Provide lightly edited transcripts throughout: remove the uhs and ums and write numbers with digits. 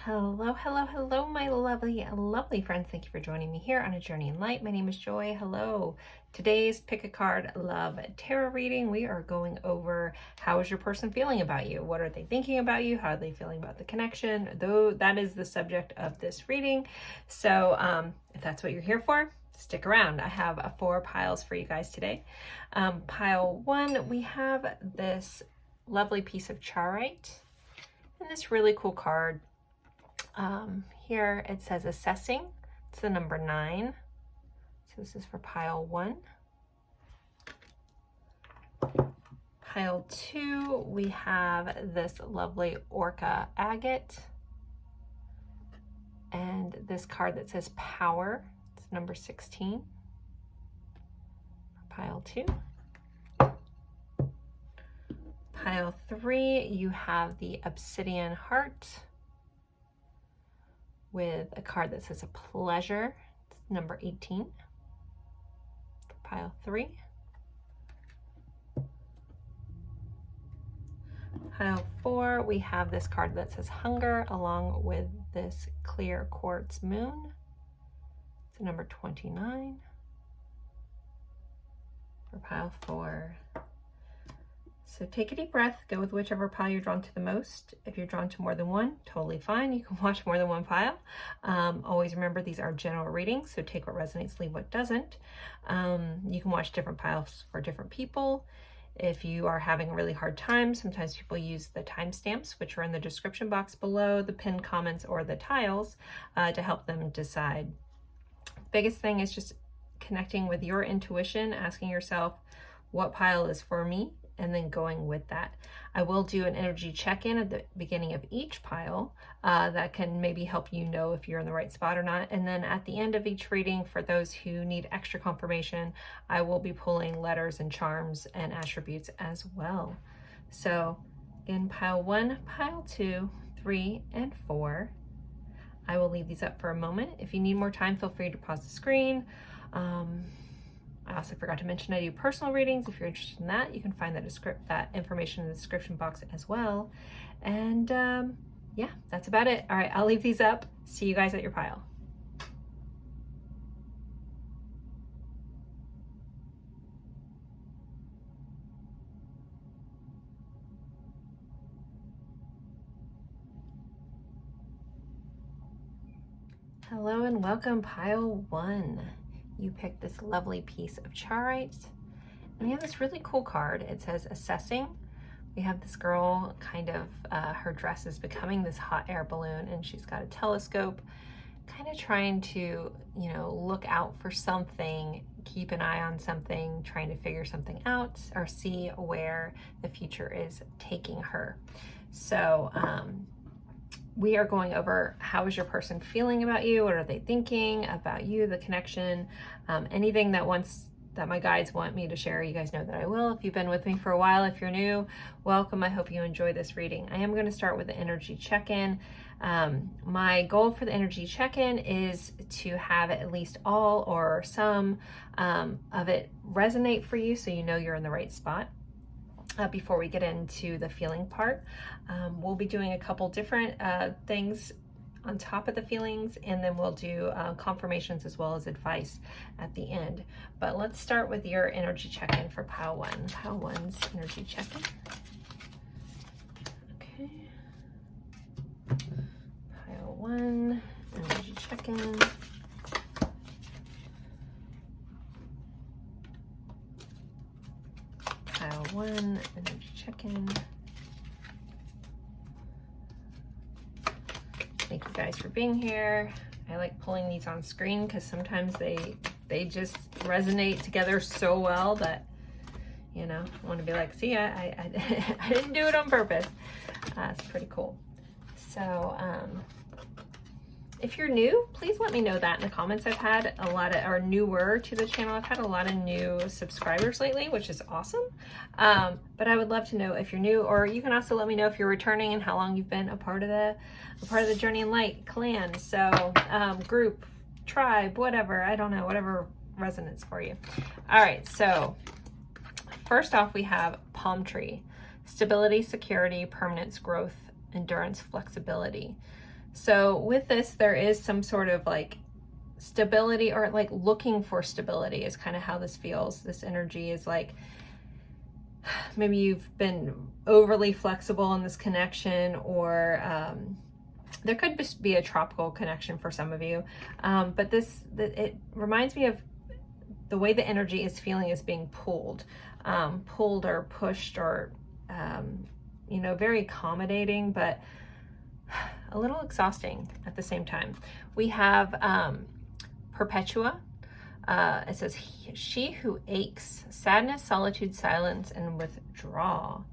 Hello, hello, hello, my lovely friends. Thank you for joining me here on A Journey in Light. My name is Joy. Hello. Today's Pick a Card Love Tarot reading. We are going over how is your person feeling about you? What are they thinking about you? How are they feeling about the connection? Though that is the subject of this reading. So if that's what you're here for, stick around. I have 4 piles for you guys today. Pile 1, we have this lovely piece of charite and this really cool card. Here it says assessing. It's the number 9. So this is for pile 1. Pile 2, we have this lovely orca agate. And this card that says power. It's number 16. For pile 2. Pile 3, you have the obsidian heart with a card that says a pleasure. It's number 18 for pile 3. Pile 4, we have this card that says hunger along with this clear quartz moon. It's number 29 for pile 4. So take a deep breath, go with whichever pile you're drawn to the most. If you're drawn to more than one, totally fine. You can watch more than one pile. Always remember these are general readings, so take what resonates, leave what doesn't. You can watch different piles for different people. If you are having a really hard time, sometimes people use the timestamps, which are in the description box below, the pinned comments, or the tiles to help them decide. Biggest thing is just connecting with your intuition, asking yourself, what pile is for me? And then going with that. I will do an energy check-in at the beginning of each pile that can maybe help you know if you're in the right spot or not. And then at the end of each reading, for those who need extra confirmation, I will be pulling letters and charms and attributes as well. So in pile 1, pile 2, 3, and 4, I will leave these up for a moment. If you need more time, feel free to pause the screen. I also forgot to mention I do personal readings. If you're interested in that, you can find that information in the description box as well. And yeah, that's about it. All right, I'll leave these up. See you guys at your pile. Hello and welcome, pile 1. You picked this lovely piece of charite, and we have this really cool card. It says assessing. We have this girl kind of, her dress is becoming this hot air balloon, and she's got a telescope, kind of trying to, look out for something, keep an eye on something, trying to figure something out or see where the future is taking her. So, we are going over how is your person feeling about you? What are they thinking about you, the connection, anything that my guides want me to share, you guys know that I will. If you've been with me for a while, if you're new, welcome. I hope you enjoy this reading. I am going to start with the energy check-in. My goal for the energy check-in is to have at least all or some of it resonate for you so you know you're in the right spot. Before we get into the feeling part, we'll be doing a couple different things on top of the feelings, and then we'll do confirmations as well as advice at the end. But let's start with your energy check-in for pile 1. Pile 1's energy check-in. Okay. Pile 1, energy check-in. Pile 1, energy check-in. Thank you guys for being here. I like pulling these on screen because sometimes they just resonate together so well that, I want to be like, see, I didn't do it on purpose. It's pretty cool. So, if you're new, please let me know that in the comments. I've had a lot of, or newer to the channel, I've had a lot of new subscribers lately, which is awesome. But I would love to know if you're new, or you can also let me know if you're returning and how long you've been a part of the Journey in Light clan. So group, tribe, whatever, I don't know, whatever resonates for you. All right, so first off, we have palm tree, stability, security, permanence, growth, endurance, flexibility. So with this, there is some sort of like stability, or like looking for stability is kind of how this feels. This energy is like, maybe you've been overly flexible in this connection, or there could just be a tropical connection for some of you. But it reminds me of the way the energy is feeling is being pulled or pushed, or, you know, very accommodating, but a little exhausting at the same time. We have Perpetua. It says, she who aches, sadness, solitude, silence, and withdrawal.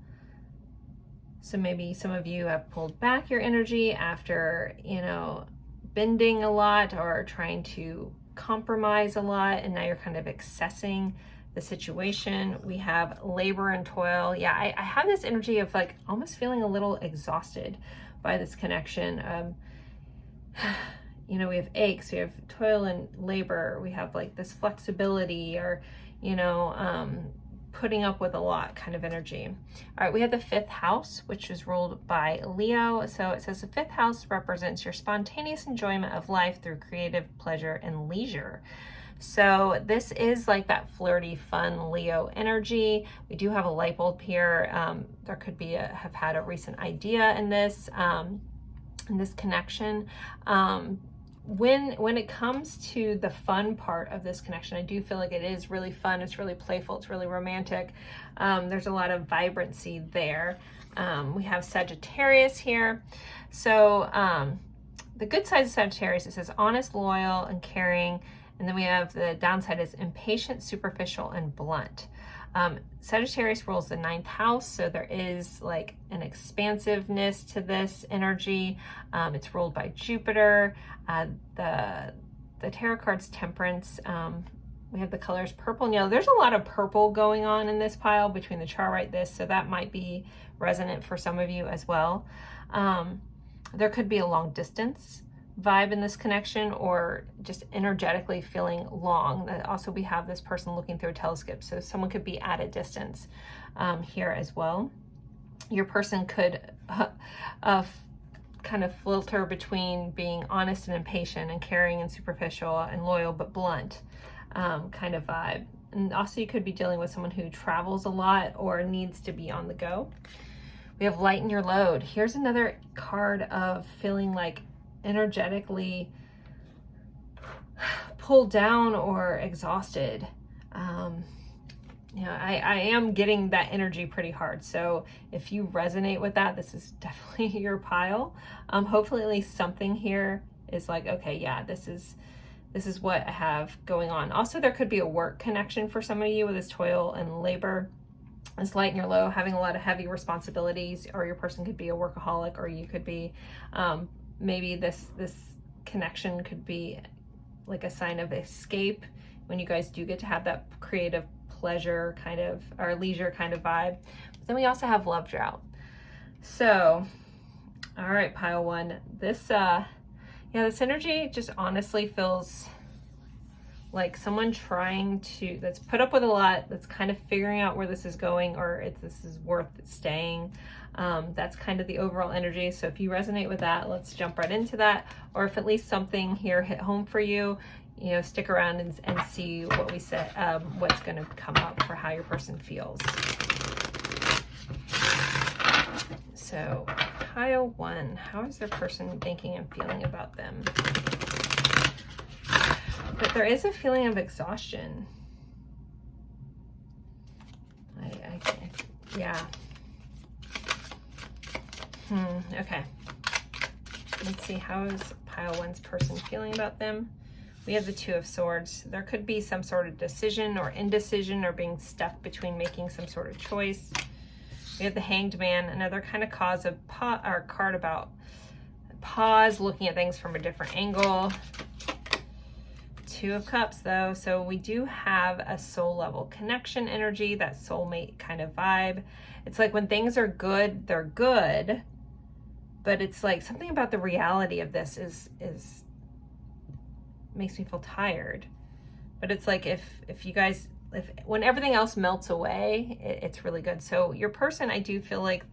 So maybe some of you have pulled back your energy after, you know, bending a lot or trying to compromise a lot, and now you're kind of accessing the situation. We have labor and toil. Yeah, I have this energy of like almost feeling a little exhausted by this connection. You know, we have aches, we have toil and labor, we have like this flexibility, or, you know, putting up with a lot kind of energy. All right, we have the 5th house, which is ruled by Leo. So it says the 5th house represents your spontaneous enjoyment of life through creative pleasure and leisure. So this is like that flirty, fun Leo energy. We do have a light bulb here. There could be have had a recent idea in this connection. When it comes to the fun part of this connection, I do feel like it is really fun. It's really playful. It's really romantic. There's a lot of vibrancy there. We have Sagittarius here. So the good side of Sagittarius, it says honest, loyal, and caring. And then we have the downside is impatient, superficial, and blunt. Sagittarius rules the 9th house, so there is like an expansiveness to this energy. It's ruled by Jupiter. The tarot card's Temperance. We have the colors purple and yellow. There's a lot of purple going on in this pile between the chart right this, so that might be resonant for some of you as well. There could be a long distance vibe in this connection, or just energetically feeling long. Also, we have this person looking through a telescope, so someone could be at a distance here as well. Your person could kind of filter between being honest and impatient, and caring and superficial, and loyal but blunt kind of vibe. And also you could be dealing with someone who travels a lot or needs to be on the go. We have lighten your load. Here's another card of feeling like energetically pulled down or exhausted. You know, I am getting that energy pretty hard. So if you resonate with that, this is definitely your pile. Hopefully at least something here is like, okay, yeah, this is what I have going on. Also, there could be a work connection for some of you with this toil and labor. It's light in your low, having a lot of heavy responsibilities, or your person could be a workaholic, or you could be, maybe this connection could be like a sign of escape when you guys do get to have that creative pleasure kind of, or leisure kind of vibe. But then we also have love drought. So, all right, pile 1. This, this energy just honestly feels like someone that's put up with a lot, that's kind of figuring out where this is going, or this is worth staying. That's kind of the overall energy. So if you resonate with that, let's jump right into that. Or if at least something here hit home for you, you know, stick around and see what we said, what's going to come up for how your person feels. So pile 1, how is their person thinking and feeling about them? But there is a feeling of exhaustion. Yeah. Okay. Let's see, how is pile 1's person feeling about them? We have the 2 of Swords. There could be some sort of decision or indecision, or being stuck between making some sort of choice. We have the Hanged Man, another kind of card about pause, looking at things from a different angle. 2 of Cups though, so we do have a soul level connection energy, that soulmate kind of vibe. It's like when things are good, they're good, but it's like something about the reality of this is makes me feel tired. But it's like if when everything else melts away, it's really good. So your person, I do feel like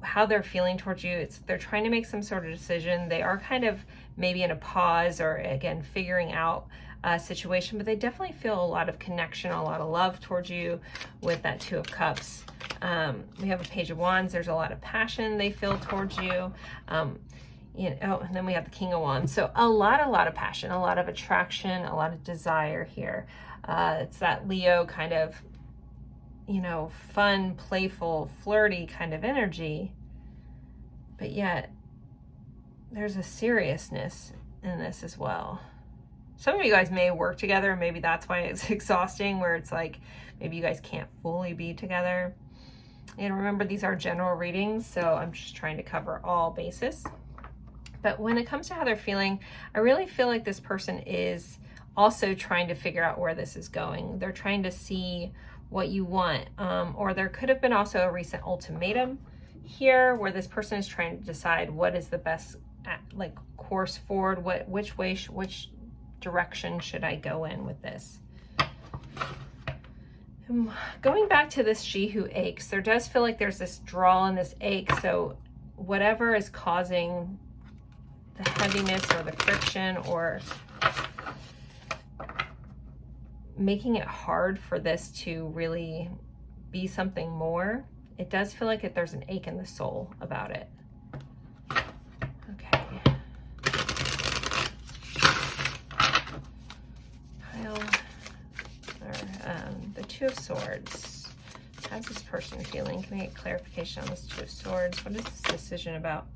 how they're feeling towards you. They're trying to make some sort of decision. They are kind of maybe in a pause, or again, figuring out a situation, but they definitely feel a lot of connection, a lot of love towards you with that Two of Cups. We have a Page of Wands. There's a lot of passion they feel towards you. And then we have the King of Wands. So a lot of passion, a lot of attraction, a lot of desire here. It's that Leo kind of, fun, playful, flirty kind of energy. But yet there's a seriousness in this as well. Some of you guys may work together, and maybe that's why it's exhausting, where it's like maybe you guys can't fully be together. And remember, these are general readings, so I'm just trying to cover all bases. But when it comes to how they're feeling, I really feel like this person is also trying to figure out where this is going. They're trying to see what you want, or there could have been also a recent ultimatum here where this person is trying to decide what is the best course forward, which direction should I go in with this. Going back to this She Who Aches, there does feel like there's this draw and this ache. So whatever is causing the heaviness or the friction, or making it hard for this to really be something more, it does feel like there's an ache in the soul about it. Okay. The Two of Swords. How's this person feeling? Can I get clarification on this Two of Swords? What is this decision about?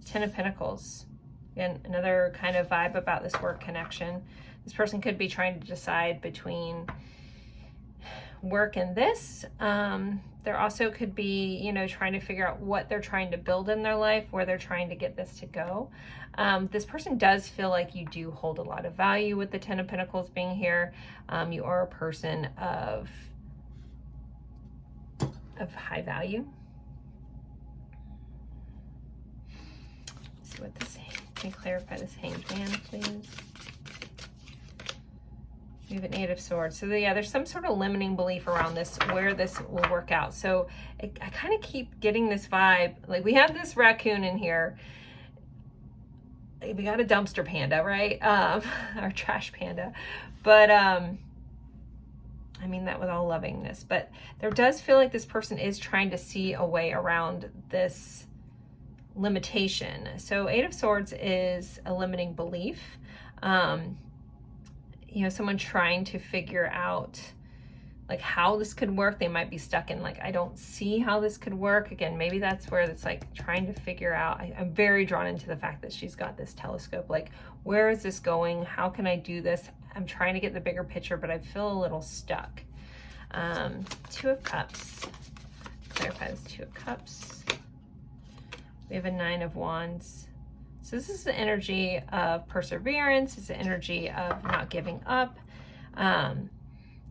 Ten of Pentacles. Again, another kind of vibe about this work connection. This person could be trying to decide between work and this. There also could be, trying to figure out what they're trying to build in their life, where they're trying to get this to go. This person does feel like you do hold a lot of value with the Ten of Pentacles being here. You are a person of high value. Let's see what this, can you clarify this Hanged Man, please? We have an Eight of Swords. So yeah, there's some sort of limiting belief around this, where this will work out. So I kind of keep getting this vibe. Like, we have this raccoon in here. We got a dumpster panda, right? Our trash panda. But I mean that with all lovingness. But there does feel like this person is trying to see a way around this limitation. So Eight of Swords is a limiting belief. Someone trying to figure out like how this could work. They might be stuck in like, I don't see how this could work. Again, maybe that's where it's like trying to figure out. I'm very drawn into the fact that she's got this telescope. Like, where is this going? How can I do this? I'm trying to get the bigger picture, but I feel a little stuck. Two of Cups. Clarify this Two of Cups. We have a Nine of Wands. So this is the energy of perseverance. It's the energy of not giving up.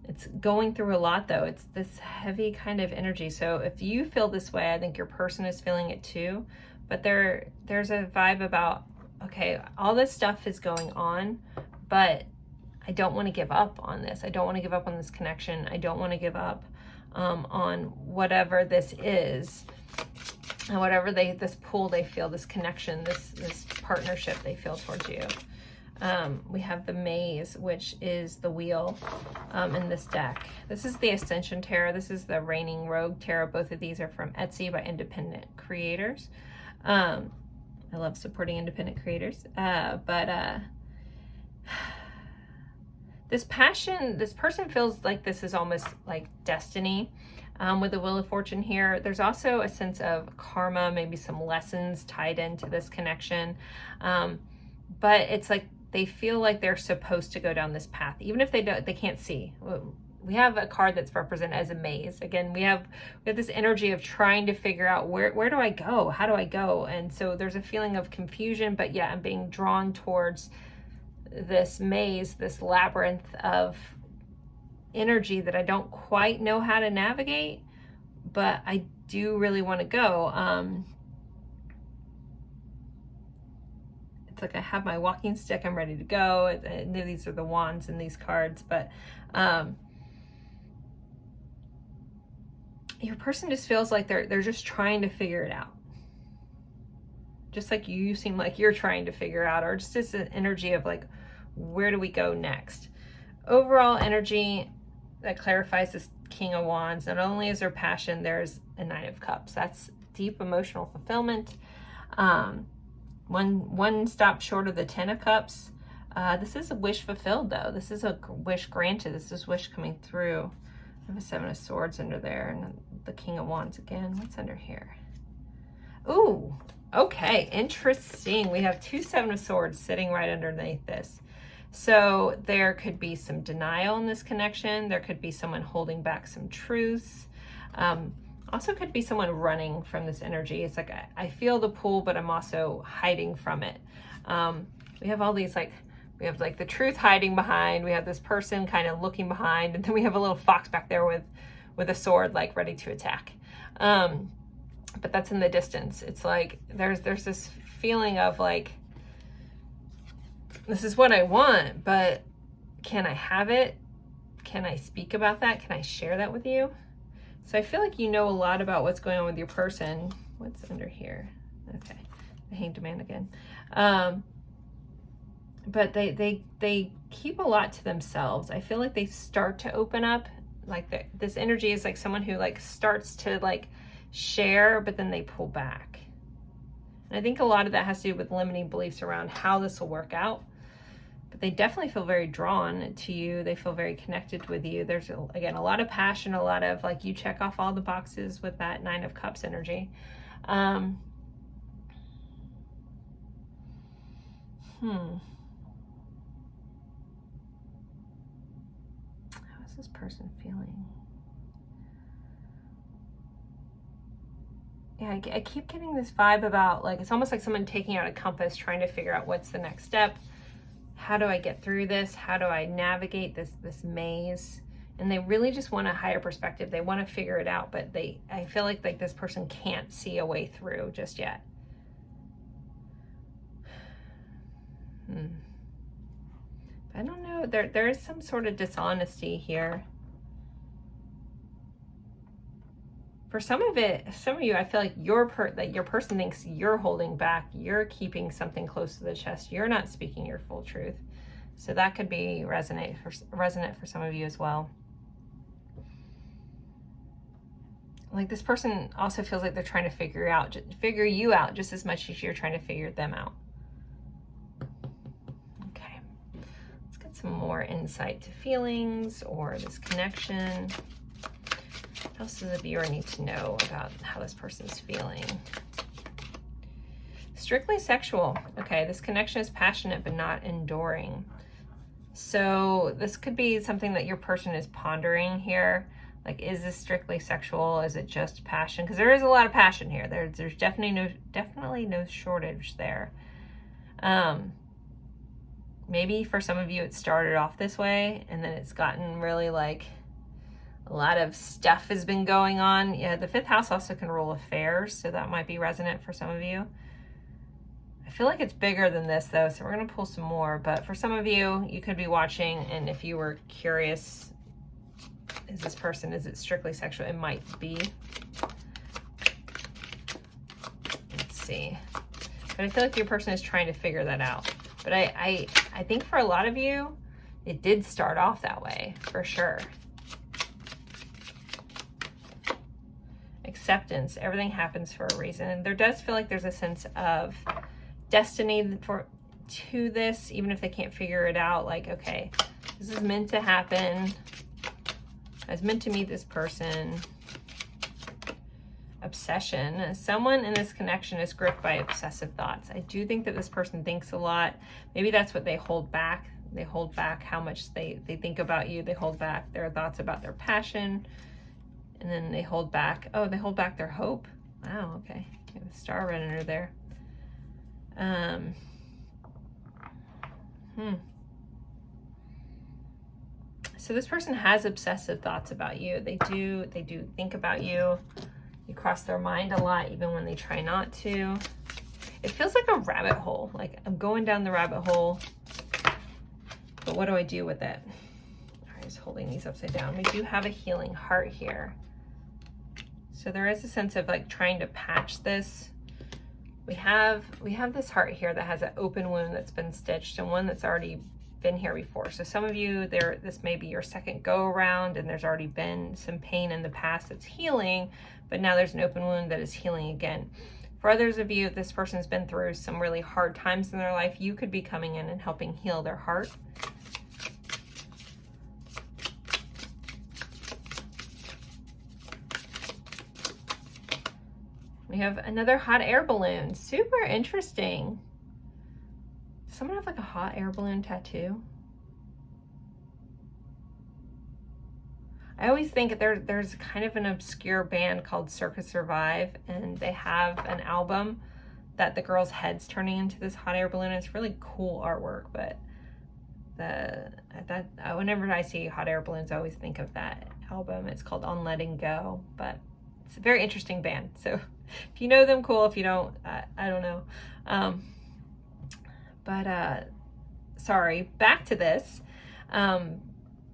It's going through a lot, though. It's this heavy kind of energy. So if you feel this way, I think your person is feeling it too. But there's a vibe about, okay, all this stuff is going on, but I don't want to give up on this. I don't want to give up on this connection. I don't want to give up on whatever this is. And whatever this pull they feel, this connection, this partnership they feel towards you. We have the Maze, which is the wheel in this deck. This is the Ascension Tarot. This is the Reigning Rogue Tarot. Both of these are from Etsy by independent creators. I love supporting independent creators. This person feels like this is almost like destiny. With the Wheel of Fortune here, there's also a sense of karma, maybe some lessons tied into this connection. But it's like they feel like they're supposed to go down this path, even if they can't see. We have a card that's represented as a maze. Again, we have this energy of trying to figure out where do I go? How do I go? And so there's a feeling of confusion, but yeah, I'm being drawn towards this maze, this labyrinth of energy that I don't quite know how to navigate, but I do really want to go. It's like I have my walking stick, I'm ready to go. I know these are the wands in these cards, but your person just feels like they're just trying to figure it out. just like you seem like you're trying to figure out, or just this energy of like, where do we go next? Overall energy that clarifies this King of Wands. Not only is there passion, there's a Nine of Cups. That's deep emotional fulfillment. One stop short of the Ten of Cups. This is a wish fulfilled, though. This is a wish granted. This is wish coming through. I have a Seven of Swords under there, and the King of Wands again. What's under here? Ooh, okay, interesting. We have two Seven of Swords sitting right underneath this. So there could be some denial in this connection. There could be someone holding back some truths. Also could be someone running from this energy. It's like, I feel the pull, but I'm also hiding from it. We have all these like, we have like the truth hiding behind. We have this person kind of looking behind. And then we have a little fox back there with a sword, like ready to attack. But that's in the distance. It's like, there's this feeling of like, this is what I want, but can I have it? Can I speak about that? Can I share that with you? So I feel like you know a lot about what's going on with your person. What's under here? Okay, the Hanged Man again. But they keep a lot to themselves. I feel like they start to open up. Like this energy is like someone who like starts to like share, but then they pull back. And I think a lot of that has to do with limiting beliefs around how this will work out. But they definitely feel very drawn to you. They feel very connected with you. There's, again, a lot of passion, a lot of like, you check off all the boxes with that Nine of Cups energy. How is this person feeling? Yeah, I keep getting this vibe about like, it's almost like someone taking out a compass, trying to figure out what's the next step. How do I get through this? How do I navigate this maze? And they really just want a higher perspective. They want to figure it out, but I feel like this person can't see a way through just yet. I don't know. There is some sort of dishonesty here. For some of you, I feel like your person thinks you're holding back, you're keeping something close to the chest, you're not speaking your full truth. So that could be resonant for some of you as well. Like this person also feels like they're trying to figure you out just as much as you're trying to figure them out. Okay, let's get some more insight to feelings or this connection. What else does the viewer need to know about how this person's feeling? Strictly sexual. Okay, this connection is passionate but not enduring. So this could be something that your person is pondering here. Like, is this strictly sexual? Is it just passion? Because there is a lot of passion here. There's definitely no shortage there. Maybe for some of you it started off this way and then it's gotten really like a lot of stuff has been going on. Yeah, the fifth house also can rule affairs, so that might be resonant for some of you. I feel like it's bigger than this though, so we're gonna pull some more. But for some of you, you could be watching, and if you were curious, is it strictly sexual? It might be. Let's see. But I feel like your person is trying to figure that out. But I think for a lot of you, it did start off that way, for sure. Acceptance, everything happens for a reason. And there does feel like there's a sense of destiny to this, even if they can't figure it out. Like, okay, this is meant to happen. I was meant to meet this person. Obsession. Someone in this connection is gripped by obsessive thoughts. I do think that this person thinks a lot. Maybe that's what they hold back. They hold back how much they think about you. They hold back their thoughts about their passion. And then they hold back, they hold back their hope. Wow, okay. You have a star right under there. So this person has obsessive thoughts about you. They do think about you. You cross their mind a lot, even when they try not to. It feels like a rabbit hole. Like I'm going down the rabbit hole, but what do I do with it? All right, just holding these upside down. We do have a healing heart here. So there is a sense of like trying to patch this We have this heart here that has an open wound that's been stitched and one that's already been here before. So some of you, this may be your second go around and there's already been some pain in the past that's healing, but now there's an open wound that is healing again. For others of you, if this person's been through some really hard times in their life, you could be coming in and helping heal their heart. We have another hot air balloon. Super interesting. Does someone have like a hot air balloon tattoo? I always think there's kind of an obscure band called Circa Survive, and they have an album that the girl's head's turning into this hot air balloon. It's really cool artwork, but whenever I see hot air balloons, I always think of that album. It's called On Letting Go, but it's a very interesting band. So if you know them, cool. If you don't, I don't know. Sorry, back to this.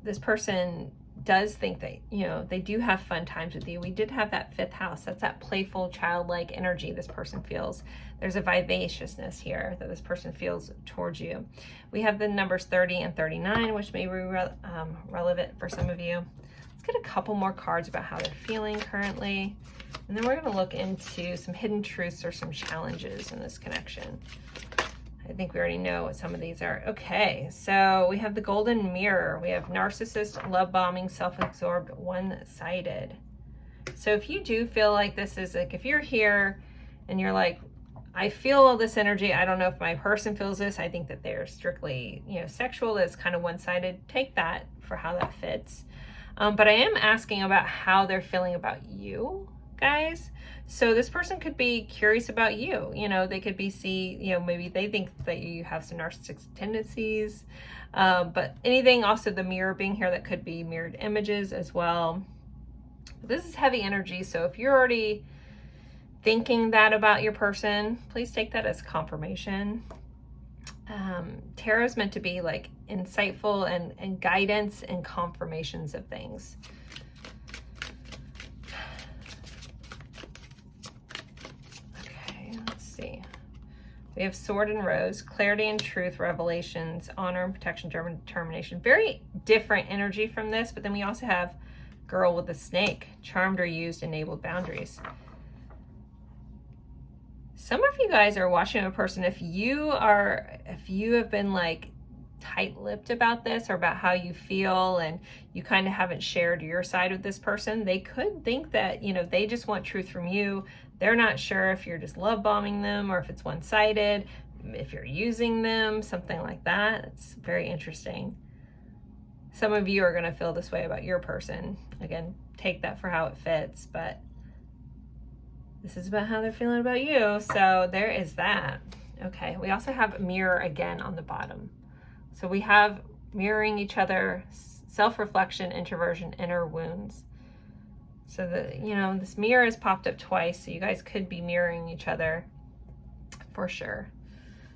This person does think that, you know, they do have fun times with you. We did have that 5th house. That's that playful, childlike energy this person feels. There's a vivaciousness here that this person feels towards you. We have the numbers 30 and 39, which may be relevant for some of you. Let's get a couple more cards about how they're feeling currently. And then we're going to look into some hidden truths or some challenges in this connection. I think we already know what some of these are. Okay, so we have the golden mirror. We have narcissist, love bombing, self-absorbed, one-sided. So if you do feel like this is like, if you're here and you're like, I feel all this energy, I don't know if my person feels this, I think that they're strictly, you know, sexual, that's kind of one-sided, take that for how that fits. But I am asking about how they're feeling about you, guys. So this person could be curious about you. You know, they could be maybe they think that you have some narcissistic tendencies. But anything, also the mirror being here, that could be mirrored images as well. This is heavy energy. So if you're already thinking that about your person, please take that as confirmation. Tarot is meant to be like insightful and guidance and confirmations of things. Okay, let's see. We have Sword and Rose, clarity and truth, revelations, honor and protection, determination. Very different energy from this, but then we also have Girl with a Snake, charmed or used, enabled boundaries. Some of you guys are watching a person, if you have been like tight-lipped about this or about how you feel and you kind of haven't shared your side with this person, they could think that, you know, they just want truth from you. They're not sure if you're just love bombing them or if it's one-sided, if you're using them, something like that. It's very interesting. Some of you are going to feel this way about your person. Again, take that for how it fits, but this is about how they're feeling about you. So there is that. Okay, we also have mirror again on the bottom. So we have mirroring each other, self-reflection, introversion, inner wounds. So this mirror has popped up twice, so you guys could be mirroring each other for sure.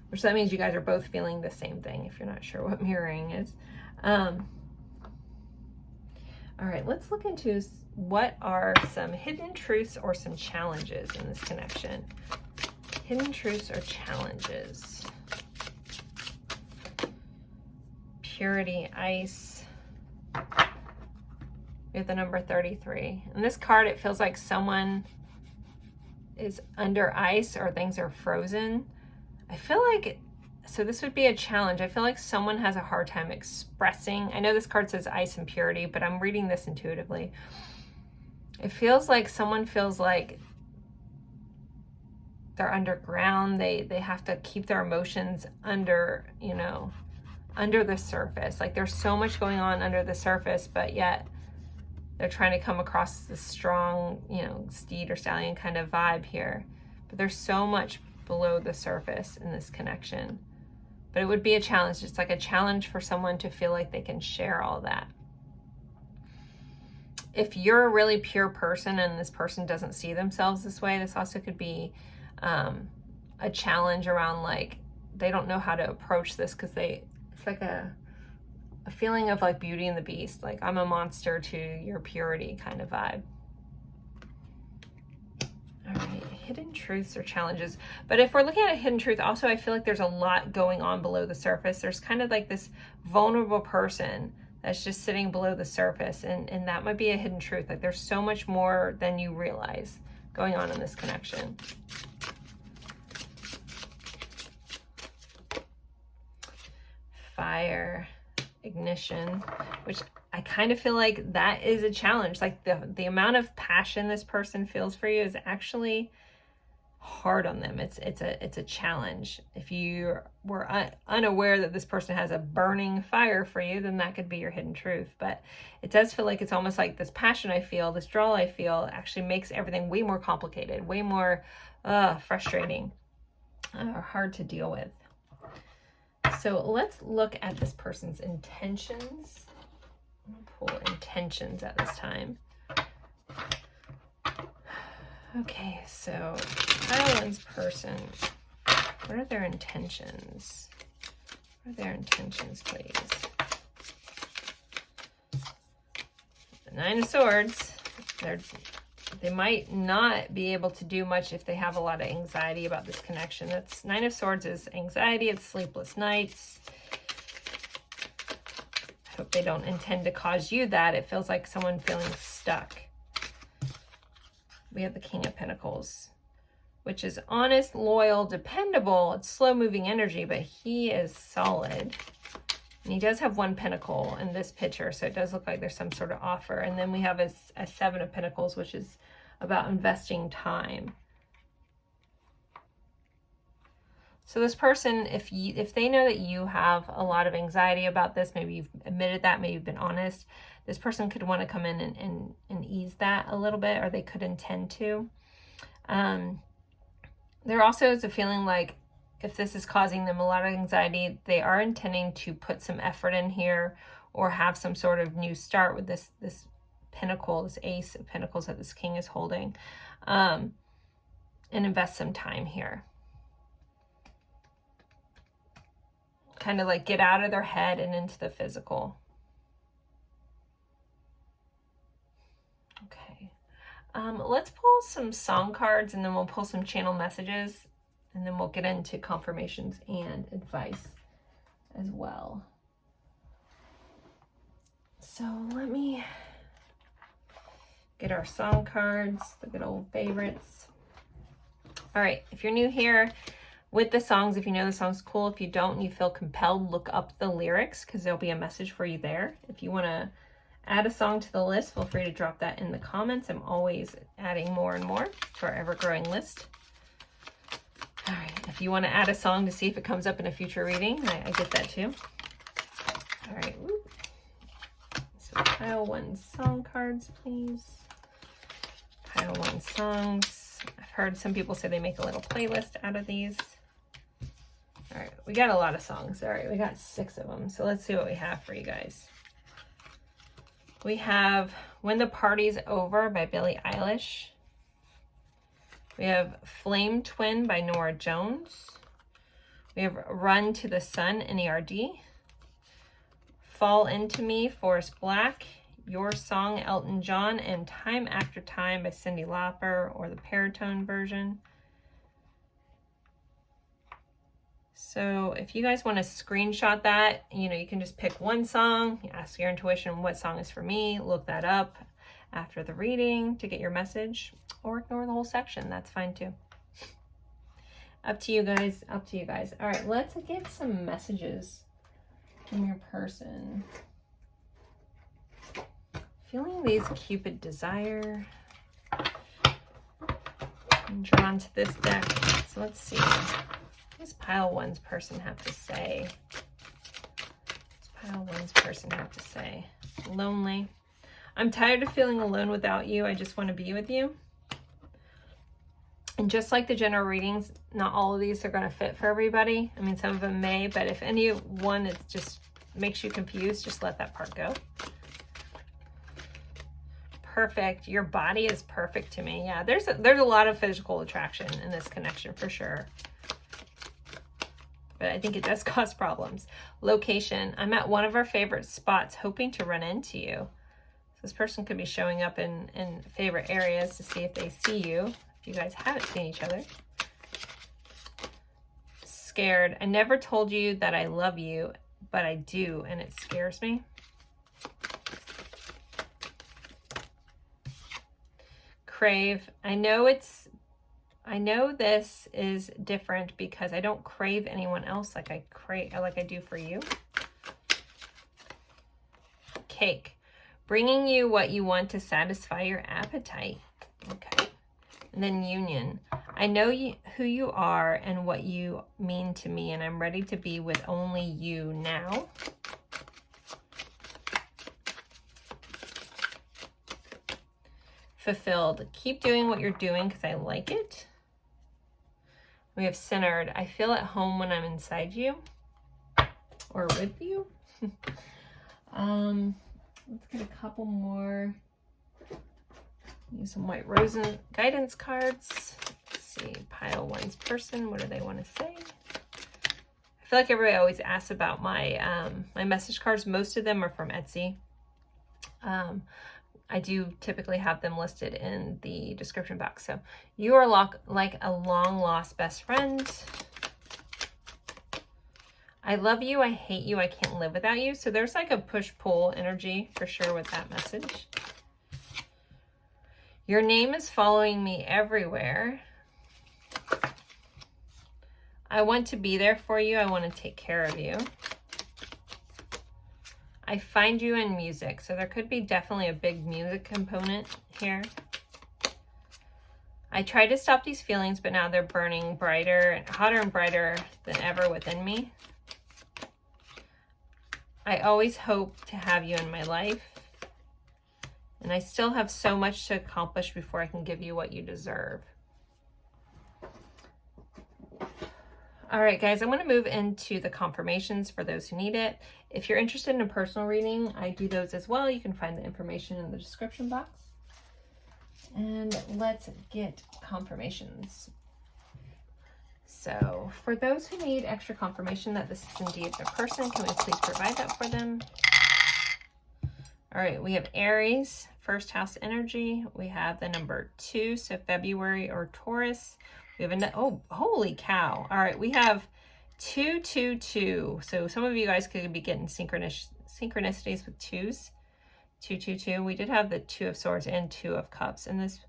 Which that means you guys are both feeling the same thing if you're not sure what mirroring is. All right, let's look into what are some hidden truths or some challenges in this connection. Hidden truths or challenges. Purity, ice. We have the number 33. In this card, it feels like someone is under ice or things are frozen. I feel like, so this would be a challenge. I feel like someone has a hard time expressing. I know this card says ice and purity, but I'm reading this intuitively. It feels like someone feels like they're underground. They have to keep their emotions under, under the surface. Like there's so much going on under the surface, but yet they're trying to come across this strong, steed or stallion kind of vibe here. But there's so much below the surface in this connection. But it would be a challenge, just like a challenge for someone to feel like they can share all that. If you're a really pure person and this person doesn't see themselves this way, this also could be a challenge around like they don't know how to approach this because it's like a feeling of like Beauty and the Beast, like I'm a monster to your purity kind of vibe. All right, hidden truths or challenges. But if we're looking at a hidden truth, also I feel like there's a lot going on below the surface. There's kind of like this vulnerable person that's just sitting below the surface, and that might be a hidden truth. Like there's so much more than you realize going on in this connection. Fire, ignition, which I kind of feel like that is a challenge. Like the amount of passion this person feels for you is actually hard on them. It's a challenge. If you were unaware that this person has a burning fire for you, then that could be your hidden truth. But it does feel like it's almost like this passion I feel, this draw I feel, actually makes everything way more complicated, way more frustrating, or hard to deal with. So let's look at this person's intentions. I'm gonna pull intentions at this time. Okay, so pile one's person, what are their intentions? What are their intentions, please? The Nine of Swords, they might not be able to do much if they have a lot of anxiety about this connection. That's Nine of Swords is anxiety, it's sleepless nights. I hope they don't intend to cause you that. It feels like someone feeling stuck. We have the King of Pentacles, which is honest, loyal, dependable. It's slow-moving energy, but he is solid. And he does have one pentacle in this picture, so it does look like there's some sort of offer. And then we have a Seven of Pentacles, which is about investing time. So this person, if they know that you have a lot of anxiety about this, maybe you've admitted that, maybe you've been honest, this person could want to come in and ease that a little bit, or they could intend to. There also is a feeling like if this is causing them a lot of anxiety, they are intending to put some effort in here or have some sort of new start with this pentacle, this Ace of Pentacles that this King is holding, and invest some time here. Kind of like get out of their head and into the physical. Okay. Let's pull some song cards, and then we'll pull some channel messages, and then we'll get into confirmations and advice as well. So let me get our song cards, the good old favorites. All right, if you're new here, with the songs, if you know the song's cool, if you don't and you feel compelled, look up the lyrics because there'll be a message for you there. If you want to add a song to the list, feel free to drop that in the comments. I'm always adding more and more to our ever-growing list. All right, if you want to add a song to see if it comes up in a future reading, I get that too. All right, so pile one song cards, please. Pile one songs. I've heard some people say they make a little playlist out of these. All right, we got a lot of songs. All right, we got 6 of them. So let's see what we have for you guys. We have When the Party's Over by Billie Eilish. We have Flame Twin by Norah Jones. We have Run to the Sun, NERD. Fall Into Me, Forrest Black. Your Song, Elton John, and Time After Time by Cyndi Lauper, or the Paratone version. So if you guys want to screenshot that, you can just pick one song, ask your intuition what song is for me, look that up after the reading to get your message, or ignore the whole section. That's fine too. Up to you guys, up to you guys. All right, let's get some messages from your person. Feeling these Cupid Desire. I'm drawn to this deck. So let's see. What does pile one's person have to say? What does pile one's person have to say? Lonely. I'm tired of feeling alone without you. I just want to be with you. And just like the general readings, not all of these are going to fit for everybody. I mean, some of them may, but if any one is just makes you confused, just let that part go. Perfect. Your body is perfect to me. Yeah, there's a lot of physical attraction in this connection for sure. But I think it does cause problems. Location. I'm at one of our favorite spots hoping to run into you. So this person could be showing up in favorite areas to see if they see you. if you guys haven't seen each other. Scared. I never told you that I love you, but I do, and it scares me. Crave. I know this is different because I don't crave anyone else like I do for you. Cake. Bringing you what you want to satisfy your appetite. Okay. And then union. I know who you are and what you mean to me, and I'm ready to be with only you now. Fulfilled. Keep doing what you're doing because I like it. We have centered. I feel at home when I'm inside you or with you. Let's get a couple more. Use some white rose and guidance cards. Let's see. Pile one's person. What do they want to say? I feel like everybody always asks about my my message cards. Most of them are from Etsy. I do typically have them listed in the description box. So you are like a long lost best friend. I love you. I hate you. I can't live without you. So there's like a push-pull energy for sure with that message. Your name is following me everywhere. I want to be there for you. I want to take care of you. I find you in music. So there could be definitely a big music component here. I tried to stop these feelings, but now they're burning brighter, hotter and brighter than ever within me. I always hope to have you in my life. And I still have so much to accomplish before I can give you what you deserve. All right, guys, I'm going to move into the confirmations for those who need it. If you're interested in a personal reading, I do those as well. You can find the information in the description box. And let's get confirmations. So for those who need extra confirmation that this is indeed their person, can we please provide that for them? All right, we have Aries, first house energy. We have the number 2, so February or Taurus. We have oh, holy cow. All right, we have 222. So some of you guys could be getting synchronicities with 2s. 222. We did have the 2 of Swords and 2 of Cups in this.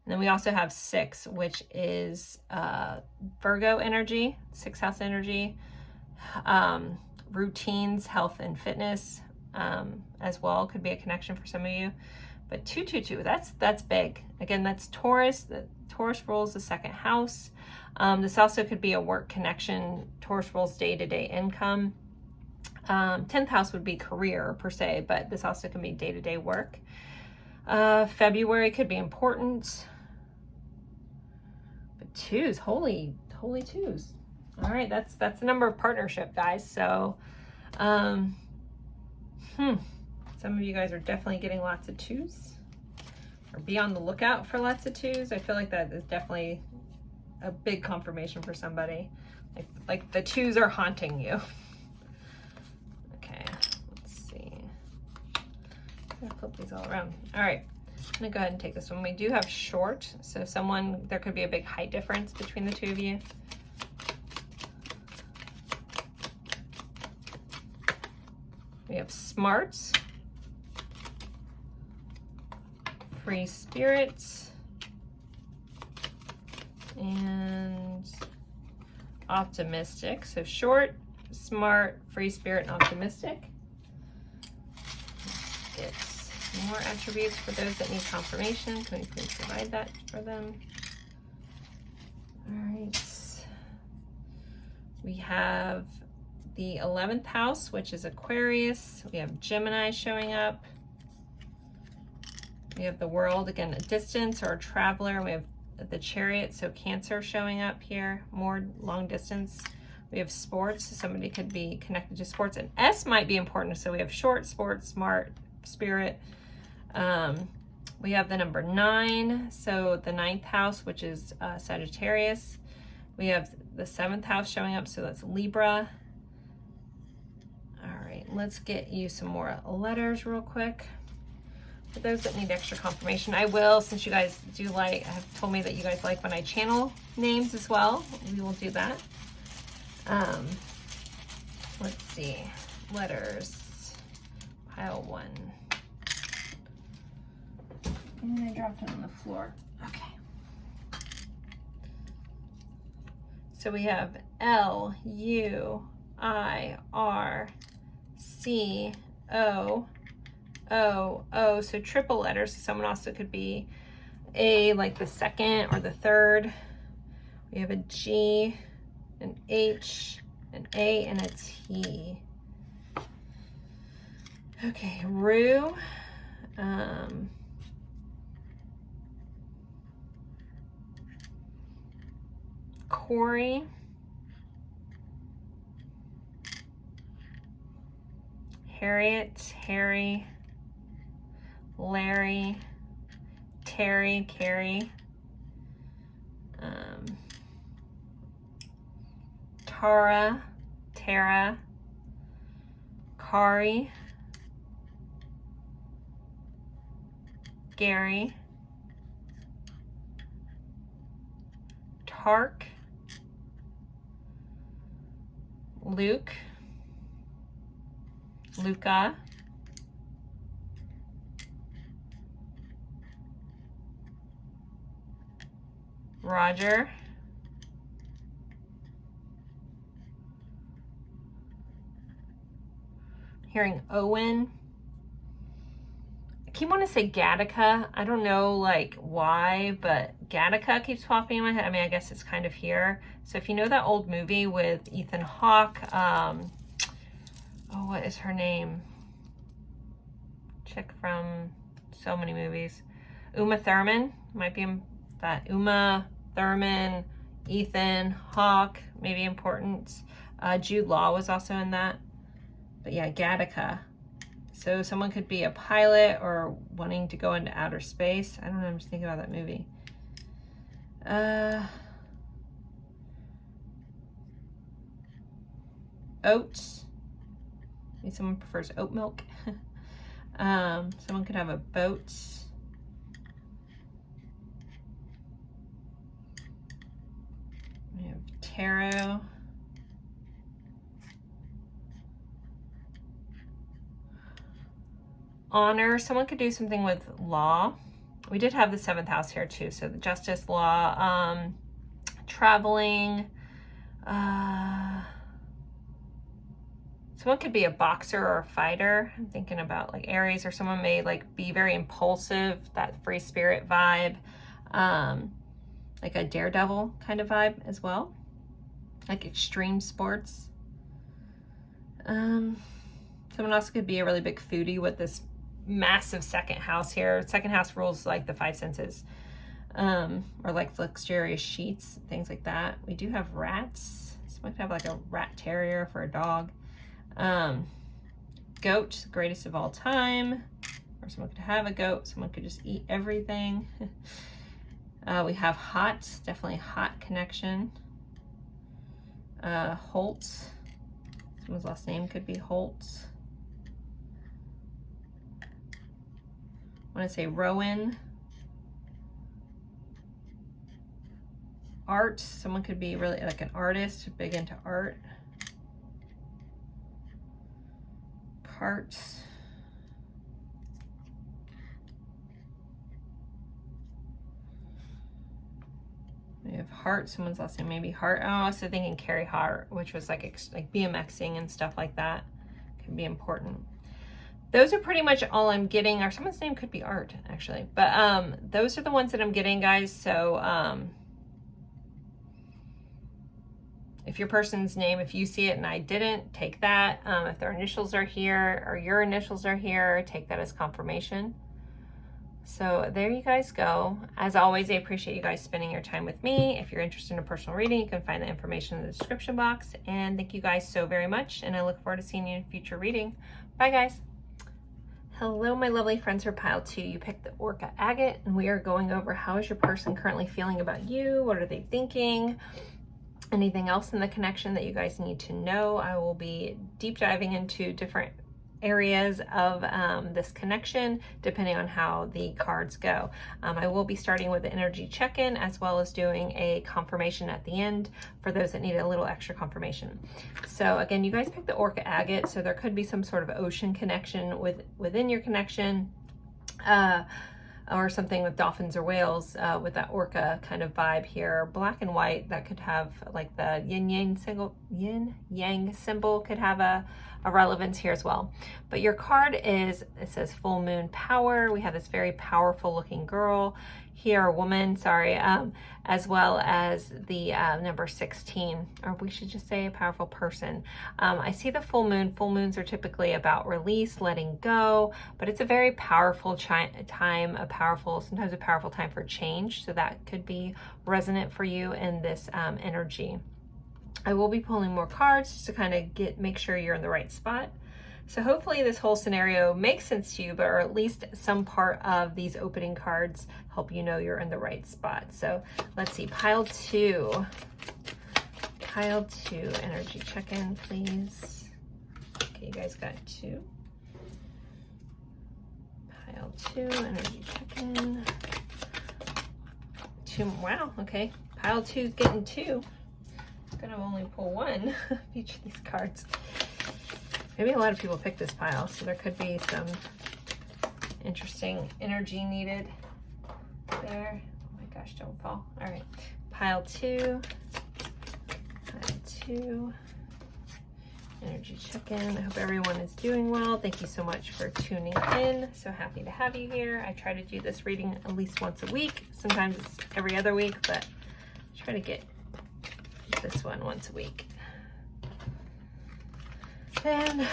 And then we also have 6, which is Virgo energy, 6th house energy, routines, health, and fitness as well. Could be a connection for some of you. But 222, that's big. Again, that's Taurus. The Taurus rules the 2nd house. This also could be a work connection. Taurus rules day-to-day income. 10th house would be career per se, but this also can be day-to-day work. February could be important. But 2s, holy 2s. All right, that's the number of partnership, guys. So, some of you guys are definitely getting lots of 2s, or be on the lookout for lots of 2s. I feel like that is definitely a big confirmation for somebody. Like the 2s are haunting you. Okay, let's see. I'm gonna flip these all around. All right, I'm gonna go ahead and take this one. We do have short, so there could be a big height difference between the 2 of you. We have smarts, free spirits, and optimistic. So short, smart, free spirit, and optimistic. Let's get some more attributes for those that need confirmation. Can we please provide that for them? All right. We have the 11th house, which is Aquarius. We have Gemini showing up. We have the World, again, a distance or a traveler. We have the Chariot, so Cancer showing up here, more long distance. We have sports, so somebody could be connected to sports. And S might be important, so we have short, sports, smart, spirit. We have the number 9, so the 9th house, which is Sagittarius. We have the 7th house showing up, so that's Libra. All right, let's get you some more letters real quick. For those that need extra confirmation, I will, since you guys do like, have told me that you guys like when I channel names as well, we will do that. Let's see, letters, pile 1. And I dropped it on the floor. Okay. So we have L, U, I, R, C, O, O, O. So triple letters. So someone also could be A, like the second or the third. We have a G, an H, an A, and a T. Okay, Rue. Corey, Harriet, Harry, Larry, Terry, Carrie, Tara, Tara, Kari, Gary, Tark, Luke, Luca, Roger, hearing Owen. I keep wanting to say Gattaca. I don't know like why, but Gattaca keeps popping in my head. I mean, I guess it's kind of here. So if you know that old movie with Ethan Hawke, oh, what is her name? Chick from so many movies. Uma Thurman, might be that. Uma Thurman, Ethan Hawke, maybe important. Jude Law was also in that. But yeah, Gattaca. So someone could be a pilot or wanting to go into outer space. I don't know, I'm just thinking about that movie. Oats. Maybe someone prefers oat milk. Someone could have a boat. We have tarot. Honor. Someone could do something with law. We did have the 7th house here too. So the justice, law, traveling. Someone could be a boxer or a fighter. I'm thinking about like Aries, or someone may like be very impulsive, that free spirit vibe, like a daredevil kind of vibe as well, like extreme sports. Someone else could be a really big foodie with this massive 2nd house here. 2nd house rules like the 5 senses, or like luxurious sheets, things like that. We do have rats. Someone could have like a rat terrier for a dog. Goat, greatest of all time, or someone could have a goat. Someone could just eat everything. We have hot, definitely hot connection. Holt, someone's last name could be Holt. I want to say Rowan. Art, someone could be really like an artist, big into art. Hearts. We have Hart, someone's last name maybe Hart. I'm also thinking Carrie Hart, which was like BMXing and stuff like that. Could be important. Those are pretty much all I'm getting. Or someone's name could be Art, actually. But those are the ones that I'm getting, guys. So if your person's name, if you see it and I didn't, take that. If their initials are here or your initials are here, take that as confirmation. So there you guys go. As always, I appreciate you guys spending your time with me. If you're interested in a personal reading, you can find the information in the description box. And thank you guys so very much. And I look forward to seeing you in a future reading. Bye, guys. Hello, my lovely friends for pile 2. You picked the Orca Agate, and we are going over how is your person currently feeling about you? What are they thinking? Anything else in the connection that you guys need to know? I will be deep diving into different areas of this connection, depending on how the cards go. I will be starting with the energy check-in as well as doing a confirmation at the end for those that need a little extra confirmation. So again, you guys picked the Orca Agate, so there could be some sort of ocean connection within your connection, or something with dolphins or whales, with that orca kind of vibe here. Black and white, that could have like the yin yang symbol could have a relevance here as well. But your card is, it says full moon power. We have this very powerful looking girl here, a woman, sorry, as well as the number 16, or we should just say a powerful person. I see the full moon. Full moons are typically about release, letting go, but it's a very powerful time, sometimes a powerful time for change. So that could be resonant for you in this energy. I will be pulling more cards just to kind of make sure you're in the right spot. So hopefully this whole scenario makes sense to you, but or at least some part of these opening cards help you know you're in the right spot. So let's see, pile two, energy check-in, please. Okay, you guys got two. Pile two, energy check-in. Two, wow, okay. Pile two's getting two. I'm gonna only pull one of each of these cards. Maybe a lot of people picked this pile, so there could be some interesting energy needed there. Oh my gosh, don't fall. All right, pile two, energy check-in. I hope everyone is doing well. Thank you so much for tuning in. So happy to have you here. I try to do this reading at least once a week. Sometimes it's every other week, but I try to get this one once a week. And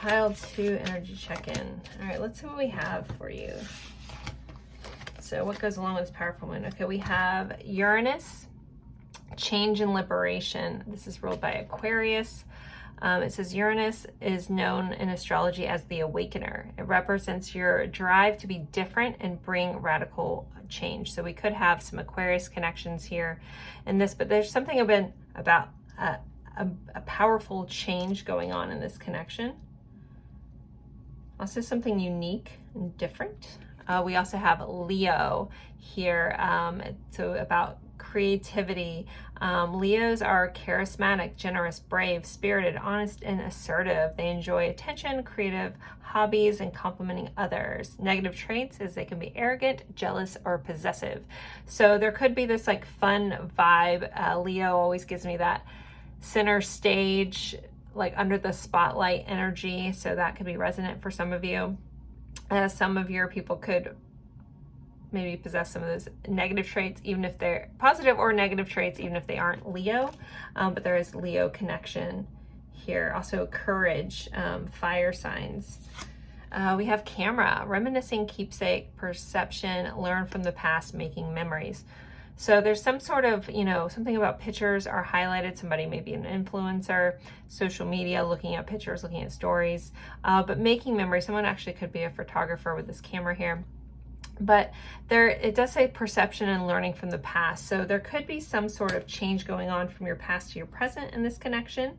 pile two, energy check-in. All right, let's see what we have for you. So what goes along with this powerful moon? Okay, we have Uranus, change and liberation. This is ruled by Aquarius. It says Uranus is known in astrology as the awakener. It represents your drive to be different and bring radical change. So we could have some Aquarius connections here in this, but there's something about a powerful change going on in this connection. Also something unique and different. We also have Leo here, so about creativity. Leos are charismatic, generous, brave, spirited, honest, and assertive. They enjoy attention, creative hobbies, and complimenting others. Negative traits is they can be arrogant, jealous, or possessive. So there could be this like fun vibe. Leo always gives me that center stage, like under the spotlight energy. So that could be resonant for some of you. Some of your people could maybe possess some of those negative traits, even if they're positive, or negative traits, even if they aren't Leo. But there is Leo connection here. Also courage, fire signs. We have camera, reminiscing, keepsake, perception, learn from the past, making memories. So there's some sort of, something about pictures are highlighted. Somebody may be an influencer, social media, looking at pictures, looking at stories, but making memories. Someone actually could be a photographer with this camera here. But it does say perception and learning from the past. So there could be some sort of change going on from your past to your present in this connection.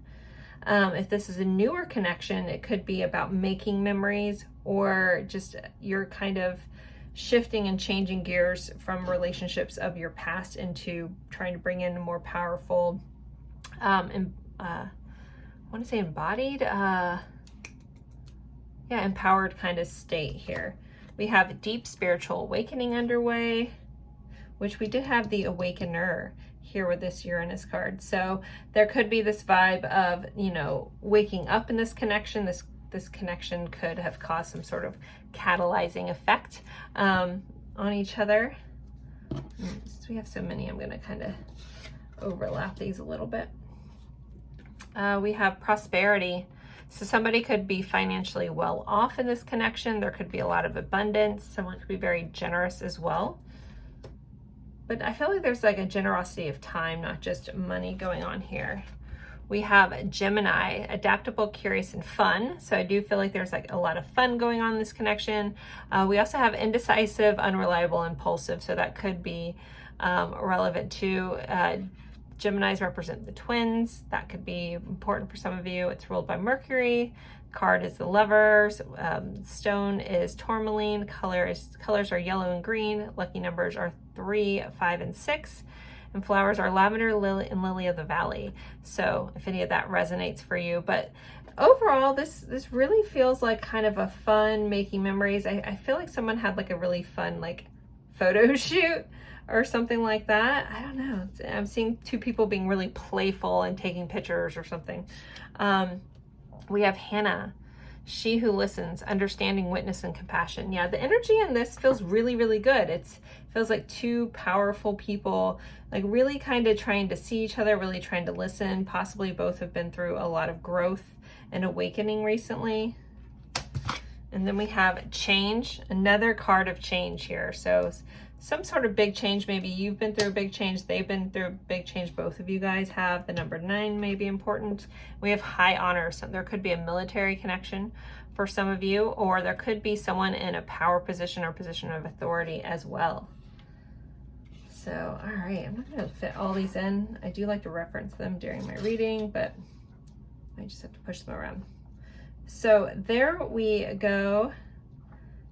If this is a newer connection, it could be about making memories, or just you're kind of shifting and changing gears from relationships of your past into trying to bring in a more powerful, I want to say embodied, empowered kind of state here. We have deep spiritual awakening underway, which we did have the awakener here with this Uranus card. So there could be this vibe of, waking up in this connection. This connection could have caused some sort of catalyzing effect on each other. Since we have so many, I'm going to kind of overlap these a little bit. We have prosperity. So somebody could be financially well off in this connection. There could be a lot of abundance. Someone could be very generous as well. But I feel like there's like a generosity of time, not just money going on here. We have Gemini, adaptable, curious, and fun. So I do feel like there's like a lot of fun going on in this connection. We also have indecisive, unreliable, impulsive. So that could be relevant to Geminis represent the twins. That could be important for some of you. It's ruled by Mercury. Card is the Lovers. Stone is tourmaline. Colors are yellow and green. Lucky numbers are 3, 5, and 6. And flowers are lavender, lily, and lily of the valley. So if any of that resonates for you. But overall, this really feels like kind of a fun making memories. I feel like someone had like a really fun like photo shoot or something like that. I don't know. I'm seeing two people being really playful and taking pictures or something. We have Hannah. She who listens, understanding, witness, and compassion. Yeah, the energy in this feels really, really good. It feels like two powerful people, like really kind of trying to see each other, really trying to listen. Possibly both have been through a lot of growth and awakening recently. And then we have change, another card of change here. So some sort of big change. Maybe you've been through a big change. They've been through a big change. Both of you guys have. The number 9 may be important. We have high honor. So there could be a military connection for some of you, or there could be someone in a power position or position of authority as well. So, all right, I'm not going to fit all these in. I do like to reference them during my reading, but I just have to push them around. So there we go.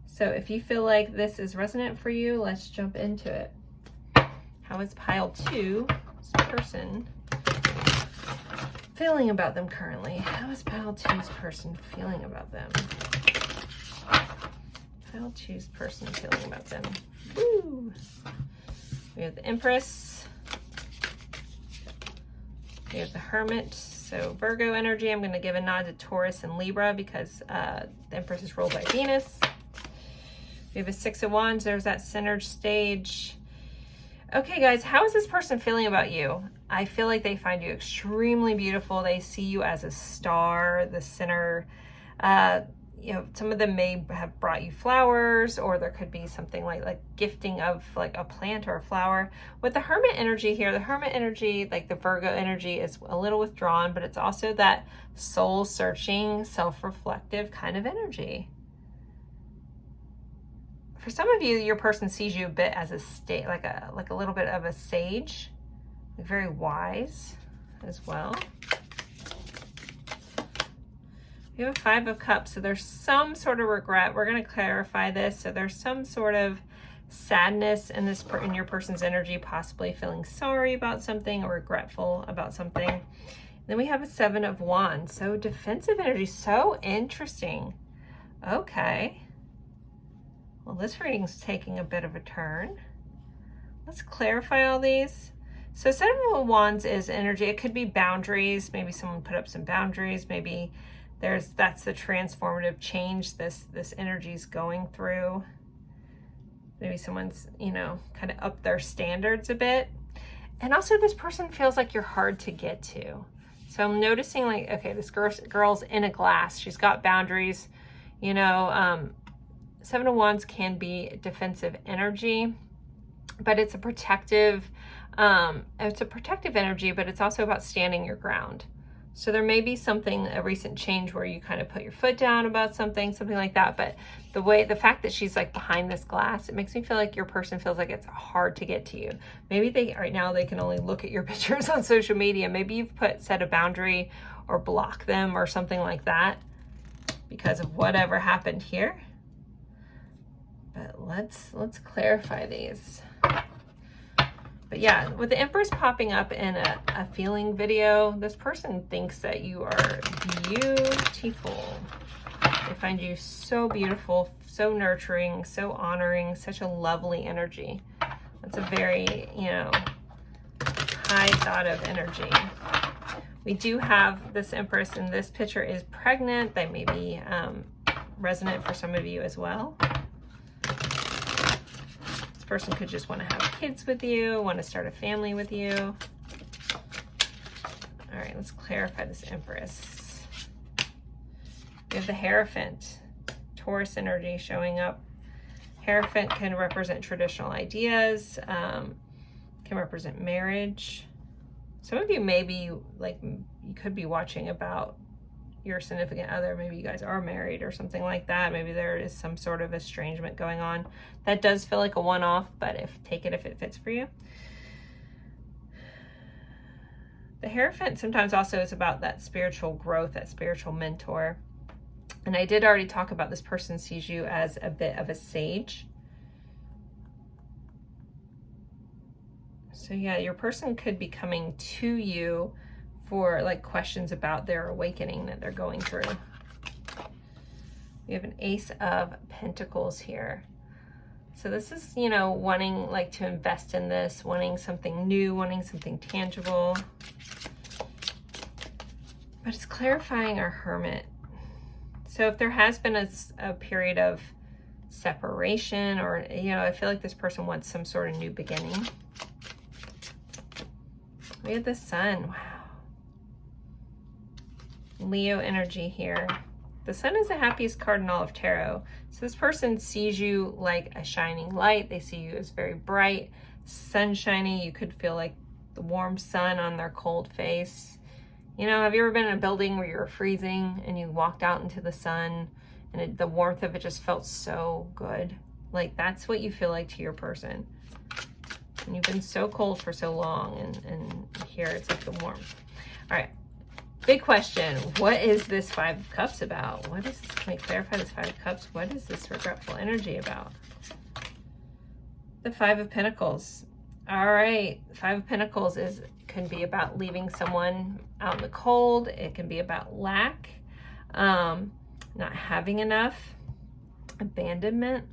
So if you feel like this is resonant for you, let's jump into it. How is pile 2's person feeling about them currently? How is pile 2's person feeling about them? Pile 2's person feeling about them. Woo! We have the Empress. We have the Hermit. So Virgo energy. I'm going to give a nod to Taurus and Libra because the Empress is ruled by Venus. We have a 6 of Wands. There's that centered stage. Okay, guys, how is this person feeling about you? I feel like they find you extremely beautiful. They see you as a star, the center. You know, some of them may have brought you flowers, or there could be something like gifting of like a plant or a flower. With the Hermit energy here, the Hermit energy, like the Virgo energy, is a little withdrawn, but it's also that soul-searching, self-reflective kind of energy. For some of you, your person sees you a bit as a like a little bit of a sage, very wise as well. We have a 5 of Cups, so there's some sort of regret. We're going to clarify this. So there's some sort of sadness in in your person's energy, possibly feeling sorry about something or regretful about something. Then we have a 7 of Wands, so defensive energy, so interesting. Okay. Well, this reading's taking a bit of a turn. Let's clarify all these. So 7 of Wands is energy. It could be boundaries. Maybe someone put up some boundaries. Maybe that's the transformative change this energy's going through. Maybe someone's, you know, kind of up their standards a bit. And also this person feels like you're hard to get to. So I'm noticing like, okay, this girl's in a glass. She's got boundaries, you know. 7 of Wands can be defensive energy, but it's a protective energy, but it's also about standing your ground. So there may be a recent change where you kind of put your foot down about something like that. But the fact that she's like behind this glass, it makes me feel like your person feels like it's hard to get to you. Maybe right now they can only look at your pictures on social media. Maybe you've set a boundary or block them or something like that because of whatever happened here. But let's clarify these. But yeah, with the Empress popping up in a feeling video, this person thinks that you are beautiful. They find you so beautiful, so nurturing, so honoring, such a lovely energy. That's a very, you know, high thought of energy. We do have this Empress, and this picture is pregnant. That may be resonant for some of you as well. Person could just want to have kids with you, want to start a family with you. All right, let's clarify this Empress. We have the Hierophant, Taurus energy showing up. Hierophant can represent traditional ideas, can represent marriage. Some of you may be like, you could be watching about your significant other. Maybe you guys are married or something like that. Maybe there is some sort of estrangement going on. That does feel like a one-off, but take it if it fits for you. The Hierophant sometimes also is about that spiritual growth, that spiritual mentor. And I did already talk about this person sees you as a bit of a sage. So yeah, your person could be coming to you for like questions about their awakening that they're going through. We have an Ace of Pentacles here. So this is, you know, wanting like to invest in this, wanting something new, wanting something tangible. But it's clarifying our Hermit. So if there has been a period of separation, or, you know, I feel like this person wants some sort of new beginning. We have the Sun. Wow. Leo energy here. The Sun is the happiest card in all of tarot. So this person sees you like a shining light. They see you as very bright, sunshiny. You could feel like the warm sun on their cold face. You know, have you ever been in a building where you were freezing and you walked out into the sun and the warmth of it just felt so good? Like, that's what you feel like to your person. And you've been so cold for so long, and here it's like the warmth. All right. Big question. What is this Five of Cups about? What is this? Can we clarify this Five of Cups? What is this regretful energy about? The Five of Pentacles. All right. Five of Pentacles can be about leaving someone out in the cold. It can be about lack, not having enough, abandonment.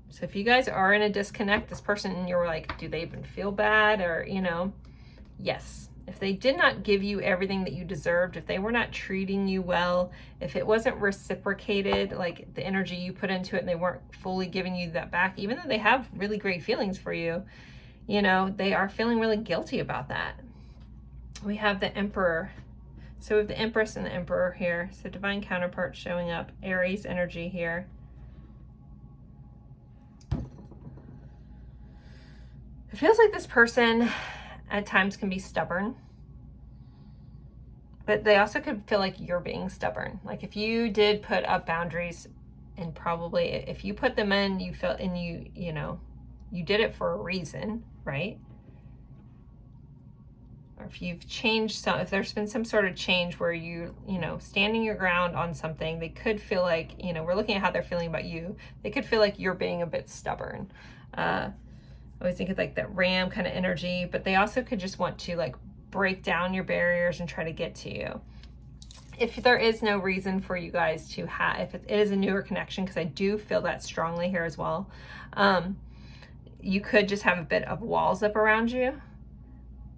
So if you guys are in a disconnect, this person, and you're like, do they even feel bad? Or, you know, yes. If they did not give you everything that you deserved, if they were not treating you well, if it wasn't reciprocated, like the energy you put into it, and they weren't fully giving you that back, even though they have really great feelings for you, you know, they are feeling really guilty about that. We have the Emperor. So we have the Empress and the Emperor here. So divine counterpart showing up. Aries energy here. It feels like this person at times can be stubborn, but they also could feel like you're being stubborn. Like if you did put up boundaries, and probably if you put them in, you felt, and you know, you did it for a reason, right? Or if you've changed some, if there's been some sort of change where you know, standing your ground on something, they could feel like, you know, we're looking at how they're feeling about you. They could feel like you're being a bit stubborn. I always think of like that ram kind of energy, but they also could just want to like break down your barriers and try to get to you. If there is no reason for you guys to have, if it is a newer connection, because I do feel that strongly here as well, you could just have a bit of walls up around you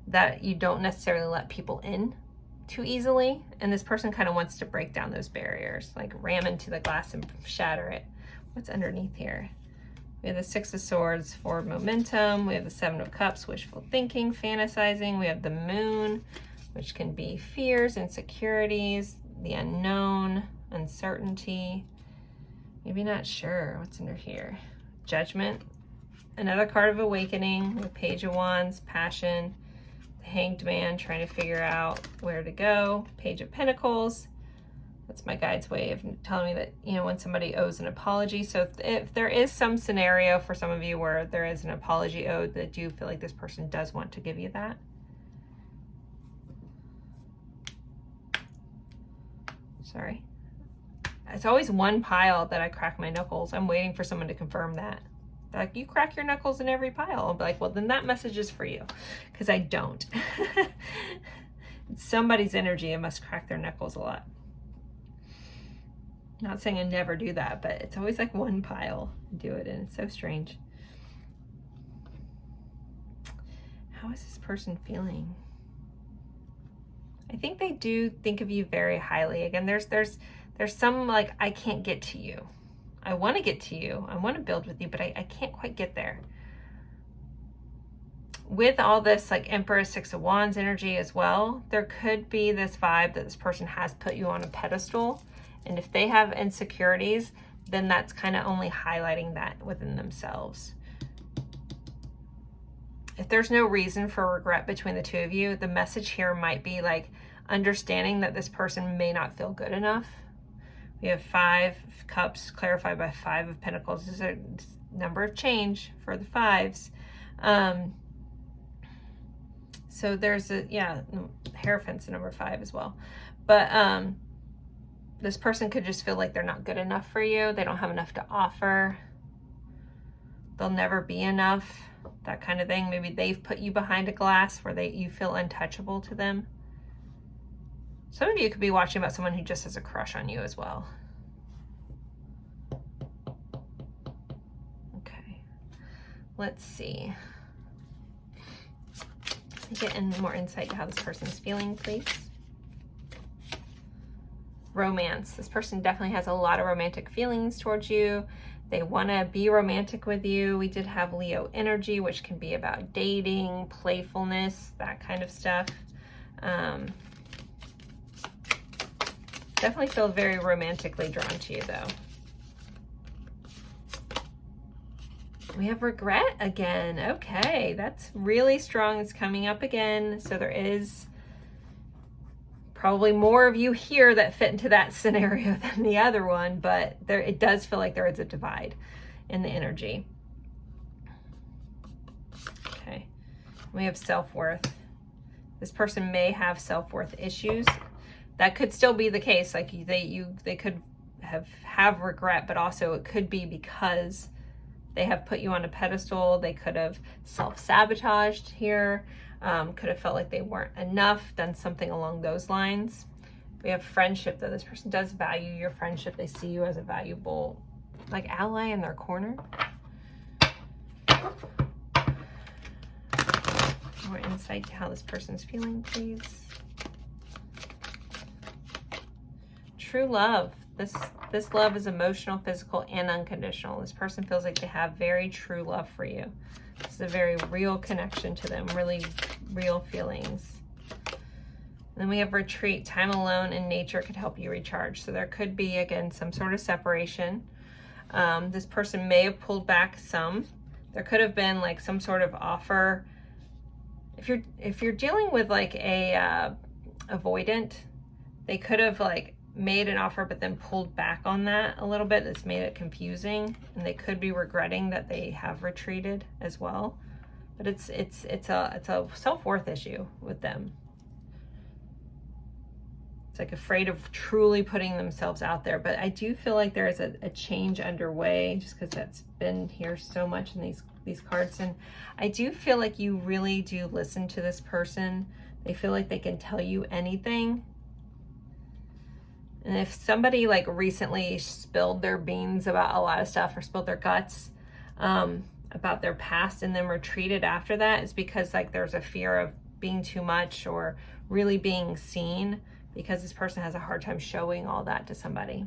that you don't necessarily let people in too easily. And this person kind of wants to break down those barriers, like ram into the glass and shatter it. What's underneath here? We have the Six of Swords, forward momentum. We have the Seven of Cups, wishful thinking, fantasizing. We have the Moon, which can be fears, insecurities, the unknown, uncertainty. Maybe not sure what's under here. Judgment. Another card of awakening. The Page of Wands, passion. The Hanged Man, trying to figure out where to go. Page of Pentacles. That's my guide's way of telling me that, you know, when somebody owes an apology. So if there is some scenario for some of you where there is an apology owed, that you feel like this person does want to give you that. Sorry. It's always one pile that I crack my knuckles. I'm waiting for someone to confirm that. They're like, you crack your knuckles in every pile. I'll be like, well, then that message is for you, because I don't. It's somebody's energy. I must crack their knuckles a lot. Not saying I never do that, but it's always like one pile I do it, and it's so strange. How is this person feeling? I think they do think of you very highly. Again, there's some like, I can't get to you. I want to get to you. I want to build with you, but I can't quite get there. With all this like Emperor, Six of Wands energy as well, there could be this vibe that this person has put you on a pedestal. And if they have insecurities, then that's kind of only highlighting that within themselves. If there's no reason for regret between the two of you, the message here might be like understanding that this person may not feel good enough. We have Five of Cups clarified by Five of Pentacles. This is a number of change for the fives. So there's a, yeah, Hierophant's number 5 as well. But this person could just feel like they're not good enough for you. They don't have enough to offer. They'll never be enough, that kind of thing. Maybe they've put you behind a glass where you feel untouchable to them. Some of you could be watching about someone who just has a crush on you as well. Okay, let's see. Get in more insight to how this person's feeling, please. Romance. This person definitely has a lot of romantic feelings towards you. They want to be romantic with you. We did have Leo energy, which can be about dating, playfulness, that kind of stuff. Definitely feel very romantically drawn to you, though. We have regret again. Okay, that's really strong. It's coming up again. So there is probably more of you here that fit into that scenario than the other one, but it does feel like there is a divide in the energy. Okay, we have self-worth. This person may have self-worth issues. That could still be the case. Like they could have regret, but also it could be because they have put you on a pedestal. They could have self-sabotaged here. Could have felt like they weren't enough, done something along those lines. We have friendship, though. This person does value your friendship. They see you as a valuable, like, ally in their corner. More insight to how this person's feeling, please. True love. This love is emotional, physical, and unconditional. This person feels like they have very true love for you. This is a very real connection to them, really real feelings. And then we have retreat. Time alone in nature could help you recharge. So there could be, again, some sort of separation. This person may have pulled back some. There could have been like some sort of offer. If you're dealing with like a avoidant, they could have like made an offer but then pulled back on that a little bit. That's made it confusing, and they could be regretting that they have retreated as well. But it's a self-worth issue with them. It's like afraid of truly putting themselves out there. But I do feel like there is a change underway, just because that's been here so much in these cards. And I do feel like you really do listen to this person. They feel like they can tell you anything. And if somebody like recently spilled their beans about a lot of stuff, or spilled their guts about their past and then retreated after that, it's because like there's a fear of being too much or really being seen, because this person has a hard time showing all that to somebody.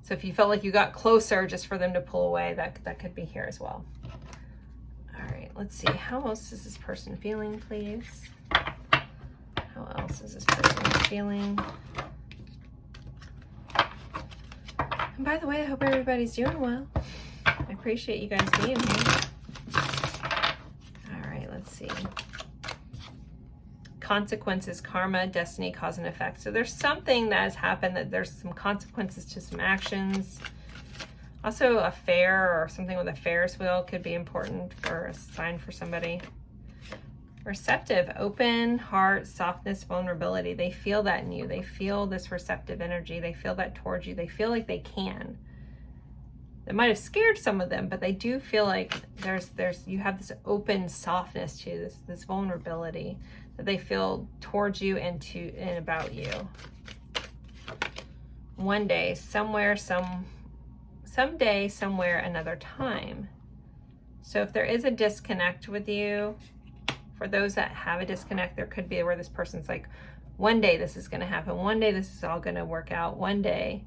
So if you felt like you got closer just for them to pull away, that could be here as well. All right, let's see. How else is this person feeling, please? How else is this person feeling? And by the way, I hope everybody's doing well. I appreciate you guys being here. All right, let's see. Consequences, karma, destiny, cause and effect. So there's something that has happened, that there's some consequences to some actions. Also a fair or something with a Ferris wheel could be important for a sign for somebody. Receptive, open heart, softness, vulnerability. They feel that in you. They feel this receptive energy. They feel that towards you. They feel like they can. It might have scared some of them, but they do feel like you have this open softness to you, this vulnerability that they feel towards you and about you. One day, somewhere, someday, somewhere, another time. So if there is a disconnect with you, for those that have a disconnect, there could be where this person's like, one day this is going to happen. One day this is all going to work out. One day,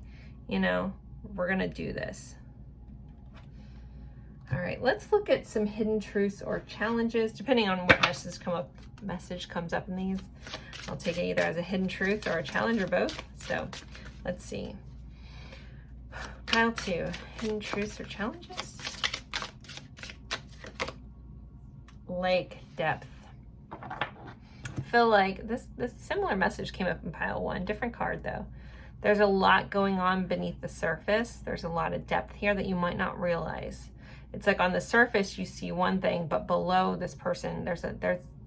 we're going to do this. All right, let's look at some hidden truths or challenges, depending on what message comes up in these. I'll take it either as a hidden truth or a challenge or both. So let's see. Pile 2, hidden truths or challenges. Lake, depth. I feel like this similar message came up in pile 1, different card though. There's a lot going on beneath the surface. There's a lot of depth here that you might not realize. It's like on the surface you see one thing, but below this person there's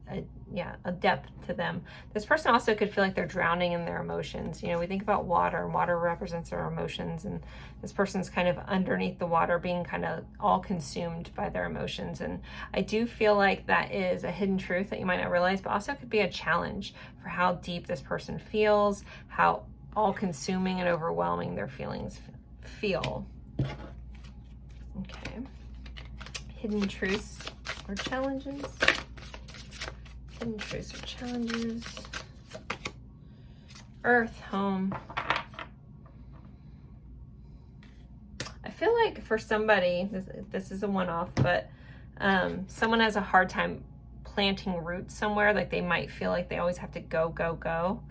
a depth to them. This person also could feel like they're drowning in their emotions. You know, we think about water, and water represents our emotions, and this person's kind of underneath the water, being kind of all consumed by their emotions. And I do feel like that is a hidden truth that you might not realize, but also could be a challenge for how deep this person feels, how all consuming and overwhelming their feelings feel. Okay. Hidden truths or challenges. Hidden truths or challenges. Earth, home. I feel like for somebody, this is a one-off, but someone has a hard time planting roots somewhere. Like they might feel like they always have to go, go, go.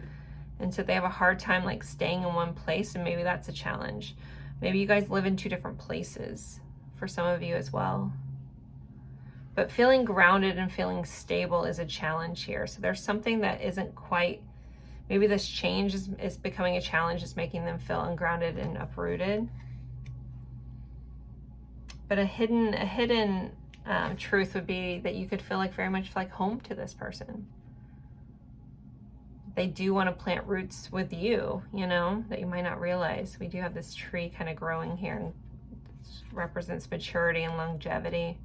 And so they have a hard time like staying in one place, and maybe that's a challenge. Maybe you guys live in two different places for some of you as well. But feeling grounded and feeling stable is a challenge here. So there's something that isn't quite, maybe this change is becoming a challenge, is making them feel ungrounded and uprooted. But a hidden truth would be that you could feel like very much like home to this person. They do want to plant roots with you, you know, that you might not realize. We do have this tree kind of growing here, and it represents maturity and longevity.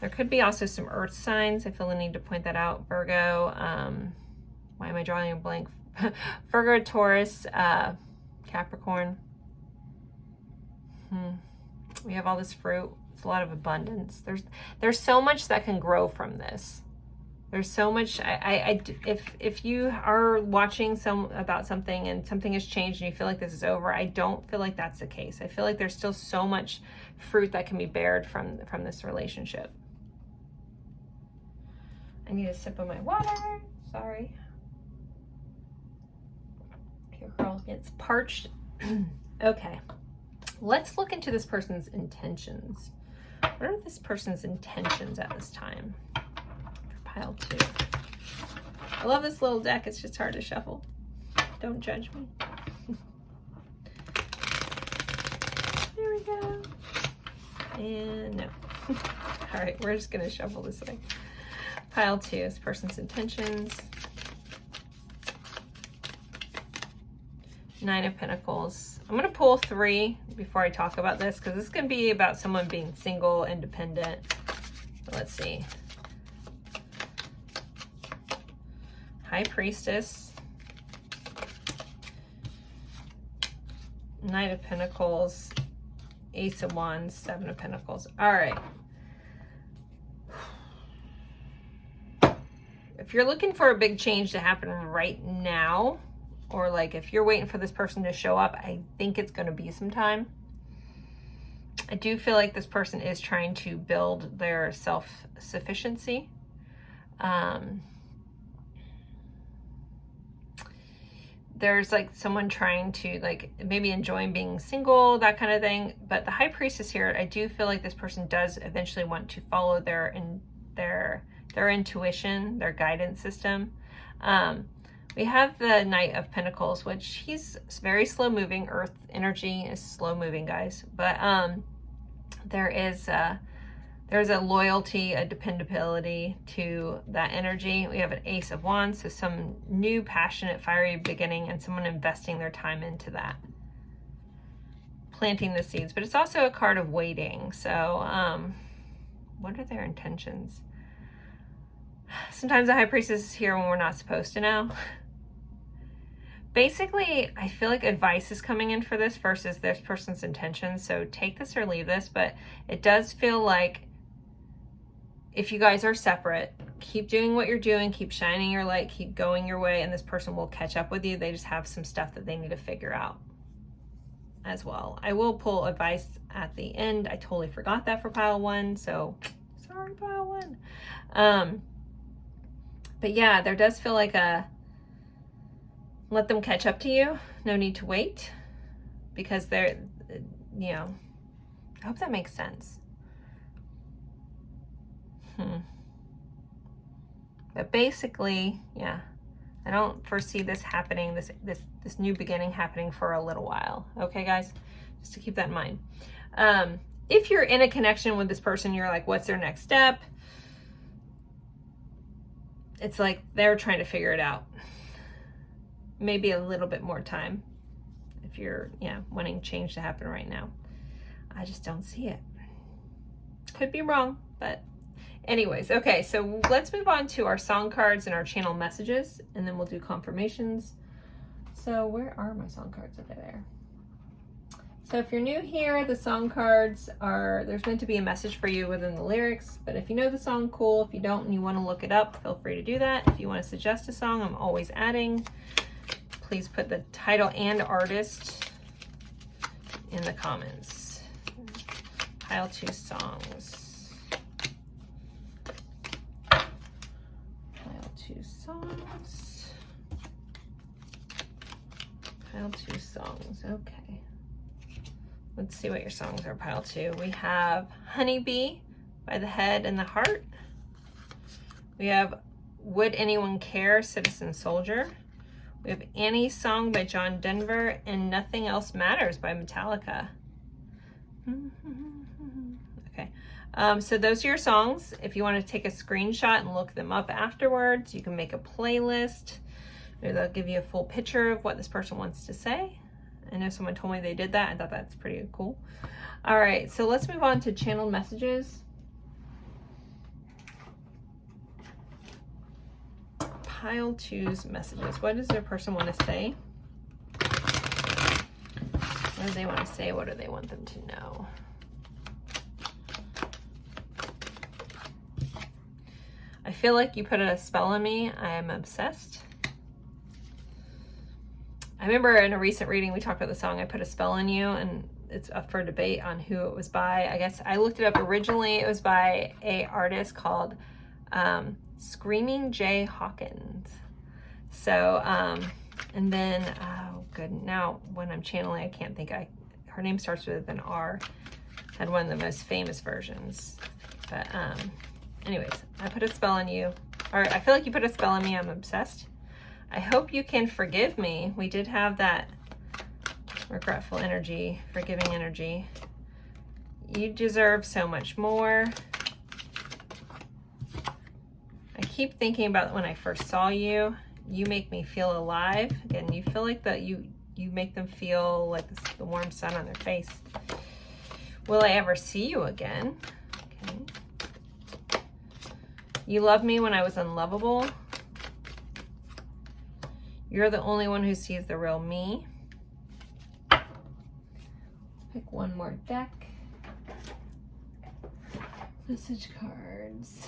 There could be also some earth signs. I feel the need to point that out. Virgo, why am I drawing a blank? Virgo, Taurus, Capricorn. We have all this fruit. It's a lot of abundance. There's so much that can grow from this. There's so much. If you are watching about something and something has changed and you feel like this is over, I don't feel like that's the case. I feel like there's still so much fruit that can be bared from this relationship. I need a sip of my water. Sorry. Your girl gets parched. Okay. Let's look into this person's intentions. What are this person's intentions at this time? Pile 2. I love this little deck. It's just hard to shuffle. Don't judge me. There we go. And no. All right, we're just going to shuffle this way. Pile 2 is person's intentions. 9 of Pentacles. I'm going to pull 3 before I talk about this, because this is going to be about someone being single, independent. Let's see. High Priestess, Knight of Pentacles, Ace of Wands, 7 of Pentacles. All right. If you're looking for a big change to happen right now, or like if you're waiting for this person to show up, I think it's going to be some time. I do feel like this person is trying to build their self-sufficiency. There's like someone trying to like maybe enjoying being single, that kind of thing. But the High Priestess here, I do feel like this person does eventually want to follow their intuition, their guidance system. We have the Knight of Pentacles, which he's very slow moving. Earth energy is slow moving, guys. But there's a loyalty, a dependability to that energy. We have an Ace of Wands, so some new, passionate, fiery beginning, and someone investing their time into that, planting the seeds. But it's also a card of waiting. So what are their intentions? Sometimes the High Priestess is here when we're not supposed to know. Basically, I feel like advice is coming in for this versus this person's intentions. So take this or leave this, but it does feel like if you guys are separate, keep doing what you're doing, keep shining your light, keep going your way, and this person will catch up with you. They just have some stuff that they need to figure out as well. I will pull advice at the end. I totally forgot that for pile 1, so sorry, pile 1. But yeah, there does feel like let them catch up to you. No need to wait, because they're, you know, I hope that makes sense. But basically, yeah, I don't foresee this happening, this new beginning happening for a little while. Okay, guys, just to keep that in mind. If you're in a connection with this person, you're like, what's their next step? it's like they're trying to figure it out. Maybe a little bit more time if you're, yeah, wanting change to happen right now. I just don't see it. Could be wrong, but anyways, okay, so let's move on to our song cards and our channel messages, and then we'll do confirmations. So where are my song cards? Over there. So if you're new here, the song cards are, there's meant to be a message for you within the lyrics, but if you know the song, cool. If you don't and you want to look it up, feel free to do that. If you want to suggest a song, I'm always adding. Please put the title and artist in the comments. Pile 2 songs. Pile 2 songs. Pile 2 songs, okay. Let's see what your songs are, pile 2. We have Honeybee by The Head and the Heart. We have Would Anyone Care, Citizen Soldier. We have Annie's Song by John Denver and Nothing Else Matters by Metallica. Okay, so those are your songs. If you want to take a screenshot and look them up afterwards, you can make a playlist. Maybe they'll give you a full picture of what this person wants to say. I know someone told me they did that. I thought that's pretty cool. All right, so let's move on to channel messages. Pile 2's messages. What does their person want to say? What do they want to say? What do they want them to know? I feel like you put a spell on me. I am obsessed. I remember in a recent reading we talked about the song I Put a Spell on You, and it's up for debate on who it was by. I guess I looked it up. Originally it was by a artist called Screaming Jay Hawkins. So and then oh good, now when I'm channeling I can't think. Her name starts with an R. Had one of the most famous versions. But anyways, I put a spell on you. Or I feel like you put a spell on me. I'm obsessed. I hope you can forgive me. We did have that regretful energy, forgiving energy. You deserve so much more. I keep thinking about when I first saw you. You make me feel alive. Again, you feel like that you make them feel like the warm sun on their face. Will I ever see you again? Okay. You loved me when I was unlovable. You're the only one who sees the real me. Pick one more deck. Message cards.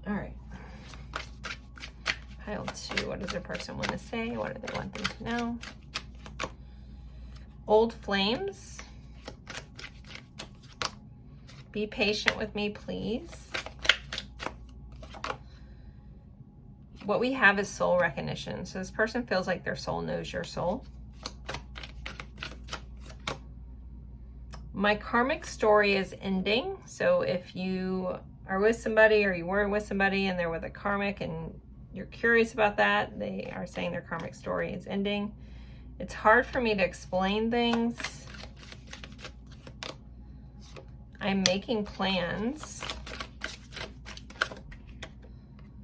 All right. Pile 2. What does their person want to say? What do they want them to know? Old flames. Be patient with me, please. What we have is soul recognition. So this person feels like their soul knows your soul. My karmic story is ending. So if you are with somebody or you weren't with somebody and they're with a karmic and you're curious about that, they are saying their karmic story is ending. It's hard for me to explain things. I'm making plans.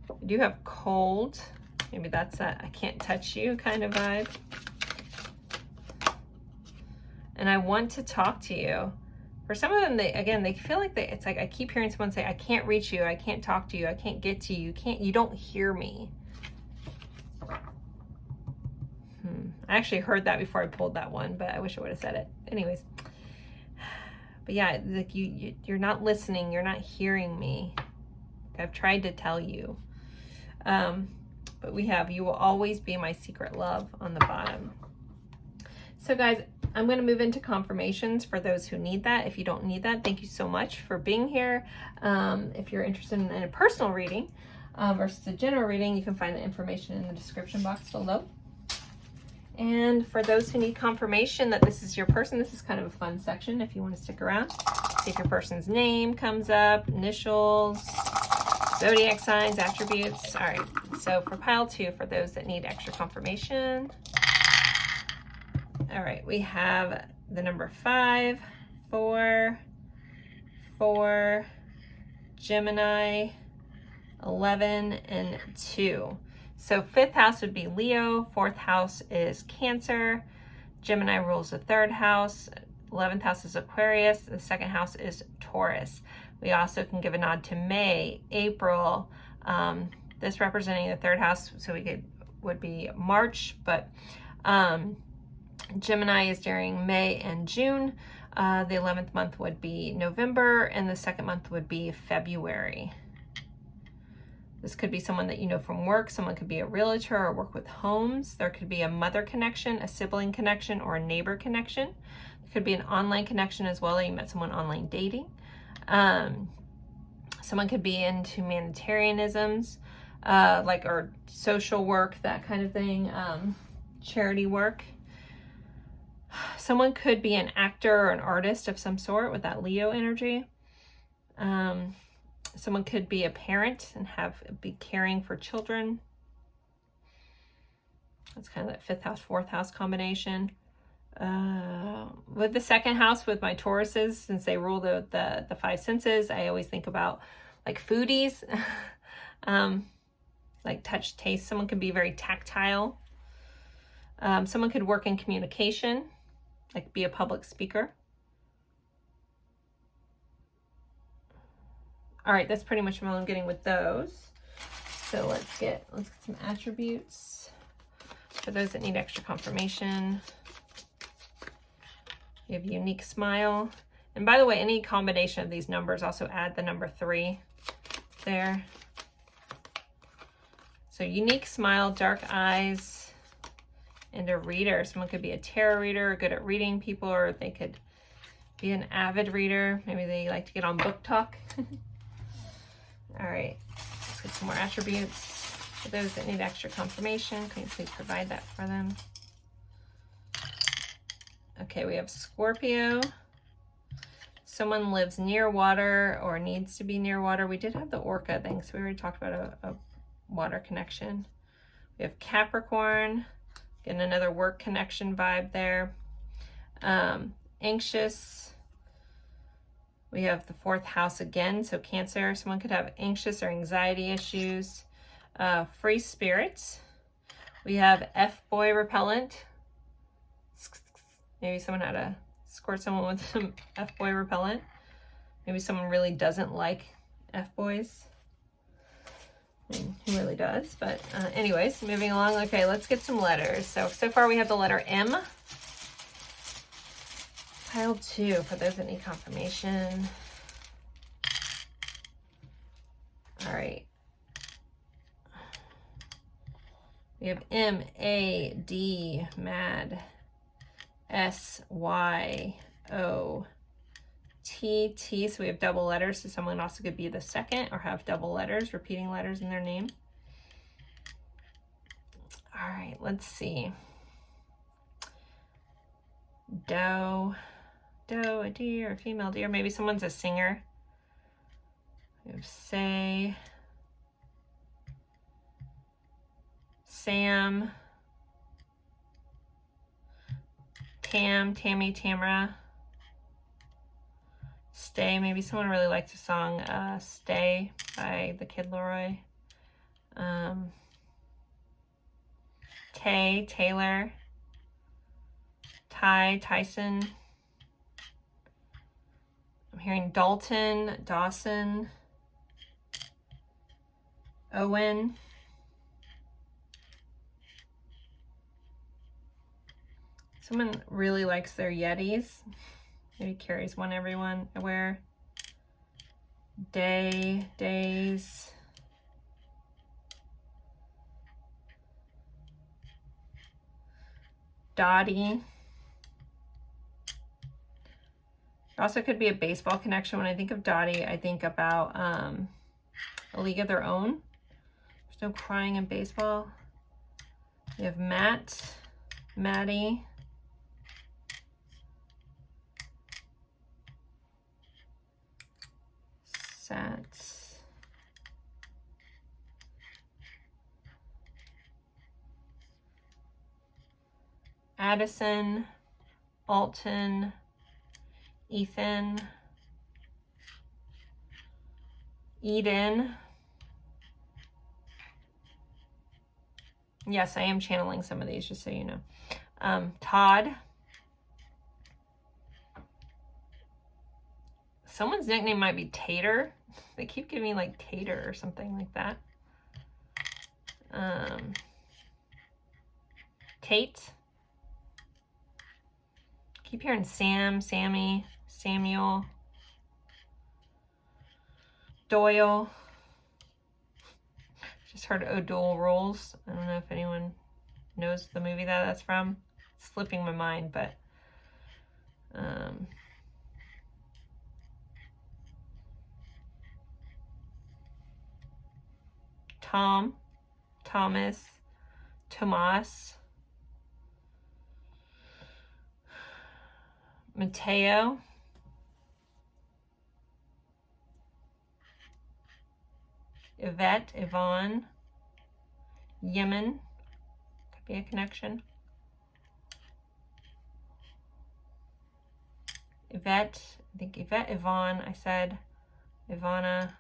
I do have cold. Maybe that's that I can't touch you kind of vibe. And I want to talk to you. For some of them, they feel like it's like I keep hearing someone say, I can't reach you, I can't talk to you, I can't get to you, you don't hear me. I actually heard that before I pulled that one, but I wish I would have said it. Anyways. But yeah, like you're not listening, you're not hearing me. I've tried to tell you. But we have, you will always be my secret love on the bottom. So guys, I'm going to move into confirmations for those who need that. If you don't need that, thank you so much for being here. If you're interested in a personal reading versus a general reading, you can find the information in the description box below. And for those who need confirmation that this is your person, this is kind of a fun section if you want to stick around. See if your person's name comes up, initials, zodiac signs, attributes. All right, so for pile 2, for those that need extra confirmation. All right, we have the number 5, 4, 4, Gemini, 11, and 2. So 5th house would be Leo, 4th house is Cancer, Gemini rules the 3rd house, 11th house is Aquarius, the 2nd house is Taurus. We also can give a nod to May, April, this representing the 3rd house, so would be March, but Gemini is during May and June. The 11th month would be November, and the 2nd month would be February. This could be someone that you know from work. Someone could be a realtor or work with homes. There could be a mother connection, a sibling connection, or a neighbor connection. It could be an online connection as well. You met someone online dating. Someone could be into humanitarianisms, or social work, that kind of thing, charity work. Someone could be an actor or an artist of some sort with that Leo energy. Someone could be a parent and be caring for children. That's kind of that 5th house, 4th house combination. With the 2nd house, with my Tauruses, since they rule the 5 senses, I always think about like foodies, like touch, taste. Someone could be very tactile. Someone could work in communication, like be a public speaker. All right, that's pretty much what I'm getting with those. So let's get some attributes for those that need extra confirmation. You have unique smile. And by the way, any combination of these numbers, also add the number 3 there. So unique smile, dark eyes, and a reader. Someone could be a tarot reader, good at reading people, or they could be an avid reader. Maybe they like to get on book talk. All right, let's get some more attributes. For those that need extra confirmation, can you please provide that for them? Okay, we have Scorpio. Someone lives near water or needs to be near water. We did have the Orca thing, so we already talked about a water connection. We have Capricorn, getting another work connection vibe there. Anxious. We have the 4th house again, so Cancer. Someone could have anxious or anxiety issues. Free spirits. We have F-boy repellent. Maybe someone had to squirt someone with some F-boy repellent. Maybe someone really doesn't like F-boys. I mean, who really does? But anyways, moving along. Okay, let's get some letters. So far we have the letter M. Pile 2 for those that need confirmation. All right. We have M-A-D, mad. S-Y-O-T-T. So we have double letters. So someone also could be the 2nd or have double letters, repeating letters in their name. All right, let's see. Doe, a deer, a female deer. Maybe someone's a singer. We have Say, Sam, Tam, Tammy, Tamra. Stay. Maybe someone really likes the song Stay by the Kid Laroi. Tay, Taylor. Ty, Tyson. I'm hearing Dalton, Dawson. Owen. Someone really likes their Yetis. Maybe carries one everywhere. Day, Days. Dottie. Also could be a baseball connection. When I think of Dottie, I think about A League of Their Own. There's no crying in baseball. We have Matt, Maddie. Sats. Addison, Alton, Ethan, Eden. Yes, I am channeling some of these, just so you know. Todd. Someone's nickname might be Tater. They keep giving me like Tater or something like that. Tate. Keep hearing Sam, Sammy, Samuel. Doyle. Just heard O'Dole Rolls. I don't know if anyone knows the movie that's from. It's slipping my mind, but Tom, Thomas, Tomas, Mateo, Yvette, Yvonne, Yemen, could be a connection. Yvette, I think Yvette, Yvonne, I said, Ivana,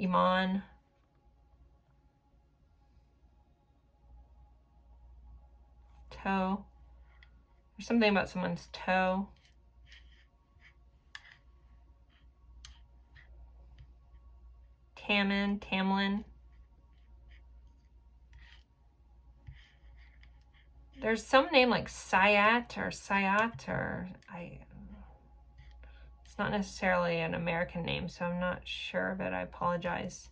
Iman, toe. There's something about someone's toe. Tammin, Tamlin. There's some name like Sayat or it's not necessarily an American name, so I'm not sure, but I apologize.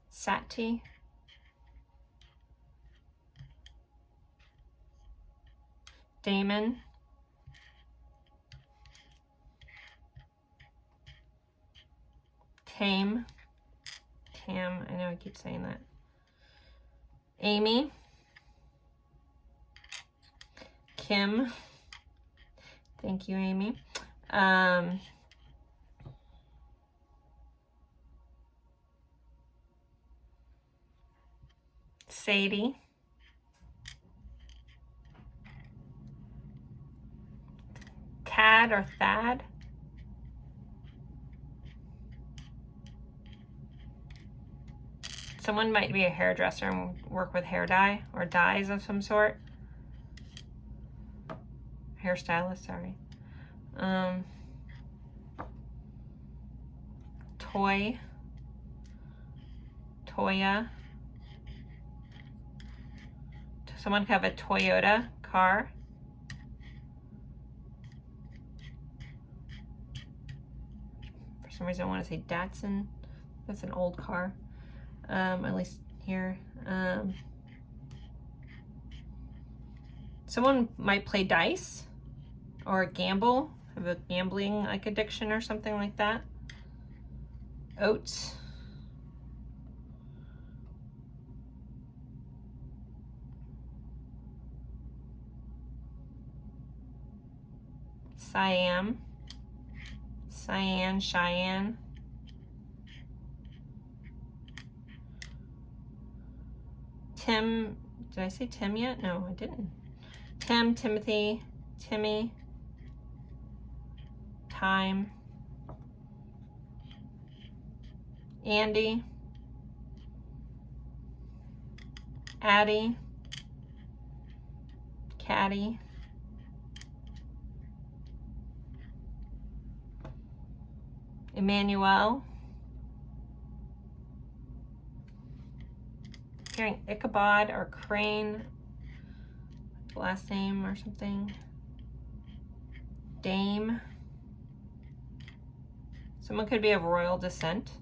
Sati. Damon. Tam, I know I keep saying that. Amy. Kim. Thank you, Amy. Sadie. Tad or Thad. Someone might be a hairdresser and work with hair dye or dyes of some sort. Hairstylist, sorry. Toy. Toya. Someone could have a Toyota car. For some reason I want to say Datsun. That's an old car. At least here. Someone might play dice or gamble, have a gambling like addiction or something like that. Oats. Siam. Cyan, Cheyenne. Tim, did I say Tim yet? No, I didn't. Tim, Timothy, Timmy, Time, Andy, Addie, Caddy, Emmanuel, hearing Ichabod or Crane, last name or something. Dame. Someone could be of royal descent.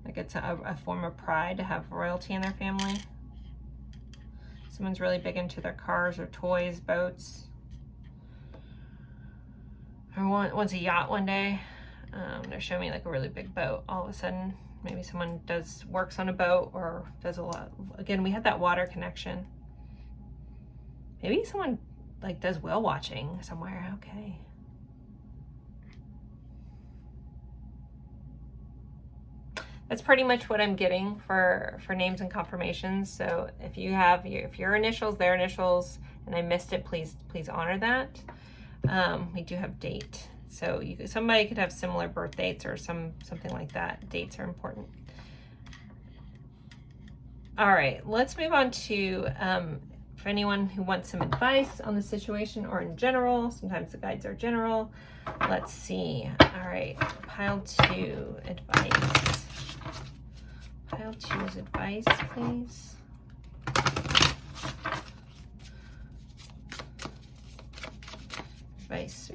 Like it's a form of pride to have royalty in their family. Someone's really big into their cars or toys, boats. Or wants a yacht one day. They're showing me like a really big boat. All of a sudden, maybe someone works on a boat or does a lot. Again, we had that water connection. Maybe someone like does whale watching somewhere. Okay. That's pretty much what I'm getting for names and confirmations. So if you have if your initials, their initials, and I missed it, please honor that. We do have date. So somebody could have similar birth dates or something like that. Dates are important. All right, let's move on to for anyone who wants some advice on the situation or in general. Sometimes the guides are general. Let's see. All right, pile 2, advice. Pile 2 is advice, please. Advice.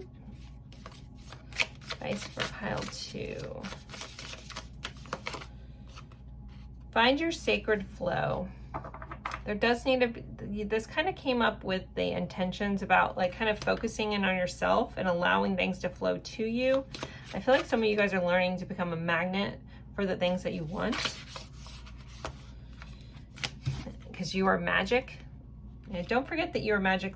Advice for pile 2. Find your sacred flow. There does need to be, this kind of came up with the intentions about like kind of focusing in on yourself and allowing things to flow to you. I feel like some of you guys are learning to become a magnet for the things that you want. Because you are magic. And don't forget that you are magic.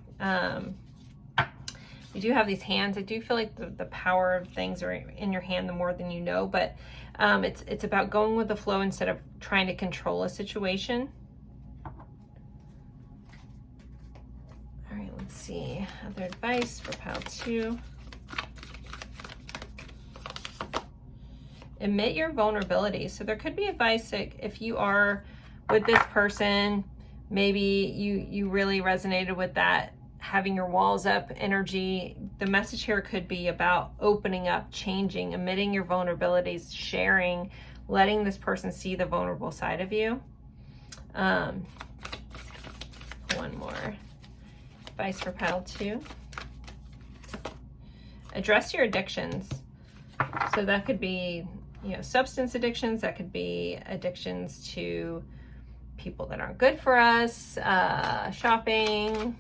You do have these hands. I do feel like the power of things are in your hand the more than you know, but it's about going with the flow instead of trying to control a situation. All right, let's see. Other advice for pile 2. Admit your vulnerability. So there could be advice like if you are with this person, maybe you really resonated with that having your walls up energy. The message here could be about opening up, changing, admitting your vulnerabilities, sharing, letting this person see the vulnerable side of you. One more advice for pile 2. Address your addictions. So that could be, substance addictions. That could be addictions to people that aren't good for us, shopping,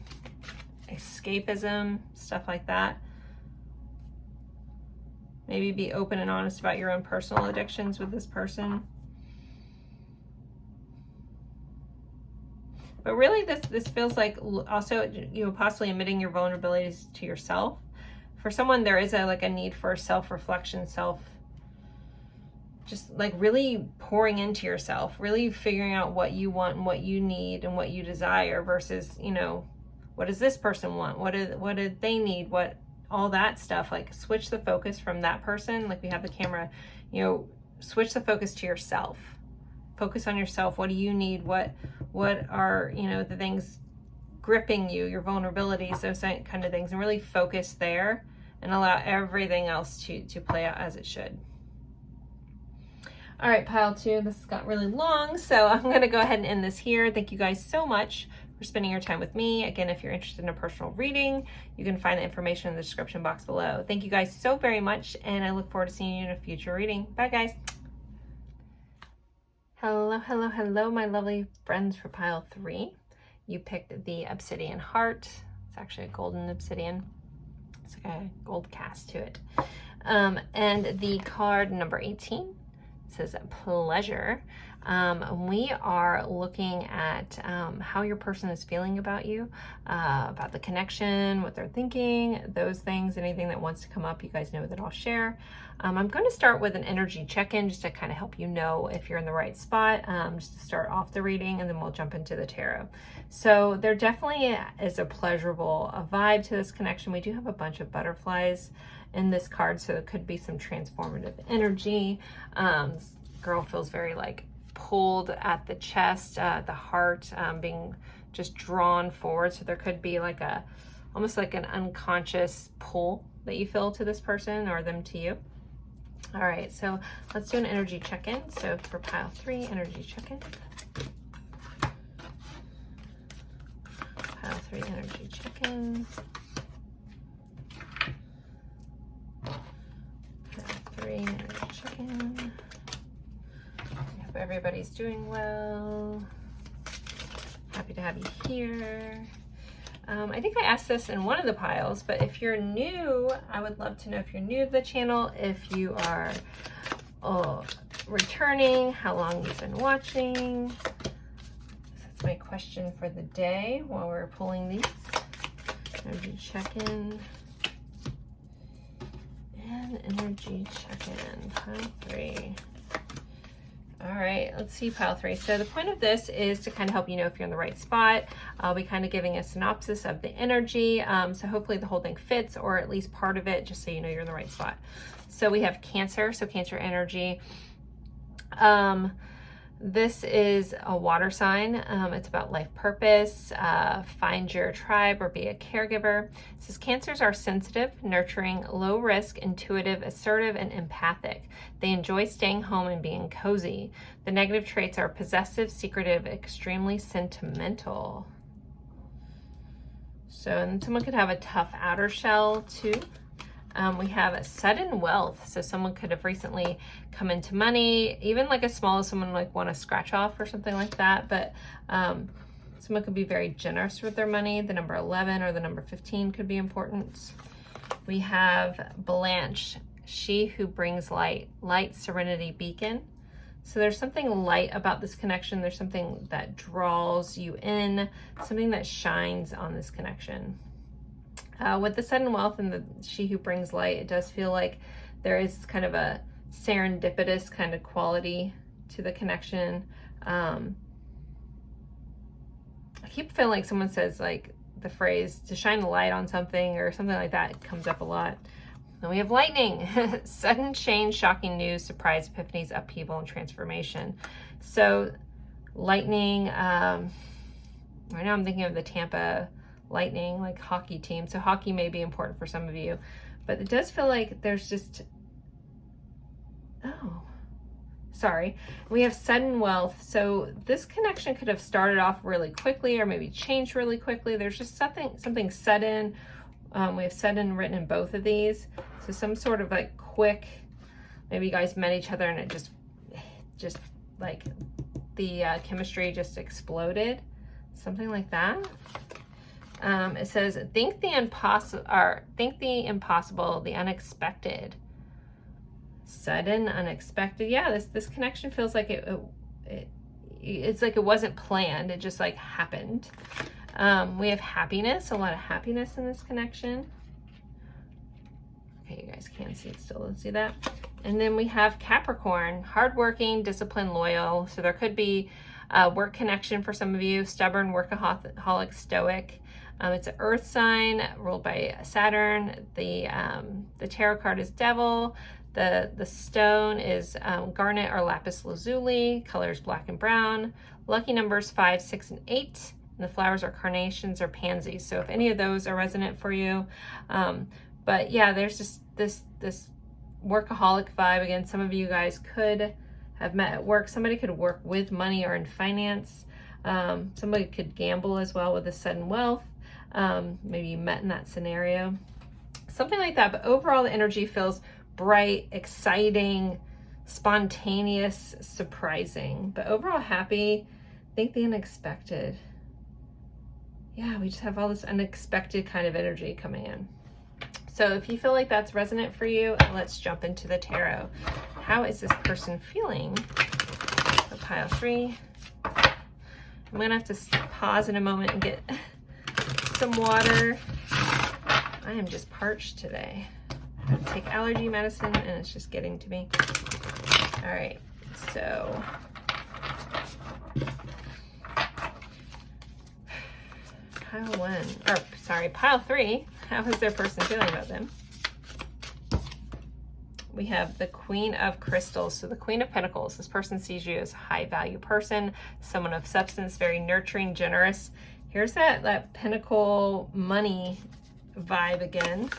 escapism, stuff like that. Maybe be open and honest about your own personal addictions with this person. But really this feels like also possibly admitting your vulnerabilities to yourself. For someone, there is a need for self-reflection, just like really pouring into yourself, really figuring out what you want and what you need and what you desire versus, what does this person want? What do they need? What, all that stuff, like switch the focus from that person. Like we have the camera, switch the focus to yourself. Focus on yourself. What do you need? What are, the things gripping you, your vulnerabilities, those kind of things, and really focus there and allow everything else to play out as it should. All right, pile 2, this got really long, so I'm going to go ahead and end this here. Thank you guys so much for spending your time with me. Again, if you're interested in a personal reading, you can find the information in the description box below. Thank you guys so very much, and I look forward to seeing you in a future reading. Bye, guys. Hello, hello, hello, my lovely friends for pile 3. You picked the Obsidian Heart. It's actually a golden obsidian. It's like a gold cast to it. And the card number 18 says pleasure. We are looking at how your person is feeling about you, about the connection, what they're thinking, those things, anything that wants to come up, you guys know that I'll share. I'm going to start with an energy check-in just to kind of help you know if you're in the right spot, just to start off the reading, and then we'll jump into the tarot. So there definitely is a pleasurable vibe to this connection. We do have a bunch of butterflies in this card, so it could be some transformative energy. Girl feels very pulled at the chest, the heart being just drawn forward. So there could be almost like an unconscious pull that you feel to this person or them to you. All right, so let's do an energy check-in. So for pile 3, energy check-in. Pile 3, energy check-in. Pile 3, energy check-in. Hope everybody's doing well. Happy to have you here. I think I asked this in one of the piles, but if you're new, I would love to know if you're new to the channel, if you are returning, how long you've been watching. That's my question for the day while we're pulling these. Energy check-in. And energy check-in, pile 3. All right, let's see pile 3. So the point of this is to kind of help you know if you're in the right spot. I'll be kind of giving a synopsis of the energy. So hopefully the whole thing fits, or at least part of it, just so you know you're in the right spot. So we have Cancer, so Cancer energy. This is a water sign. It's about life purpose, find your tribe or be a caregiver. It says Cancers are sensitive, nurturing, low risk, intuitive, assertive, and empathic. They enjoy staying home and being cozy. The negative traits are possessive, secretive, extremely sentimental. So, and someone could have a tough outer shell too. We have a sudden wealth. So someone could have recently come into money, even like as small as someone like want to scratch off or something like that. But someone could be very generous with their money. The number 11 or the number 15 could be important. We have Blanche, she who brings light, light, serenity, beacon. So there's something light about this connection. There's something that draws you in, something that shines on this connection. With the sudden wealth and the she who brings light, it does feel like there is kind of a serendipitous kind of quality to the connection. I keep feeling like someone says like the phrase to shine the light on something or something like that. It comes up a lot. Then we have lightning, sudden change, shocking news, surprise, epiphanies, upheaval, and transformation. So lightning, right now I'm thinking of the Tampa Lightning, like hockey team. So hockey may be important for some of you, but it does feel like there's just, oh, sorry. We have sudden wealth. So this connection could have started off really quickly or maybe changed really quickly. There's just something sudden. We have sudden written in both of these. So some sort of like quick, maybe you guys met each other and it just like the chemistry just exploded. Something like that. It says, think the impossible, the unexpected. Sudden, unexpected. Yeah, this connection feels like it's like it wasn't planned. It just like happened. We have happiness, a lot of happiness in this connection. Okay, you guys can't see it still. Let's see that. And then we have Capricorn, hardworking, disciplined, loyal. So there could be a work connection for some of you, stubborn, workaholic, stoic. It's an earth sign ruled by Saturn. The tarot card is Devil. The stone is garnet or lapis lazuli. Colors black and brown. Lucky numbers 5, 6, and 8. And the flowers are carnations or pansies. So if any of those are resonant for you. But yeah, there's just this workaholic vibe. Again, some of you guys could have met at work. Somebody could work with money or in finance. Somebody could gamble as well with a sudden wealth. Maybe you met in that scenario, something like that. But overall, the energy feels bright, exciting, spontaneous, surprising, but overall happy. Think the unexpected. Yeah, we just have all this unexpected kind of energy coming in. So if you feel like that's resonant for you, let's jump into the tarot. How is this person feeling? So pile 3. I'm gonna have to pause in a moment and get some water. I am just parched today. I have to take allergy medicine and it's just getting to me. All right, so pile 3. How is their person feeling about them? We have the Queen of Crystals. So the Queen of Pentacles. This person sees you as a high value person, someone of substance, very nurturing, generous. Here's that pentacle money vibe again.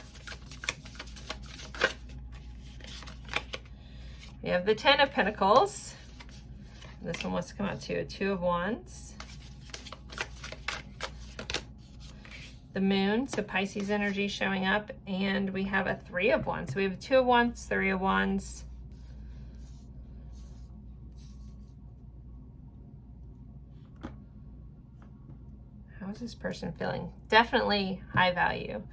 We have the 10 of Pentacles. This one wants to come out to a 2 of Wands. The Moon, so Pisces energy showing up, and we have a 3 of Wands. So we have a 2 of Wands, 3 of Wands. How is this person feeling? Definitely high value.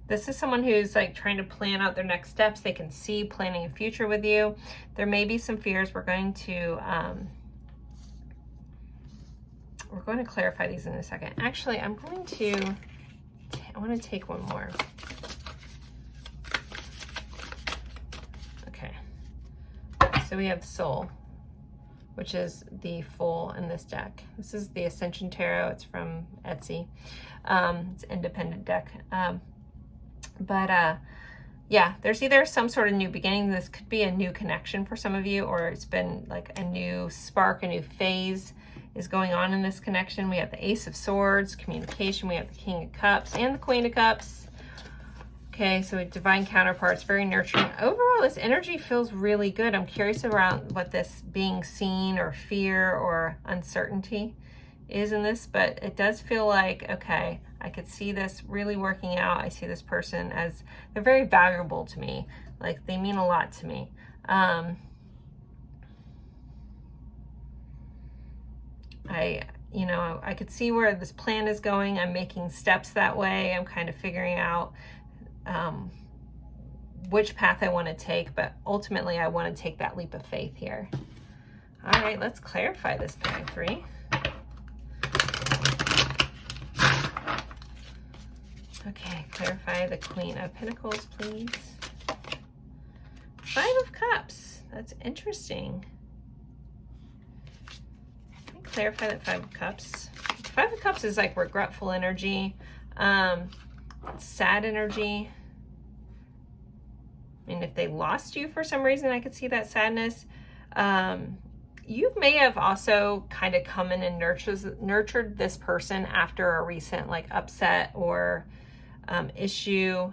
This is someone who's like trying to plan out their next steps. They can see planning a future with you. There may be some fears. We're going to clarify these in a second. Actually, I want to take one more. Okay. So we have Soul. which is the full in this deck. This is the Ascension Tarot. It's from Etsy. It's an independent deck. Yeah, there's either some sort of new beginning. This could be a new connection for some of you, or it's been like a new spark, a new phase is going on in this connection. We have the Ace of Swords, communication. We have the King of Cups and the Queen of Cups. Okay, so divine counterparts, very nurturing. Overall, this energy feels really good. I'm curious around what this being seen or fear or uncertainty is in this, but it does feel like, okay, I could see this really working out. I see this person as, they're very valuable to me. Like, they mean a lot to me. I could see where this plan is going. I'm making steps that way. I'm kind of figuring out which path I want to take, but ultimately I want to take that leap of faith here. All right, let's clarify this pack 3. Okay, clarify the Queen of Pentacles, please. 5 of Cups. That's interesting. Let me clarify that 5 of Cups. 5 of Cups is like regretful energy, sad energy. I mean, if they lost you for some reason, I could see that sadness. You may have also kind of come in and nurtured this person after a recent like upset or issue,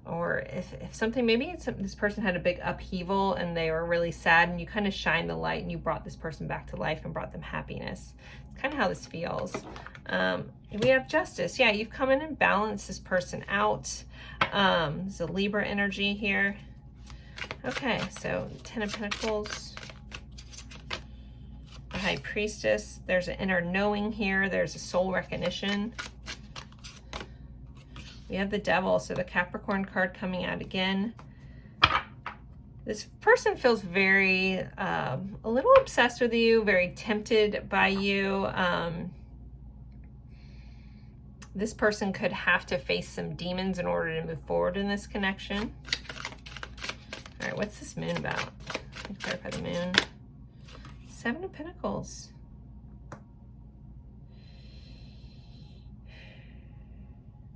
or if something, maybe this person had a big upheaval and they were really sad, and you kind of shined the light and you brought this person back to life and brought them happiness. It's kind of how this feels. We have Justice. Yeah, you've come in and balanced this person out. There's a Libra energy here. Okay, so 10 of Pentacles. The High Priestess. There's an inner knowing here. There's a soul recognition. We have the Devil, so the Capricorn card coming out again. This person feels very, a little obsessed with you, very tempted by you. This person could have to face some demons in order to move forward in this connection. All right, what's this Moon about? Let me clarify the Moon. 7 of Pentacles.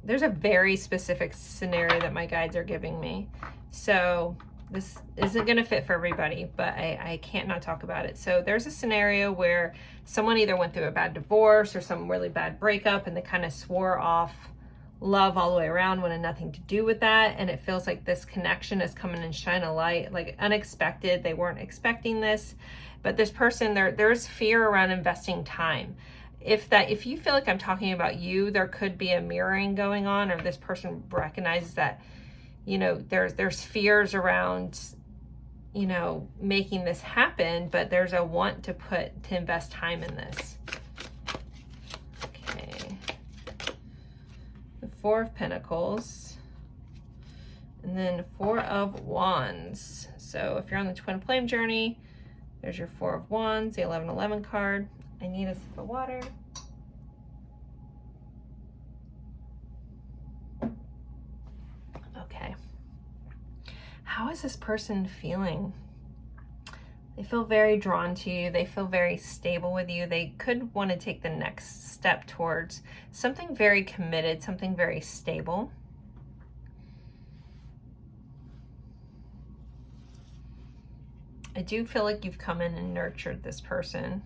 There's a very specific scenario that my guides are giving me. So this isn't going to fit for everybody, but I can't not talk about it. So there's a scenario where someone either went through a bad divorce or some really bad breakup, and they kind of swore off love all the way around, wanted nothing to do with that. And it feels like this connection is coming and shine a light, like unexpected. They weren't expecting this, but this person, there's fear around investing time. If you feel like I'm talking about you, there could be a mirroring going on, or this person recognizes that, you know, there's fears around, you know, making this happen, but there's a want to invest time in this. Okay. The 4 of Pentacles, and then 4 of Wands. So if you're on the twin flame journey, there's your 4 of Wands, the 1111 card. I need a sip of water. Okay. How is this person feeling? They feel very drawn to you. They feel very stable with you. They could want to take the next step towards something very committed, something very stable. I do feel like you've come in and nurtured this person.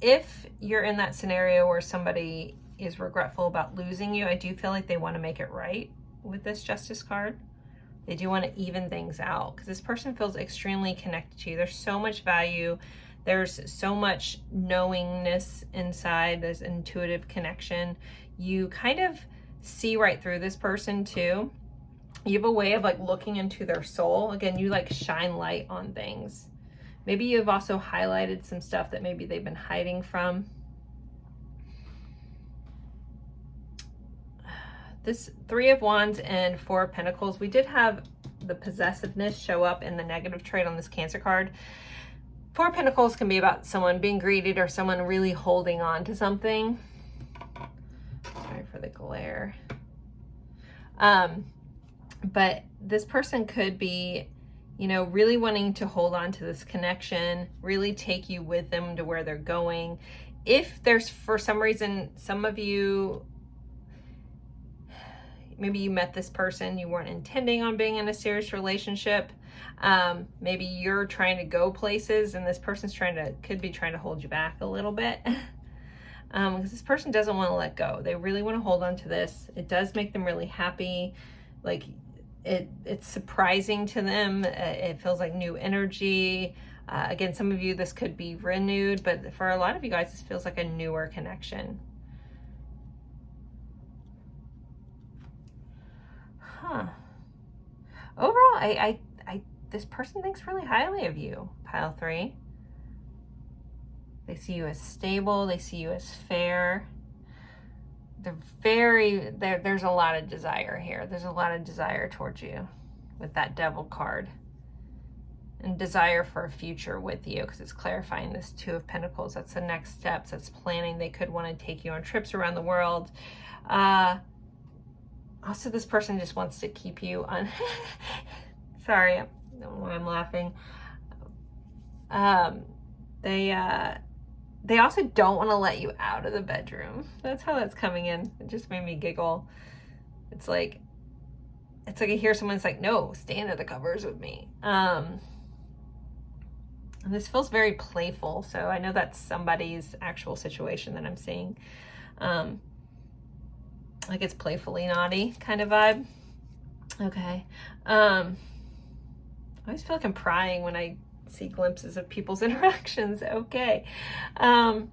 If you're in that scenario where somebody is regretful about losing you, I do feel like they want to make it right with this Justice card. They do want to even things out, because this person feels extremely connected to you. There's so much value. There's so much knowingness inside. There's intuitive connection. You kind of see right through this person too. You have a way of like looking into their soul. Again, you like shine light on things. Maybe you've also highlighted some stuff that maybe they've been hiding from. This 3 of Wands and 4 of Pentacles, we did have the possessiveness show up in the negative trait on this Cancer card. 4 of Pentacles can be about someone being greedy or someone really holding on to something. Sorry for the glare. But this person could be, you know, really wanting to hold on to this connection, really take you with them to where they're going. If there's, for some reason, some of you, maybe you met this person, you weren't intending on being in a serious relationship. Maybe you're trying to go places and this person's could be trying to hold you back a little bit. Because this person doesn't want to let go. They really want to hold on to this. It does make them really happy. Like it's surprising to them. It feels like new energy. Again, some of you, this could be renewed, but for a lot of you guys, this feels like a newer connection. Huh. Overall, this person thinks really highly of you, pile 3. They see you as stable. They see you as fair. There's a lot of desire here. There's a lot of desire towards you with that Devil card. And desire for a future with you, because it's clarifying this 2 of Pentacles. That's the next steps. That's planning. They could want to take you on trips around the world. Also, this person just wants to keep you on. Sorry, I don't know why I'm laughing. They also don't want to let you out of the bedroom. That's how that's coming in. It just made me giggle. It's like I hear someone's like, no, stay under the covers with me. And this feels very playful. So I know that's somebody's actual situation that I'm seeing. Like it's playfully naughty kind of vibe. Okay. I always feel like I'm prying when I see glimpses of people's interactions. Okay. But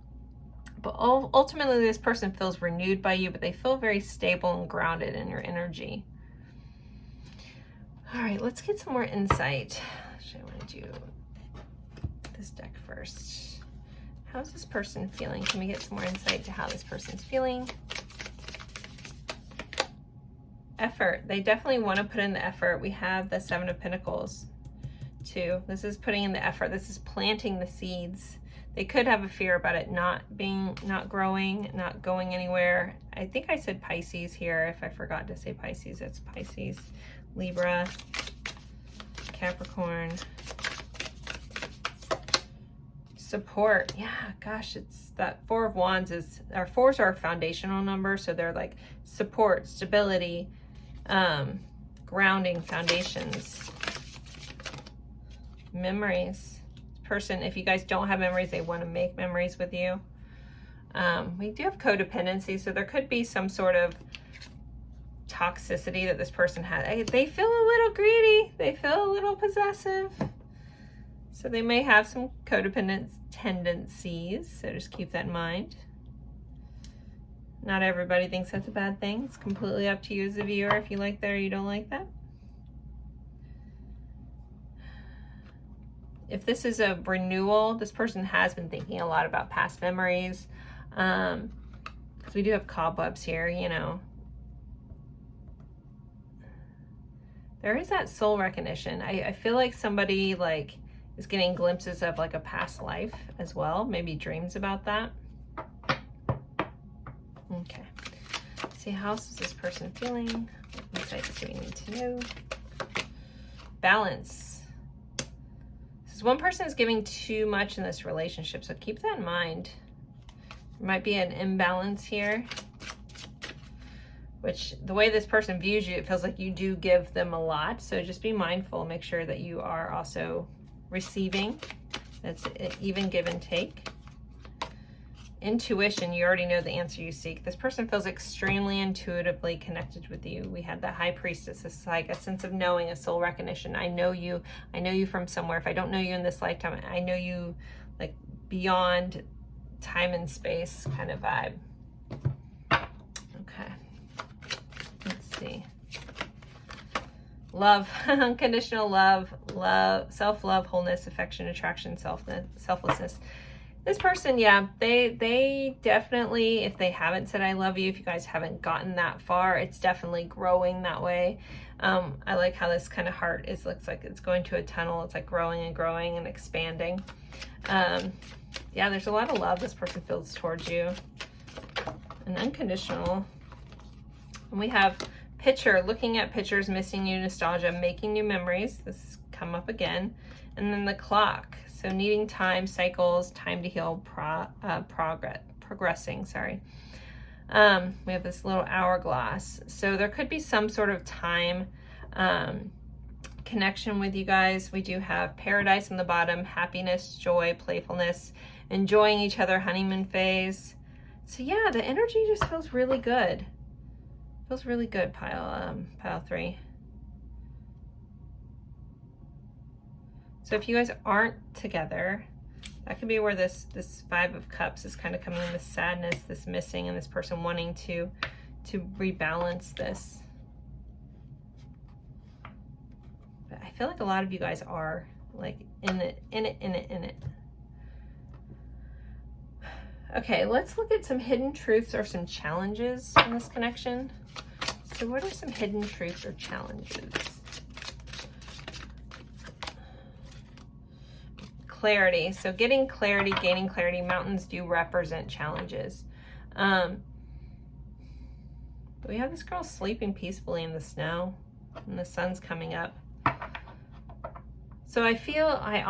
ultimately this person feels renewed by you, but they feel very stable and grounded in your energy. All right, let's get some more insight. Actually, I want to do this deck first. How's this person feeling? Can we get some more insight to how this person's feeling? Effort. They definitely want to put in the effort. We have the 7 of Pentacles too. This is putting in the effort. This is planting the seeds. They could have a fear about it not growing, not going anywhere. I think I said Pisces here. If I forgot to say Pisces, it's Pisces, Libra, Capricorn. Support. Yeah, gosh, it's that 4 of Wands is, our 4s are a foundational number. So they're like support, stability, grounding, foundations, memories. Person, if you guys don't have memories, they want to make memories with you. We do have codependency, so there could be some sort of toxicity that this person has. They feel a little greedy. They feel a little possessive. So they may have some codependent tendencies, so just keep that in mind. Not everybody thinks that's a bad thing. It's completely up to you as a viewer if you like that or you don't like that. If this is a renewal, this person has been thinking a lot about past memories. Because we do have cobwebs here, you know. There is that soul recognition. I feel like somebody like is getting glimpses of like a past life as well. Maybe dreams about that. Okay. Let's see, how is this person feeling? What insights do we need to know? Balance. One person is giving too much in this relationship, so keep that in mind. There might be an imbalance here, which the way this person views you, it feels like you do give them a lot, so just be mindful. Make sure that you are also receiving. That's an even give and take. Intuition, you already know the answer you seek. This person feels extremely intuitively connected with you. We had the High Priestess. This is like a sense of knowing, a soul recognition. I know you from somewhere. If I don't know you in this lifetime, I know you like beyond time and space kind of vibe. Okay, let's see. Love, unconditional love, self-love, wholeness, affection, attraction, selflessness. This person, yeah, they definitely, if they haven't said I love you, if you guys haven't gotten that far, it's definitely growing that way. I like how this kind of heart looks like it's going to a tunnel. It's like growing and growing and expanding. Yeah, there's a lot of love this person feels towards you. And unconditional. And we have picture, looking at pictures, missing you, nostalgia, making new memories. This is come up again. And then the clock. So needing time, cycles, time to heal, progressing, sorry. We have this little hourglass. So there could be some sort of time connection with you guys. We do have paradise on the bottom, happiness, joy, playfulness, enjoying each other, honeymoon phase. So yeah, the energy just feels really good. Feels really good, pile 3. So if you guys aren't together, that could be where this 5 of Cups is kind of coming in, this sadness, this missing, and this person wanting to rebalance this. But I feel like a lot of you guys are like in it. Okay, let's look at some hidden truths or some challenges in this connection. So what are some hidden truths or challenges? Clarity. So getting clarity, gaining clarity. Mountains do represent challenges. We have this girl sleeping peacefully in the snow and the sun's coming up. So I feel like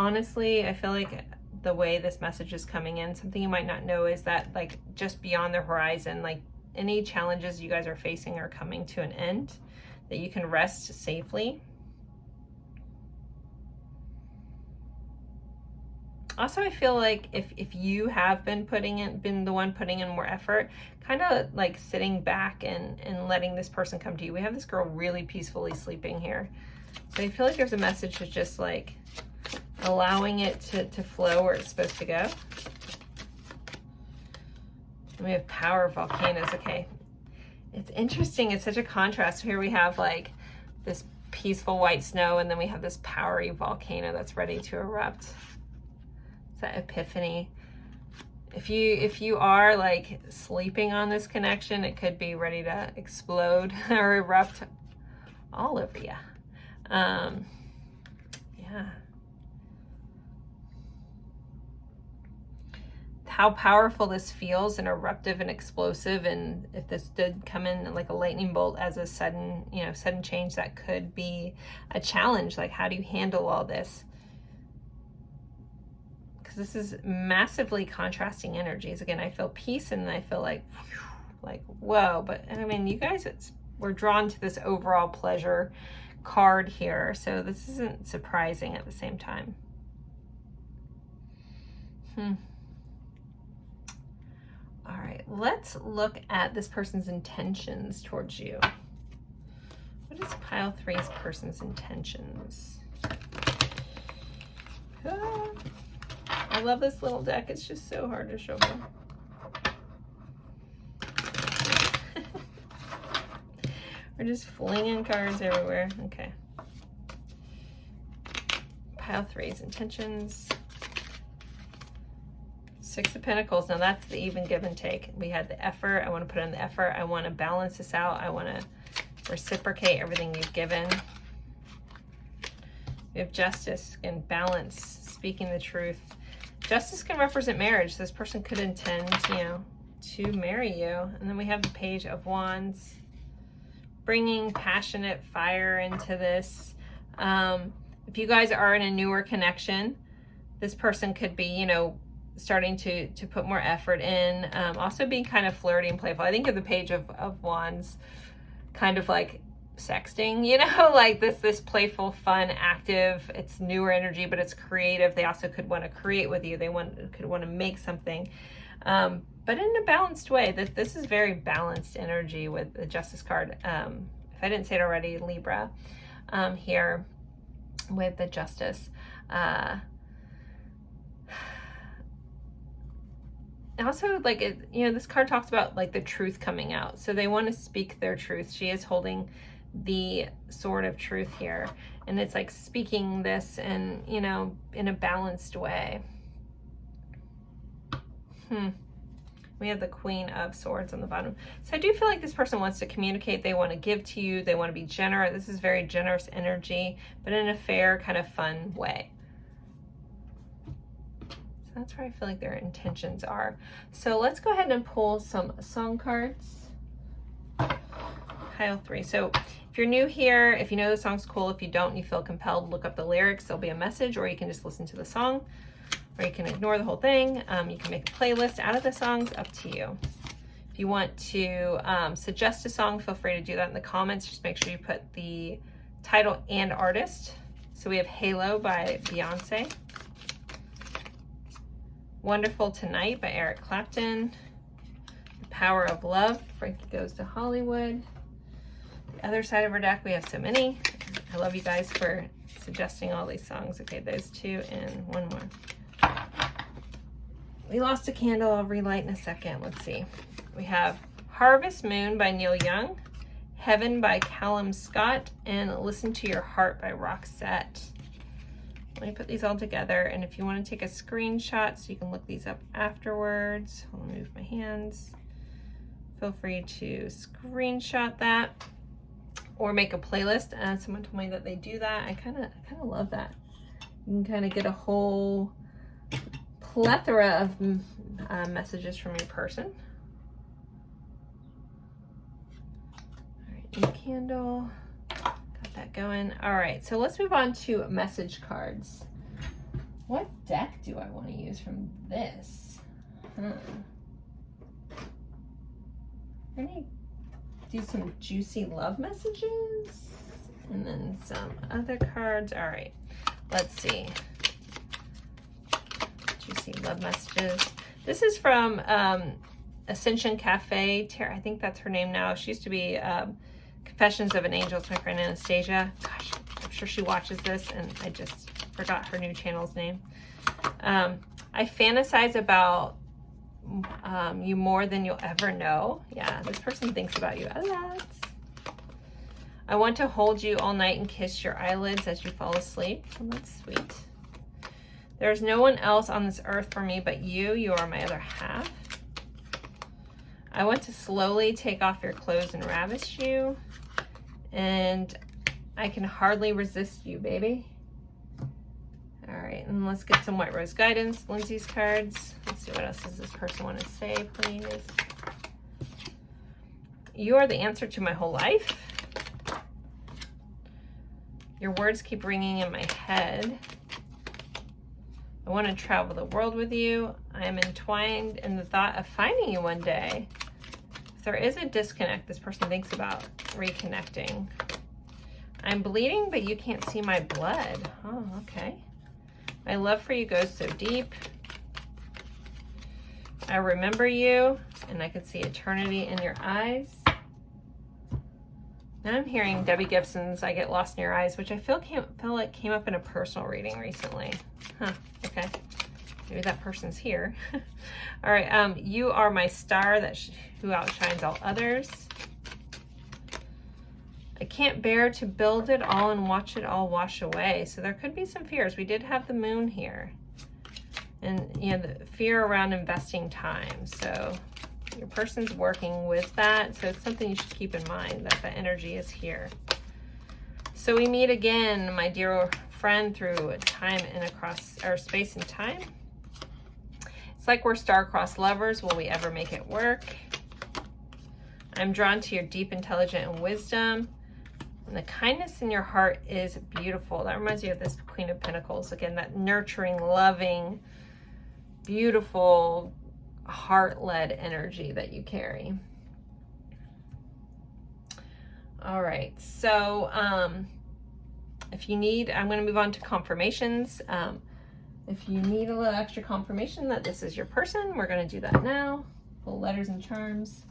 the way this message is coming in, something you might not know is that like just beyond the horizon, like any challenges you guys are facing are coming to an end, that you can rest safely. Also, I feel like if you have been the one putting in more effort, kind of like sitting back and letting this person come to you. We have this girl really peacefully sleeping here. So I feel like there's a message of just like allowing it to flow where it's supposed to go. And we have power of volcanoes. Okay. It's interesting. It's such a contrast. Here we have like this peaceful white snow, and then we have this powery volcano that's ready to erupt. It's that Epiphany. If you are like sleeping on this connection, it could be ready to explode or erupt all over you. Yeah. How powerful this feels and eruptive and explosive, and if this did come in like a lightning bolt as a sudden change, that could be a challenge. Like, how do you handle all this? Because this is massively contrasting energies. Again, I feel peace and I feel like whoa, but I mean, you guys, we're drawn to this overall pleasure card here, so this isn't surprising at the same time. All right, let's look at this person's intentions towards you. What is pile 3's person's intentions? I love this little deck. It's just so hard to show them. We're just flinging cards everywhere. Okay. Pile 3's intentions. 6 of Pentacles. Now that's the even give and take. We had the effort. I want to put in the effort. I want to balance this out. I want to reciprocate everything you've given. We have justice and balance, speaking the truth. Justice can represent marriage. This person could intend, to marry you. And then we have the Page of Wands, bringing passionate fire into this. If you guys are in a newer connection, this person could be, starting to put more effort in. Also being kind of flirty and playful. I think of the Page of Wands kind of like sexting, like this playful, fun, active. It's newer energy, but it's creative. They also could want to create with you. They could want to make something, but in a balanced way. This is very balanced energy with the Justice card. If I didn't say it already, Libra, here with the Justice. Also, like, this card talks about like the truth coming out. So they want to speak their truth. She is holding the sword of truth here, and it's like speaking this and in a balanced way. We have the Queen of Swords on the bottom. So I do feel like this person wants to communicate. They want to give to you. They want to be generous. This is very generous energy, but in a fair, kind of fun way. So that's where I feel like their intentions are. So let's go ahead and pull some song cards. pile 3. So if you're new here, if you know the song's cool, if you don't, you feel compelled, look up the lyrics. There'll be a message, or you can just listen to the song, or you can ignore the whole thing. You can make a playlist out of the songs, up to you. If you want to suggest a song, feel free to do that in the comments. Just make sure you put the title and artist. So we have Halo by Beyonce. Wonderful Tonight by Eric Clapton. The Power of Love, Frankie Goes to Hollywood. The other side of our deck, we have so many. I love you guys for suggesting all these songs. Okay, those 2 and one more. We lost a candle, I'll relight in a second. Let's see. We have Harvest Moon by Neil Young, Heaven by Callum Scott, and Listen to Your Heart by Roxette. Let me put these all together, and if you want to take a screenshot so you can look these up afterwards, I'll move my hands. Feel free to screenshot that or make a playlist. Someone told me that they do that. I kind of love that. You can kind of get a whole plethora of messages from your person. All right, new candle. That going. All right, so let's move on to message cards. What deck do I want to use from this? I'm gonna do some juicy love messages and then some other cards. All right, let's see. Juicy love messages. This is from Ascension Cafe. I think that's her name now. She used to be Confessions of an Angel. It's my friend Anastasia. Gosh, I'm sure she watches this, and I just forgot her new channel's name. I fantasize about you more than you'll ever know. Yeah, this person thinks about you a lot. I want to hold you all night and kiss your eyelids as you fall asleep. Well, that's sweet. There's no one else on this earth for me but you. You are my other half. I want to slowly take off your clothes and ravish you. And I can hardly resist you, baby. All right, and let's get some White Rose guidance. Lindsay's cards. Let's see, what else does this person want to say, please? You are the answer to my whole life. Your words keep ringing in my head. I want to travel the world with you. I am entwined in the thought of finding you one day. If there is a disconnect, this person thinks about reconnecting. I'm bleeding, but you can't see my blood. Oh, okay. My love for you goes so deep. I remember you, and I can see eternity in your eyes. Now I'm hearing Debbie Gibson's I Get Lost in Your Eyes, which I feel like came up in a personal reading recently. Huh, okay. Maybe that person's here. All right, you are my star who outshines all others. I can't bear to build it all and watch it all wash away. So there could be some fears. We did have the moon here. And, you know, the fear around investing time. So your person's working with that. So it's something you should keep in mind, that the energy is here. So we meet again, my dear friend, through time and across our space and time. It's like we're star-crossed lovers. Will we ever make it work? I'm drawn to your deep intelligence and wisdom. And the kindness in your heart is beautiful. That reminds me of this Queen of Pentacles. Again, that nurturing, loving, beautiful, heart-led energy that you carry. All right, so if you need, I'm going to move on to confirmations. If you need a little extra confirmation that this is your person, we're going to do that now. Pull letters and charms.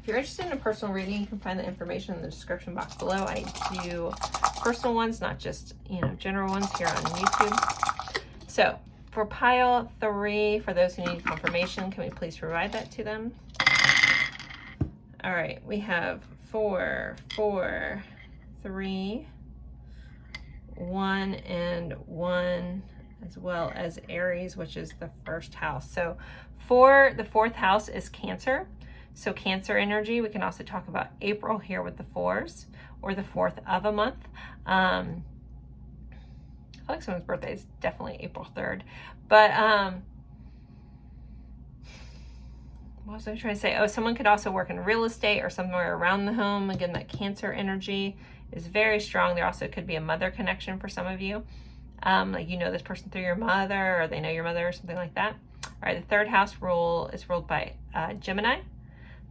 If you're interested in a personal reading, you can find the information in the description box below. I do personal ones, not just, you know, general ones here on YouTube. So for pile 3, for those who need confirmation, can we please provide that to them? All right, we have 4, 4, 3, 1, and 1, as well as Aries, which is the first house. So for the 4th house is Cancer. So Cancer energy, we can also talk about April here with the 4s, or the 4th of a month. I feel like someone's birthday is definitely April 3rd. But what was I trying to say? Oh, someone could also work in real estate or somewhere around the home. Again, that Cancer energy is very strong. There also could be a mother connection for some of you. Like you know this person through your mother, or they know your mother, or something like that. All right, the third house rule is ruled by Gemini.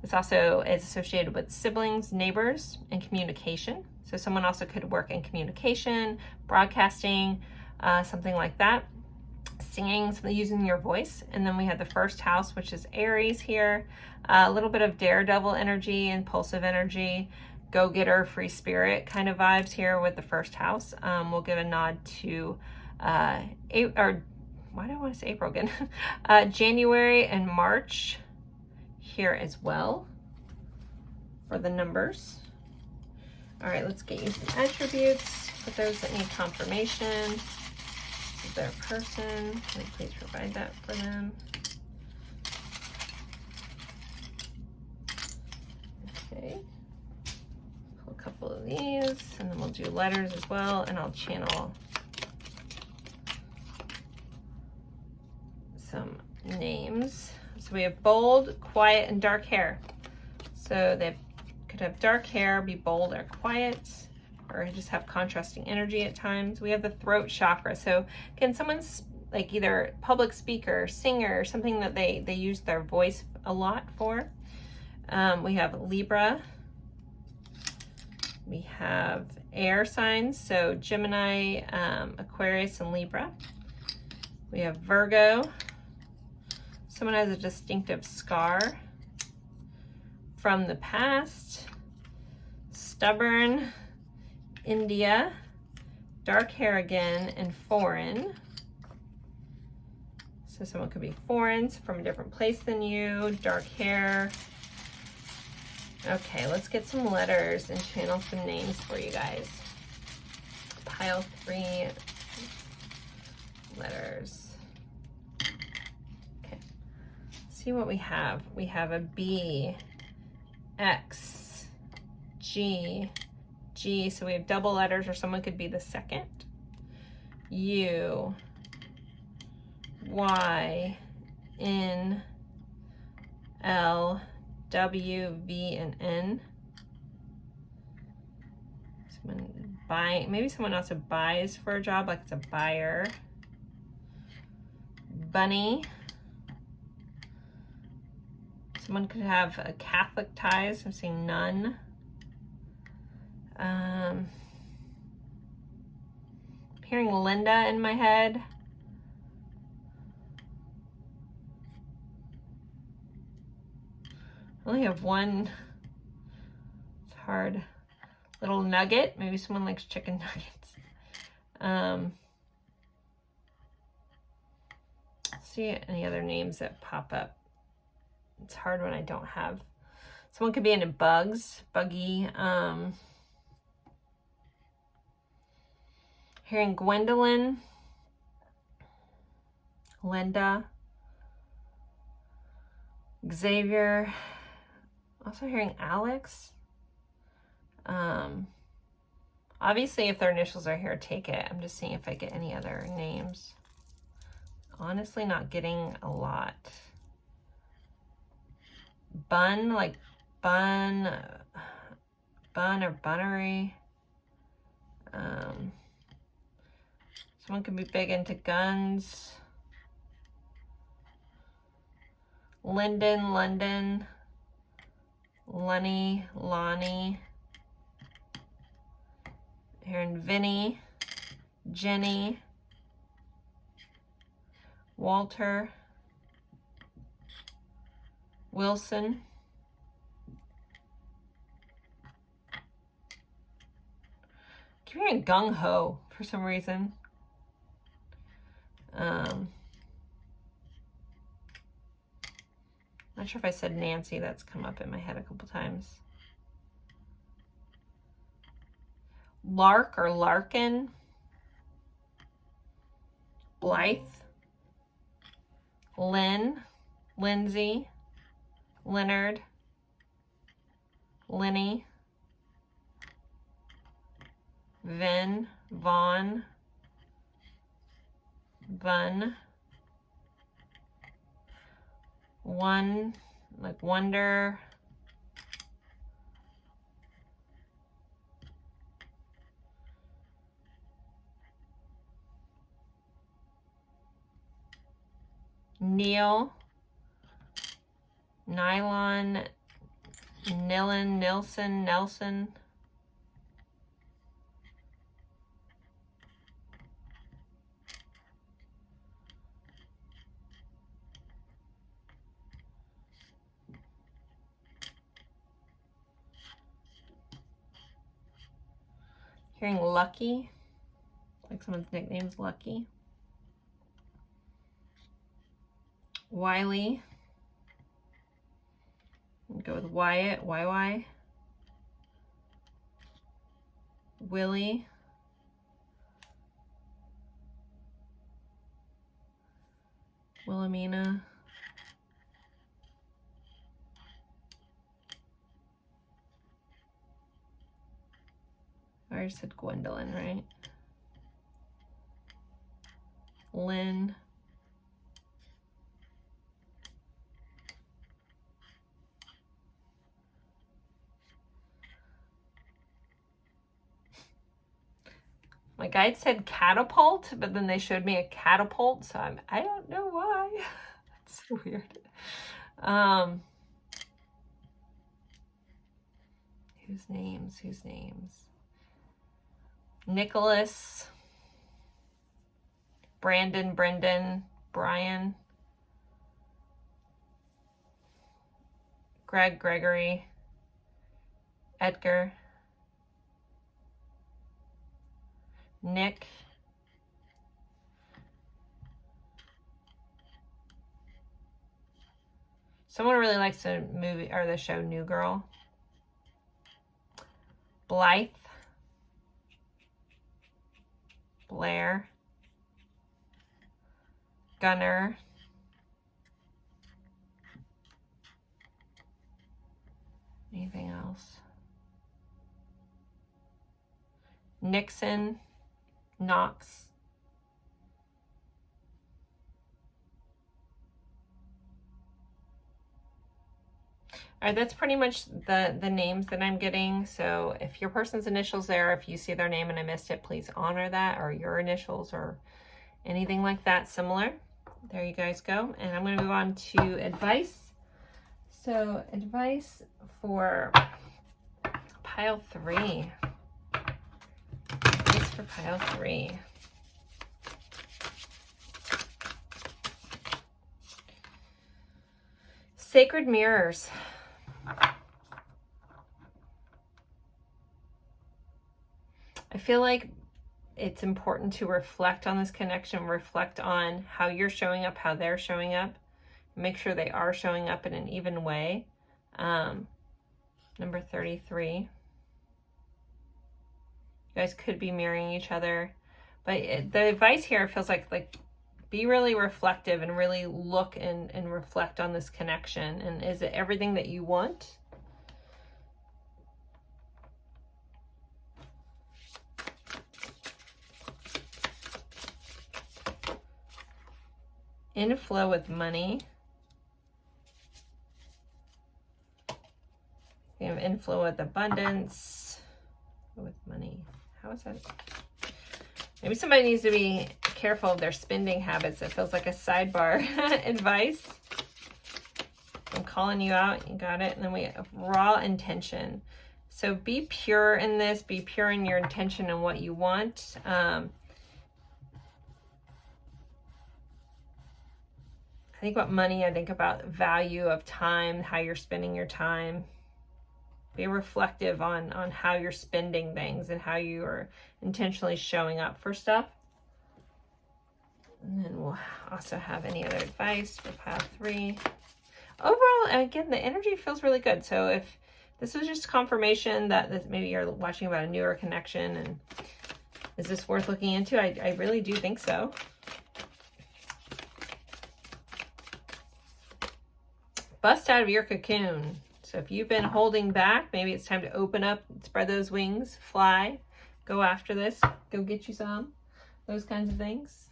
This also is associated with siblings, neighbors, and communication. So someone also could work in communication, broadcasting, something like that. Singing, using your voice. And then we have the first house, which is Aries here. A little bit of daredevil energy, impulsive energy, go-getter, free spirit kind of vibes here with the first house. We'll give a nod to, why do I want to say April again? January and March here as well for the numbers. All right, let's get you some attributes for those that need confirmation. This is their person. Can I please provide that for them? Okay. Pull a couple of these, and then we'll do letters as well, and I'll channel some names. So we have bold, quiet, and dark hair. So they could have dark hair, be bold or quiet, or just have contrasting energy at times. We have the throat chakra. So again, someone's like either public speaker, singer, something that they use their voice a lot for. We have Libra. We have air signs, so Gemini, Aquarius, and Libra. We have Virgo. Someone has a distinctive scar from the past. Stubborn, India, dark hair again, and foreign. So someone could be foreign, from a different place than you, dark hair. Okay, let's get some letters and channel some names for you guys. Pile 3 letters. See what we have. We have a B, X, G, G. So we have double letters, or someone could be the second. U, Y, N, L, W, V, and N. Someone buying, maybe someone also buys for a job, like it's a buyer. Bunny. Someone could have a Catholic ties. I'm seeing nun. Hearing Linda in my head. I only have one. It's hard. Little nugget. Maybe someone likes chicken nuggets. See any other names that pop up. It's hard when I don't have. Someone could be into bugs, buggy. Hearing Gwendolyn, Linda, Xavier. Also hearing Alex. Obviously, if their initials are here, take it. I'm just seeing if I get any other names. Honestly, not getting a lot. Bun, like bun or bunnery. Someone could be big into guns. Linden, London, Lunny, Lonnie. Hearing Vinny, Jenny, Walter, Wilson. I keep hearing gung ho for some reason. Not sure if I said Nancy. That's come up in my head a couple times. Lark or Larkin. Blythe. Lynn. Lindsay. Leonard. Lenny. Vin. Vaughn. Vun. One. like wonder. Neil, Nylon, Nillen, Nilson, Nelson. Hearing Lucky, like someone's nickname's Lucky. Wiley. Go with Wyatt, YY. Willie. Wilhelmina. I already said Gwendolyn, right? Lynn. My guide said catapult, but then they showed me a catapult, so I don't know why. That's so weird. Whose names? Nicholas, Brandon, Brendan, Brian, Greg, Gregory, Edgar, Nick, someone really likes the movie or the show New Girl. Blythe, Blair, Gunner, anything else? Nixon, Knox, all right, that's pretty much the names that I'm getting. So if your person's initials there, if you see their name and I missed it, please honor that, or your initials or anything like that similar. There you guys go. And I'm going to move on to advice. So advice for pile 3. Advice for pile 3. Sacred mirrors. I feel like it's important to reflect on this connection, reflect on how you're showing up, how they're showing up, make sure they are showing up in an even way. Number 33. You guys could be mirroring each other, but the advice here feels like be really reflective and really look and reflect on this connection. And is it everything that you want? Inflow with money. We have inflow with abundance. With money. How is that? Maybe somebody needs to be careful of their spending habits. It feels like a sidebar advice. I'm calling you out. You got it. And then we have raw intention. So be pure in this. Be pure in your intention and what you want. I think about money, I think about value of time, how you're spending your time. Be reflective on how you're spending things and how you are intentionally showing up for stuff. And then we'll also have any other advice for pile 3. Overall, again, the energy feels really good. So if this was just confirmation that maybe you're watching about a newer connection and is this worth looking into? I really do think so. Bust out of your cocoon. So if you've been holding back, maybe it's time to open up, spread those wings, fly, go after this, go get you some, those kinds of things.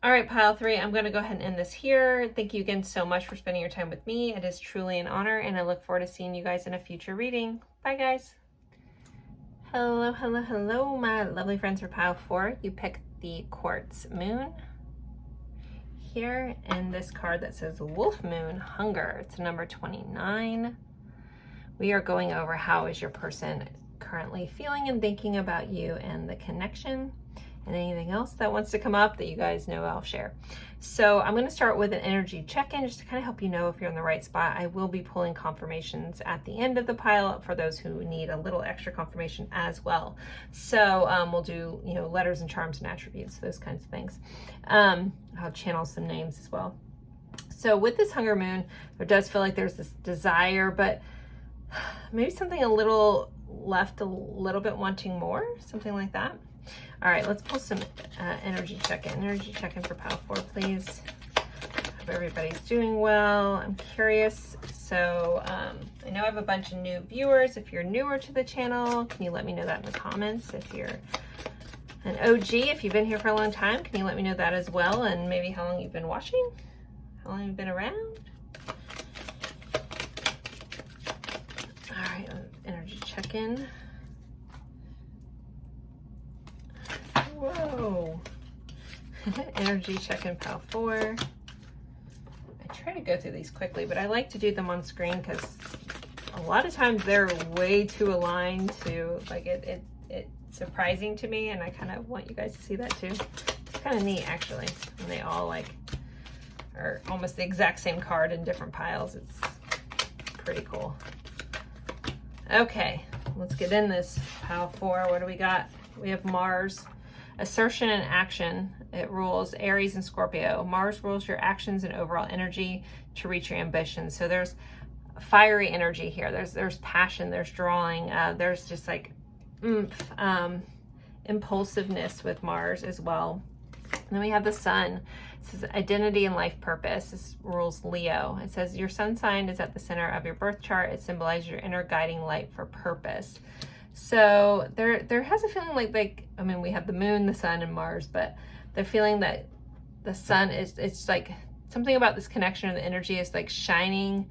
All right, pile 3, I'm going to go ahead and end this here. Thank you again so much for spending your time with me. It is truly an honor, and I look forward to seeing you guys in a future reading. Bye, guys. Hello, hello, hello, my lovely friends for pile 4. You picked the Quartz Moon here, and this card that says Wolf Moon Hunger. It's number 29. We are going over how is your person currently feeling and thinking about you and the connection, and anything else that wants to come up that you guys know I'll share. So I'm going to start with an energy check-in just to kind of help you know if you're in the right spot. I will be pulling confirmations at the end of the pile for those who need a little extra confirmation as well. So we'll do, you know, letters and charms and attributes, those kinds of things. I'll channel some names as well. So with this Hunger Moon, there does feel like there's this desire, but maybe something a little left, a little bit wanting more, something like that. All right, let's pull some energy check-in. Energy check-in for pile 4, please. Hope everybody's doing well. I'm curious. So I know I have a bunch of new viewers. If you're newer to the channel, can you let me know that in the comments? If you're an OG, if you've been here for a long time, can you let me know that as well? And maybe how long you've been watching? How long you've been around? All right, energy check-in. Whoa. Energy check-in pile 4. I try to go through these quickly, but I like to do them on screen because a lot of times they're way too aligned to, like, it's surprising to me, and I kind of want you guys to see that too. It's kind of neat, actually, when they all, like, are almost the exact same card in different piles. It's pretty cool. Okay, let's get in this pile 4. What do we got? We have Mars. Assertion and action. It rules Aries and Scorpio. Mars rules your actions and overall energy to reach your ambitions. So there's fiery energy here. There's passion. There's drawing. There's just like impulsiveness with Mars as well. And then we have the Sun. It says identity and life purpose. This rules Leo. It says your sun sign is at the center of your birth chart. It symbolizes your inner guiding light for purpose. So there has a feeling like, I mean, we have the moon, the sun, and Mars, but the feeling that the sun is, it's like something about this connection and the energy is like shining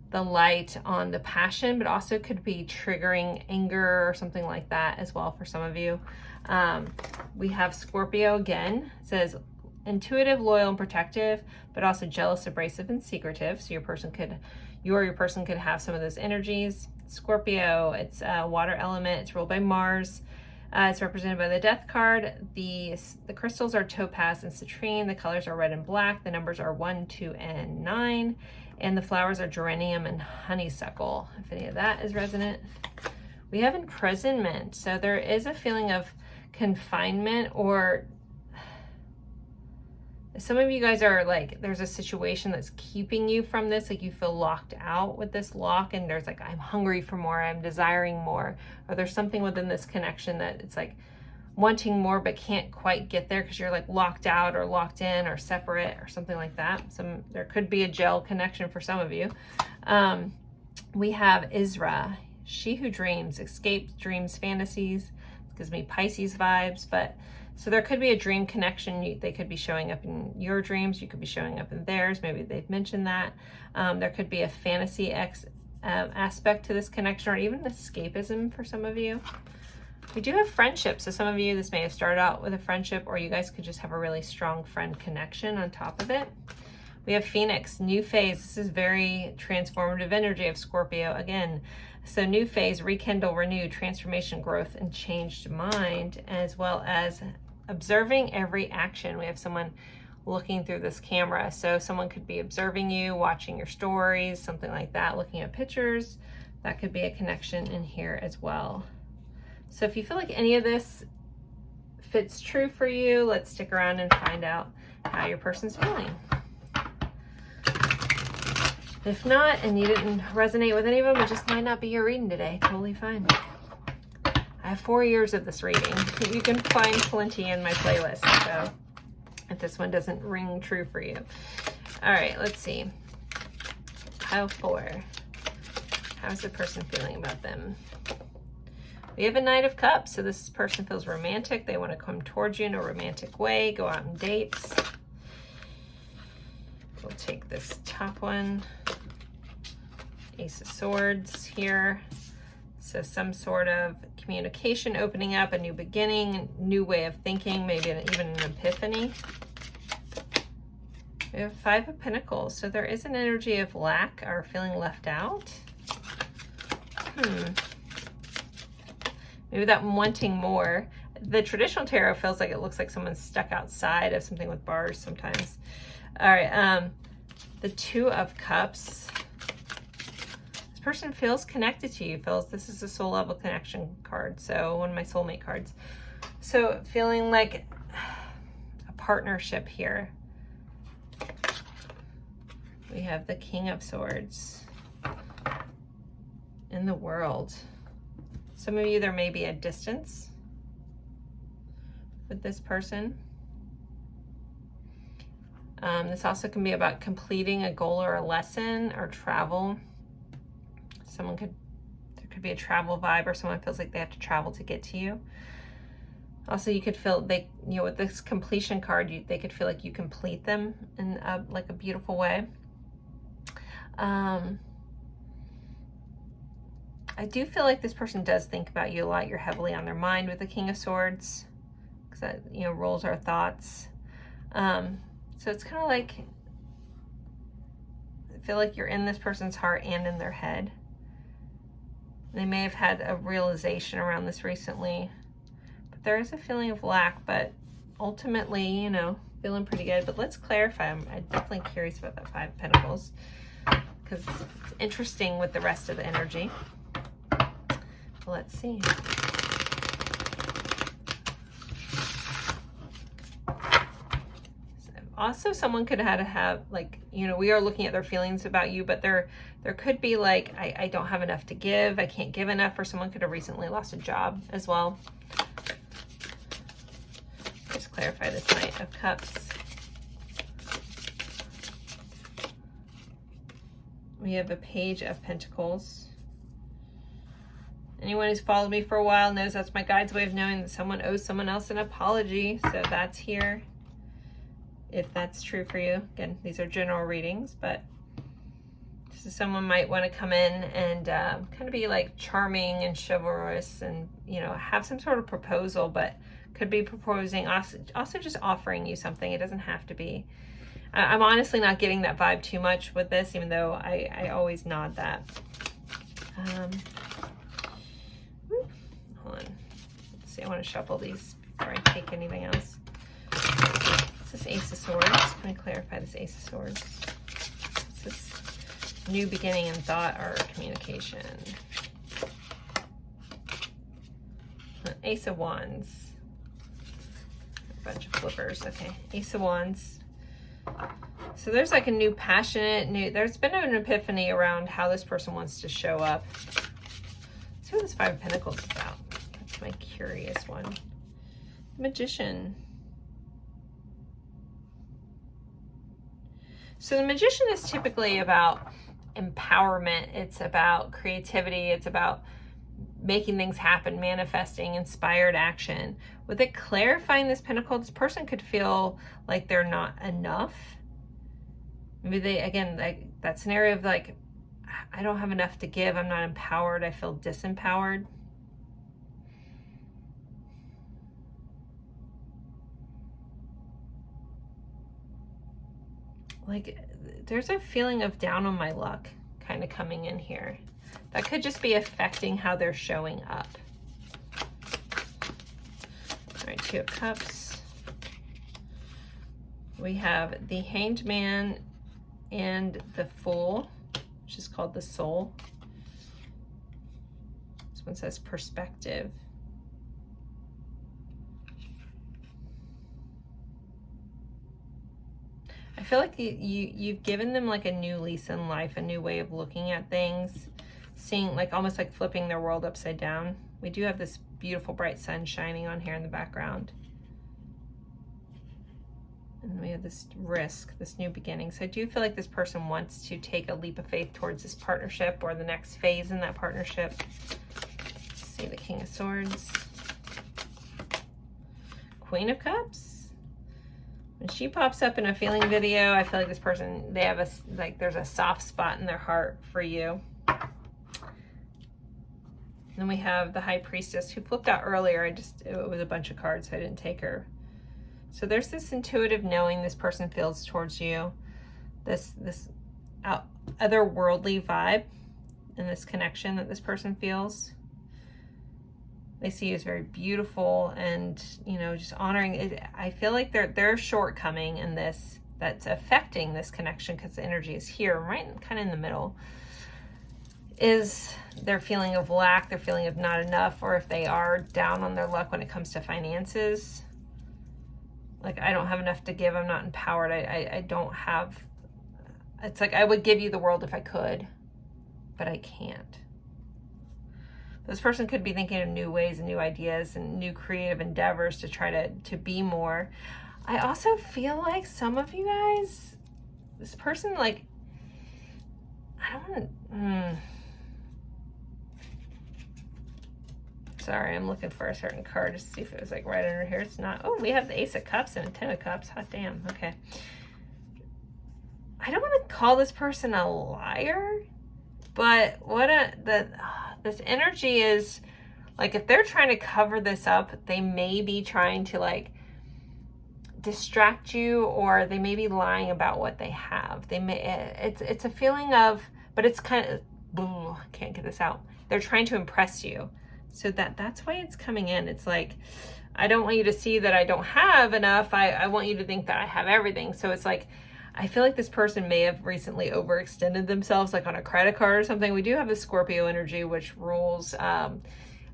the light on the passion, but also could be triggering anger or something like that as well for some of you. We have Scorpio again. It says intuitive, loyal, and protective, but also jealous, abrasive, and secretive. So your person could have some of those energies. Scorpio, it's a water element. It's ruled by Mars. It's represented by the Death card. The crystals are topaz and citrine. The colors are red and black. The numbers are 1, 2, and 9. And the flowers are geranium and honeysuckle, if any of that is resonant. We have imprisonment. So there is a feeling of confinement, or some of you guys are like, there's a situation that's keeping you from this, like you feel locked out with this lock, and there's like, I'm hungry for more, I'm desiring more, or there's something within this connection that it's like wanting more but can't quite get there because you're like locked out or locked in or separate or something like that. There could be a gel connection for some of you. We have Isra, she who dreams, escapes dreams, fantasies. It gives me Pisces vibes, but so there could be a dream connection. They could be showing up in your dreams. You could be showing up in theirs. Maybe they've mentioned that. There could be a fantasy aspect to this connection, or even escapism for some of you. We do have friendship. So some of you, this may have started out with a friendship, or you guys could just have a really strong friend connection on top of it. We have Phoenix, new phase. This is very transformative energy of Scorpio again. So new phase, rekindle, renew, transformation, growth, and changed mind, as well as observing every action. We have someone looking through this camera. So someone could be observing you, watching your stories, something like that, looking at pictures. That could be a connection in here as well. So if you feel like any of this fits true for you, let's stick around and find out how your person's feeling. If not, and you didn't resonate with any of them, it just might not be your reading today. Totally fine. I have 4 years of this reading. You can find plenty in my playlist, so if this one doesn't ring true for you. All right, let's see. Pile 4. How's the person feeling about them? We have a Knight of Cups, so this person feels romantic. They want to come towards you in a romantic way, go out on dates. We'll take this top one, Ace of Swords here. So some sort of communication opening up, a new beginning, new way of thinking, maybe even an epiphany. We have Five of Pentacles. So there is an energy of lack or feeling left out. Maybe that wanting more. The traditional tarot feels like it looks like someone's stuck outside of something with bars sometimes. All right, the Two of Cups. This person feels connected to you, feels this is a soul level connection card. So one of my soulmate cards. So feeling like a partnership here. We have the King of Swords in the World. Some of you, there may be a distance with this person. This also can be about completing a goal or a lesson or travel. There could be a travel vibe, or someone feels like they have to travel to get to you. Also, you could feel with this completion card, they could feel like you complete them in like a beautiful way. I do feel like this person does think about you a lot. You're heavily on their mind with the King of Swords, because that, rules our thoughts. So it's kind of like, I feel like you're in this person's heart and in their head. They may have had a realization around this recently, but there is a feeling of lack, but ultimately, feeling pretty good. But let's clarify. I'm definitely curious about that Five of Pentacles, because it's interesting with the rest of the energy. Let's see. Also, someone could have we are looking at their feelings about you, but there could be like, I don't have enough to give, I can't give enough, or someone could have recently lost a job as well. Just clarify this Knight of Cups. We have a Page of Pentacles. Anyone who's followed me for a while knows that's my guide's way of knowing that someone owes someone else an apology. So that's here, if that's true for you. Again, these are general readings, but this is someone might want to come in and kind of be like charming and chivalrous and, have some sort of proposal, but could be proposing, also just offering you something. It doesn't have to be. I'm honestly not getting that vibe too much with this, even though I always nod that. Hold on. Let's see, I want to shuffle these before I take anything else. This is Ace of Swords. Let me clarify this Ace of Swords. This is new beginning in thought or communication. Ace of Wands. A bunch of flippers. Okay, Ace of Wands. So there's like a new passionate, there's been an epiphany around how this person wants to show up. Let's see what this Five of Pentacles is about. That's my curious one. Magician. So the Magician is typically about empowerment. It's about creativity. It's about making things happen, manifesting, inspired action. With it clarifying this pentacle, this person could feel like they're not enough. Maybe that scenario of like, I don't have enough to give. I'm not empowered. I feel disempowered. Like there's a feeling of down on my luck kind of coming in here. That could just be affecting how they're showing up. All right, Two of Cups. We have the Hanged Man and the Fool, which is called the Soul. This one says perspective. I feel like you've given them like a new lease in life, a new way of looking at things, seeing like almost like flipping their world upside down. We do have this beautiful bright sun shining on here in the background. And we have this risk, this new beginning. So I do feel like this person wants to take a leap of faith towards this partnership or the next phase in that partnership. Let's see the King of Swords. Queen of Cups. When she pops up in a feeling video, I feel like this person, they have a, like there's a soft spot in their heart for you. Then we have the High Priestess who flipped out earlier. It was a bunch of cards, so I didn't take her. So there's this intuitive knowing this person feels towards you. This otherworldly vibe and this connection that this person feels. They see you as very beautiful and, you know, just honoring it. I feel like their shortcoming in this that's affecting this connection, because the energy is here, right kind of in the middle, is their feeling of lack, their feeling of not enough, or if they are down on their luck when it comes to finances. Like, I don't have enough to give. I'm not empowered. I don't have, it's like I would give you the world if I could, but I can't. This person could be thinking of new ways and new ideas and new creative endeavors to try to be more. I also feel like some of you guys, this person, like, I don't want to, sorry, I'm looking for a certain card to see if it was like right under here. It's not. Oh, we have the Ace of Cups and a Ten of Cups. Hot damn. Okay. I don't want to call this person a liar, but this energy is like, if they're trying to cover this up, they may be trying to like distract you, or they may be lying about what they have. They may, it's a feeling of, but it's kind of, I can't get this out. They're trying to impress you. So that's why it's coming in. It's like, I don't want you to see that I don't have enough. I want you to think that I have everything. So it's like, I feel like this person may have recently overextended themselves, like on a credit card or something. We do have the Scorpio energy, which rules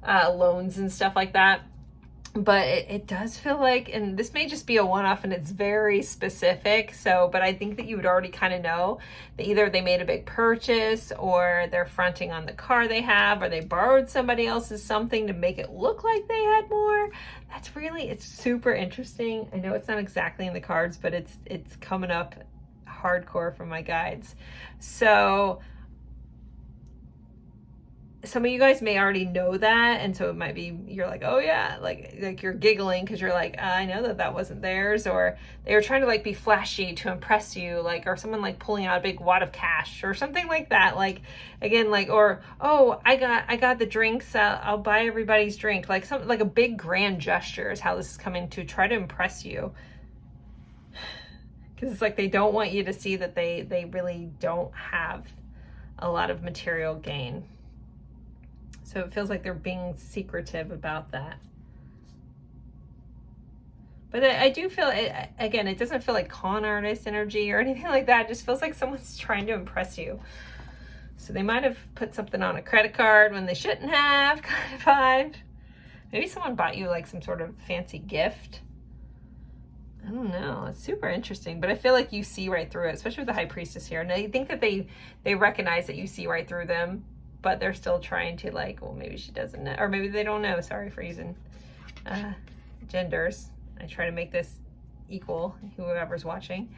loans and stuff like that. But it does feel like, and this may just be a one-off and it's very specific. So, but I think that you would already kind of know that either they made a big purchase, or they're fronting on the car they have, or they borrowed somebody else's something to make it look like they had more. That's really, it's super interesting. I know it's not exactly in the cards, but it's coming up hardcore from my guides. So some of you guys may already know that, and so it might be, you're like, oh yeah, like you're giggling because you're like, I know that wasn't theirs, or they were trying to like be flashy to impress you, like, or someone like pulling out a big wad of cash or something like that, like, again, like, or, oh, I got the drinks, I'll buy everybody's drink, like something like a big grand gesture is how this is coming to try to impress you, because it's like they don't want you to see that they really don't have a lot of material gain. So it feels like they're being secretive about that. But I do feel, again, it doesn't feel like con artist energy or anything like that. It just feels like someone's trying to impress you. So they might have put something on a credit card when they shouldn't have, kind of vibe. Maybe someone bought you like some sort of fancy gift. I don't know. It's super interesting. But I feel like you see right through it, especially with the High Priestess here. And I think that they recognize that you see right through them, but they're still trying to like, well, maybe she doesn't know, or maybe they don't know. Sorry for using genders. I try to make this equal, whoever's watching.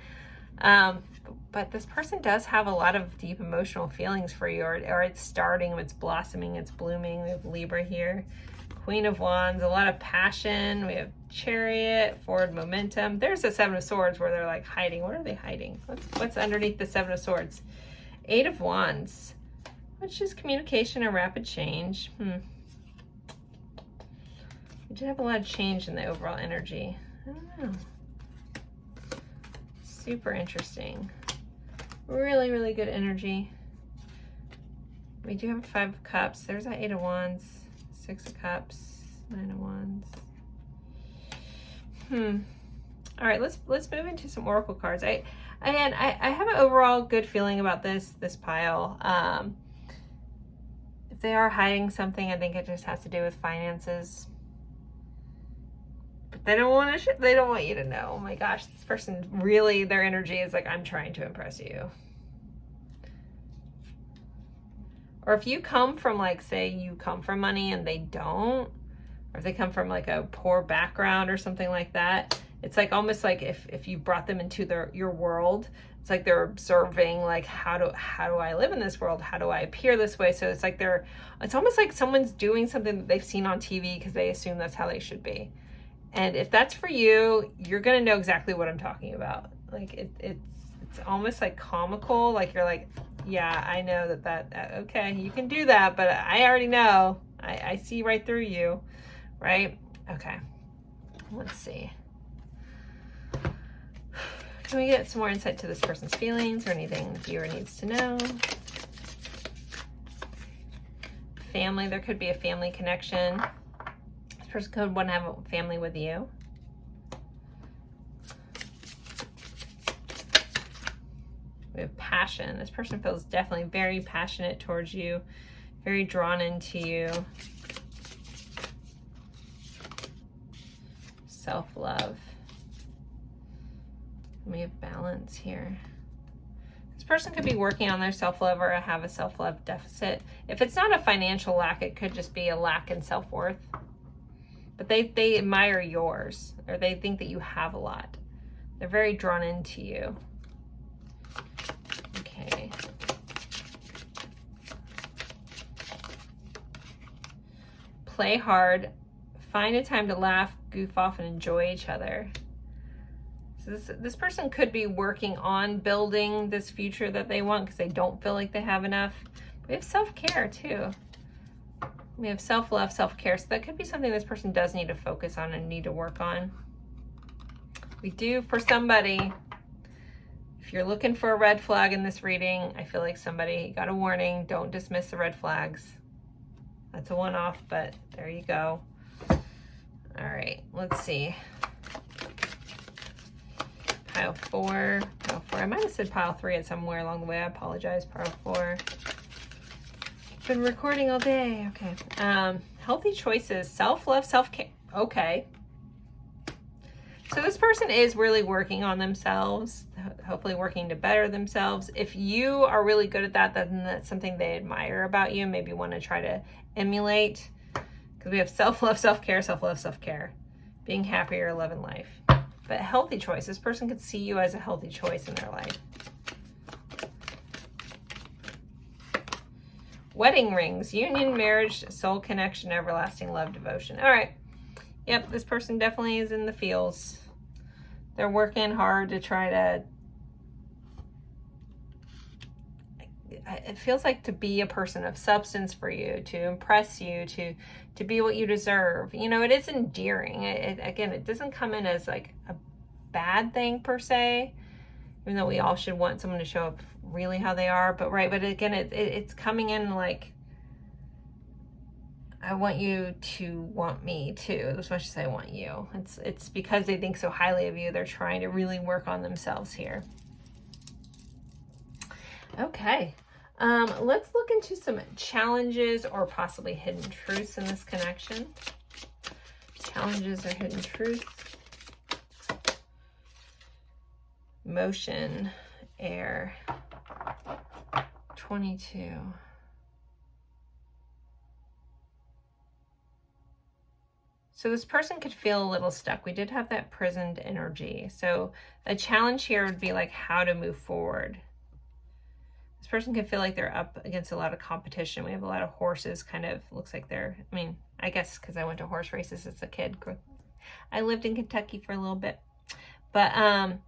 But this person does have a lot of deep emotional feelings for you, or it's starting, it's blossoming, it's blooming. We have Libra here. Queen of Wands, a lot of passion. We have Chariot, forward momentum. There's the Seven of Swords where they're like hiding. What are they hiding? What's underneath the Seven of Swords? Eight of Wands, which is communication and rapid change. We did have a lot of change in the overall energy. I don't know. Super interesting. Really, really good energy. We do have 5 of Cups. There's that 8 of Wands, 6 of Cups, 9 of Wands. All right, let's move into some oracle cards. I have an overall good feeling about this pile. If they are hiding something, I think it just has to do with finances. But they don't want to. They don't want you to know. Oh my gosh, this person really, their energy is like, I'm trying to impress you. Or if you come from, like, say you come from money and they don't, or if they come from like a poor background or something like that, it's like almost like if you brought them into your world, it's like they're observing, like, how do I live in this world? How do I appear this way? So it's like it's almost like someone's doing something that they've seen on TV because they assume that's how they should be. And if that's for you, you're going to know exactly what I'm talking about. Like it's almost like comical. Like you're like, yeah, I know that okay, you can do that, but I already know. I see right through you, right? Okay, let's see. Can we get some more insight to this person's feelings or anything the viewer needs to know? Family, there could be a family connection. This person could want to have a family with you. We have passion. This person feels definitely very passionate towards you, very drawn into you. Self-love. We have balance here. This person could be working on their self-love or have a self-love deficit. If it's not a financial lack, it could just be a lack in self-worth. But they admire yours, or they think that you have a lot. They're very drawn into you. Okay. Play hard. Find a time to laugh, goof off, and enjoy each other. So this person could be working on building this future that they want because they don't feel like they have enough. We have self-care too. We have self-love, self-care. So that could be something this person does need to focus on and need to work on. We do, for somebody, if you're looking for a red flag in this reading, I feel like somebody got a warning. Don't dismiss the red flags. That's a one-off, but there you go. All right, let's see. Pile 4. I might have said pile 3 at somewhere along the way. I apologize. Pile 4. Been recording all day. Okay. Healthy choices, self-love, self-care. Okay. So this person is really working on themselves, hopefully working to better themselves. If you are really good at that, then that's something they admire about you, maybe want to try to emulate. Because we have self-love, self-care, self-love, self-care. Being happier, loving life. But healthy choice. This person could see you as a healthy choice in their life. Wedding rings, union, marriage, soul connection, everlasting love, devotion. All right. Yep, this person definitely is in the feels. They're working hard to try to, it feels like to be a person of substance for you, to impress you, to be what you deserve. You know, it is endearing. Again, it doesn't come in as like a bad thing per se, even though we all should want someone to show up really how they are. But right, but again, it's coming in like, I want you to want me too, as much as I want you. It's because they think so highly of you. They're trying to really work on themselves here. Okay. Let's look into some challenges or possibly hidden truths in this connection. Challenges or hidden truths. Motion, air, 22. So this person could feel a little stuck. We did have that prisoned energy. So a challenge here would be like how to move forward. This person can feel like they're up against a lot of competition. We have a lot of horses, kind of looks like they're, I mean, I guess because I went to horse races as a kid. I lived in Kentucky for a little bit. But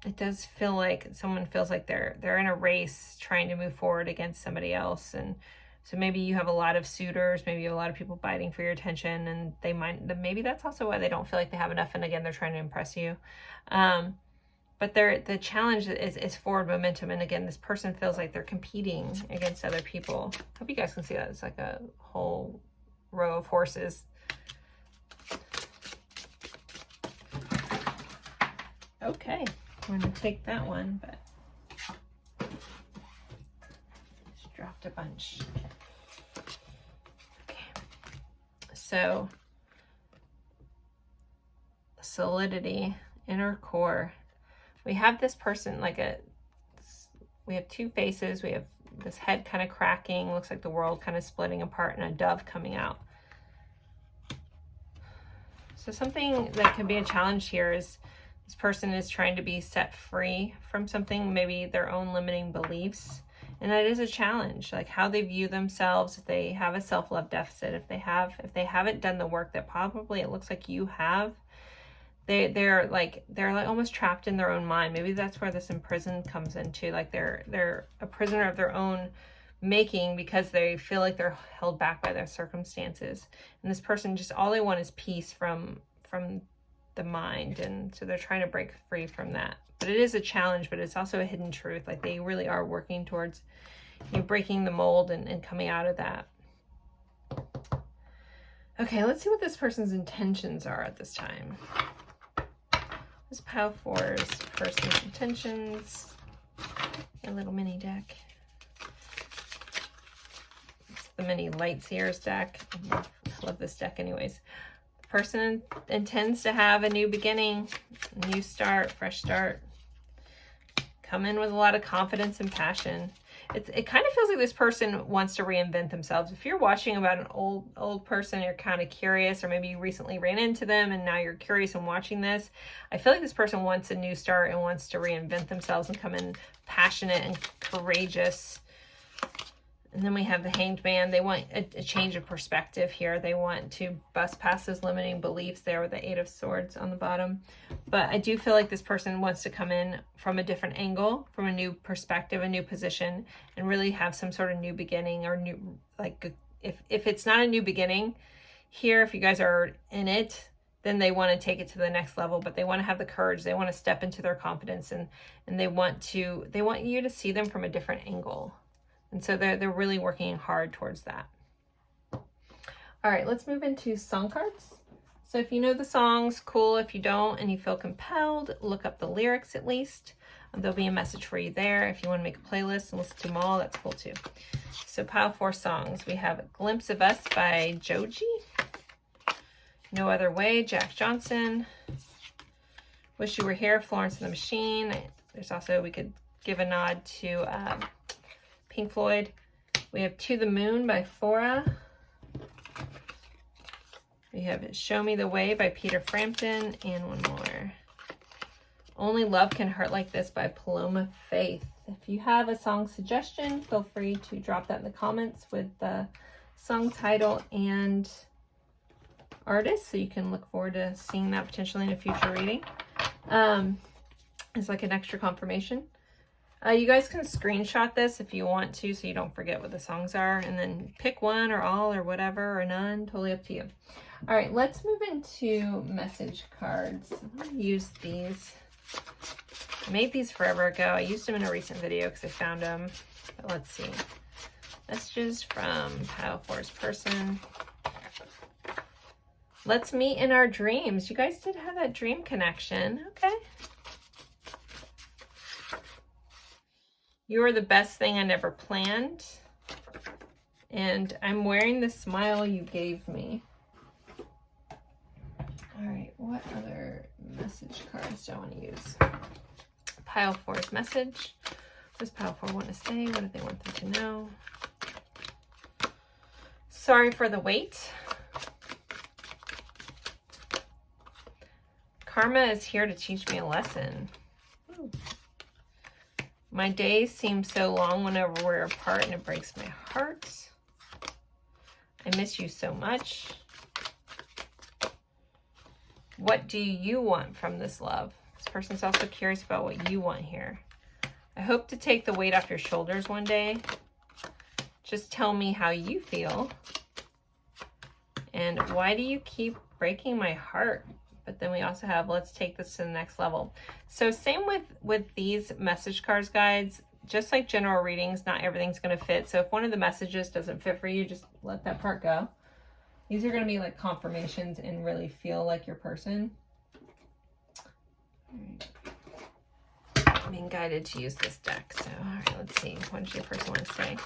it does feel like someone feels like they're in a race trying to move forward against somebody else. And so maybe you have a lot of suitors, maybe you have a lot of people biting for your attention, and they might, maybe that's also why they don't feel like they have enough. And again, they're trying to impress you. But the challenge is forward momentum. And again, this person feels like they're competing against other people. Hope you guys can see that. It's like a whole row of horses. Okay, I'm going to take that one, but just dropped a bunch. Okay, so solidity, inner core. We have this person we have two faces. We have this head kind of cracking, looks like the world kind of splitting apart, and a dove coming out. So something that can be a challenge here is this person is trying to be set free from something, maybe their own limiting beliefs. And it is a challenge, like how they view themselves, if they have a self-love deficit, if they haven't done the work that probably it looks like you have, they're like almost trapped in their own mind. Maybe that's where this imprisoned comes into, like they're a prisoner of their own making because they feel like they're held back by their circumstances. And this person, just all they want is peace from the mind, and so they're trying to break free from that. But it is a challenge, but it's also a hidden truth. Like they really are working towards, you know, breaking the mold and coming out of that. Okay, let's see what this person's intentions are at this time. This Pile 4's person's intentions. A little mini deck. It's the mini Lightseers deck. I love this deck anyways. The person intends to have a new beginning, a new start, fresh start. Come in with a lot of confidence and passion. It kind of feels like this person wants to reinvent themselves. If you're watching about an old person, you're kind of curious, or maybe you recently ran into them and now you're curious and watching this, I feel like this person wants a new start and wants to reinvent themselves and come in passionate and courageous. And then we have the Hanged Man. They want a change of perspective here. They want to bust past those limiting beliefs there with the 8 of Swords on the bottom. But I do feel like this person wants to come in from a different angle, from a new perspective, a new position, and really have some sort of new beginning, or new, like if it's not a new beginning here, if you guys are in it, then they want to take it to the next level, but they want to have the courage. They want to step into their confidence, and they want you to see them from a different angle. And so they're really working hard towards that. All right, let's move into song cards. So if you know the songs, cool. If you don't and you feel compelled, look up the lyrics at least. There'll be a message for you there. If you want to make a playlist and listen to them all, that's cool too. So Pile 4 songs. We have A Glimpse of Us by Joji. No Other Way, Jack Johnson. Wish You Were Here, Florence and the Machine. There's also, we could give a nod to Pink Floyd. We have To the Moon by Fora. We have Show Me the Way by Peter Frampton, and one more. Only Love Can Hurt Like This by Paloma Faith. If you have a song suggestion, feel free to drop that in the comments with the song title and artist, so you can look forward to seeing that potentially in a future reading. It's like an extra confirmation. You guys can screenshot this if you want to, so you don't forget what the songs are, and then pick one or all or whatever, or none, totally up to you. All right, let's move into message cards. I'm going to use these. I made these forever ago. I used them in a recent video because I found them. But let's see. Messages from Pile 4's person. Let's meet in our dreams. You guys did have that dream connection. Okay. You are the best thing I never planned. And I'm wearing the smile you gave me. All right, what other message cards do I want to use? Pile 4's message. What does Pile 4 want to say? What do they want them to know? Sorry for the wait. Karma is here to teach me a lesson. Ooh. My days seem so long whenever we're apart, and it breaks my heart. I miss you so much. What do you want from this love? This person's also curious about what you want here. I hope to take the weight off your shoulders one day. Just tell me how you feel. And why do you keep breaking my heart? But then we also have, let's take this to the next level. So same with these message cards, guides. Just like general readings, not everything's going to fit. So if one of the messages doesn't fit for you, just let that part go. These are going to be like confirmations and really feel like your person. I'm being guided to use this deck. So, all right, let's see. What does your person want to say?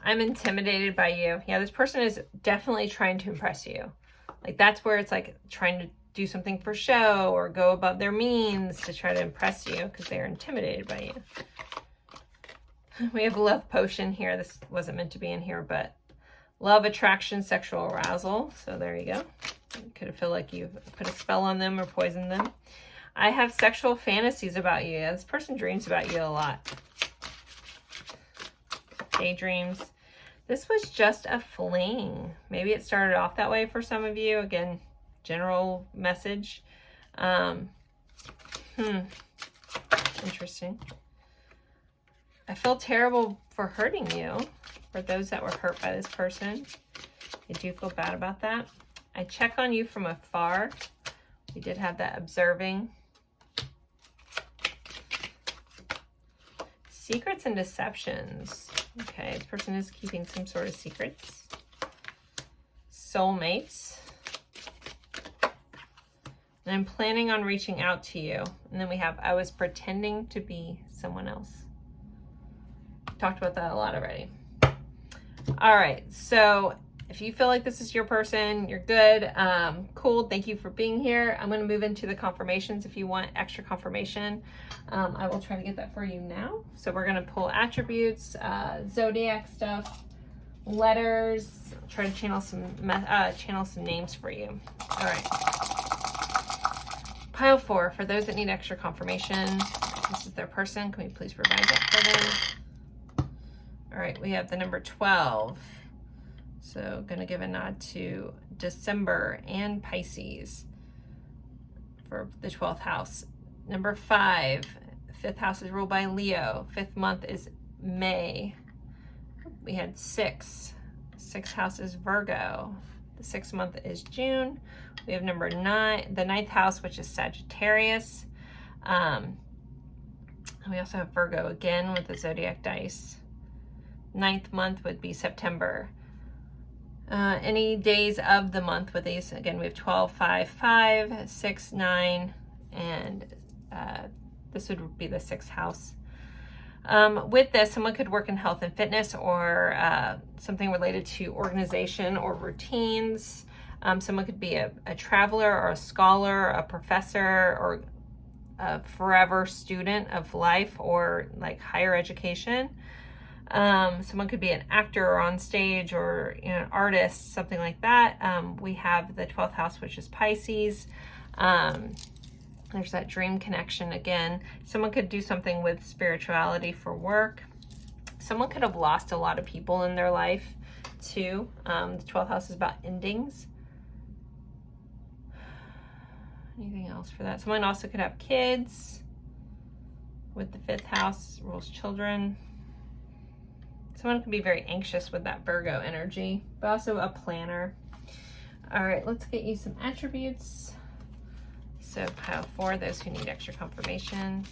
I'm intimidated by you. Yeah, this person is definitely trying to impress you. Like that's where it's like trying to do something for show or go above their means to try to impress you because they are intimidated by you. We have Love Potion here. This wasn't meant to be in here, but love, attraction, sexual arousal. So there you go. You could have felt like you've put a spell on them or poisoned them. I have sexual fantasies about you. Yeah, this person dreams about you a lot. daydreams. This was just a fling. Maybe it started off that way for some of you. Again, general message. Interesting. I feel terrible for hurting you, for those that were hurt by this person. I do feel bad about that. I check on you from afar. We did have that observing. Secrets and deceptions. Okay, this person is keeping some sort of secrets. Soulmates. And I'm planning on reaching out to you. And then we have, I was pretending to be someone else. Talked about that a lot already. All right, so if you feel like this is your person, you're good. Cool, thank you for being here. I'm gonna move into the confirmations. If you want extra confirmation, I will try to get that for you now. So we're gonna pull attributes, zodiac stuff, letters, try to channel some names for you. All right. Pile 4, for those that need extra confirmation, this is their person. Can we please provide that for them? All right, we have the number 12. So gonna give a nod to December and Pisces for the 12th house. Number 5, 5th house is ruled by Leo. 5th month is May. We had 6. 6th house is Virgo. The 6th month is June. We have number 9, the 9th house, which is Sagittarius. And we also have Virgo again with the zodiac dice. 9th month would be September. Any days of the month with these, again, we have 12, 5, 5, 6, 9, and this would be the 6th house. With this, someone could work in health and fitness or something related to organization or routines. Someone could be a traveler or a scholar, a professor, or a forever student of life or like higher education. Someone could be an actor or on stage or an artist, something like that. We have the 12th house, which is Pisces. There's that dream connection again. Someone could do something with spirituality for work. Someone could have lost a lot of people in their life too. The 12th house is about endings. Anything else for that? Someone also could have kids with the 5th house, rules children. Someone could be very anxious with that Virgo energy, but also a planner. All right, let's get you some attributes. So pile 4, those who need extra confirmation.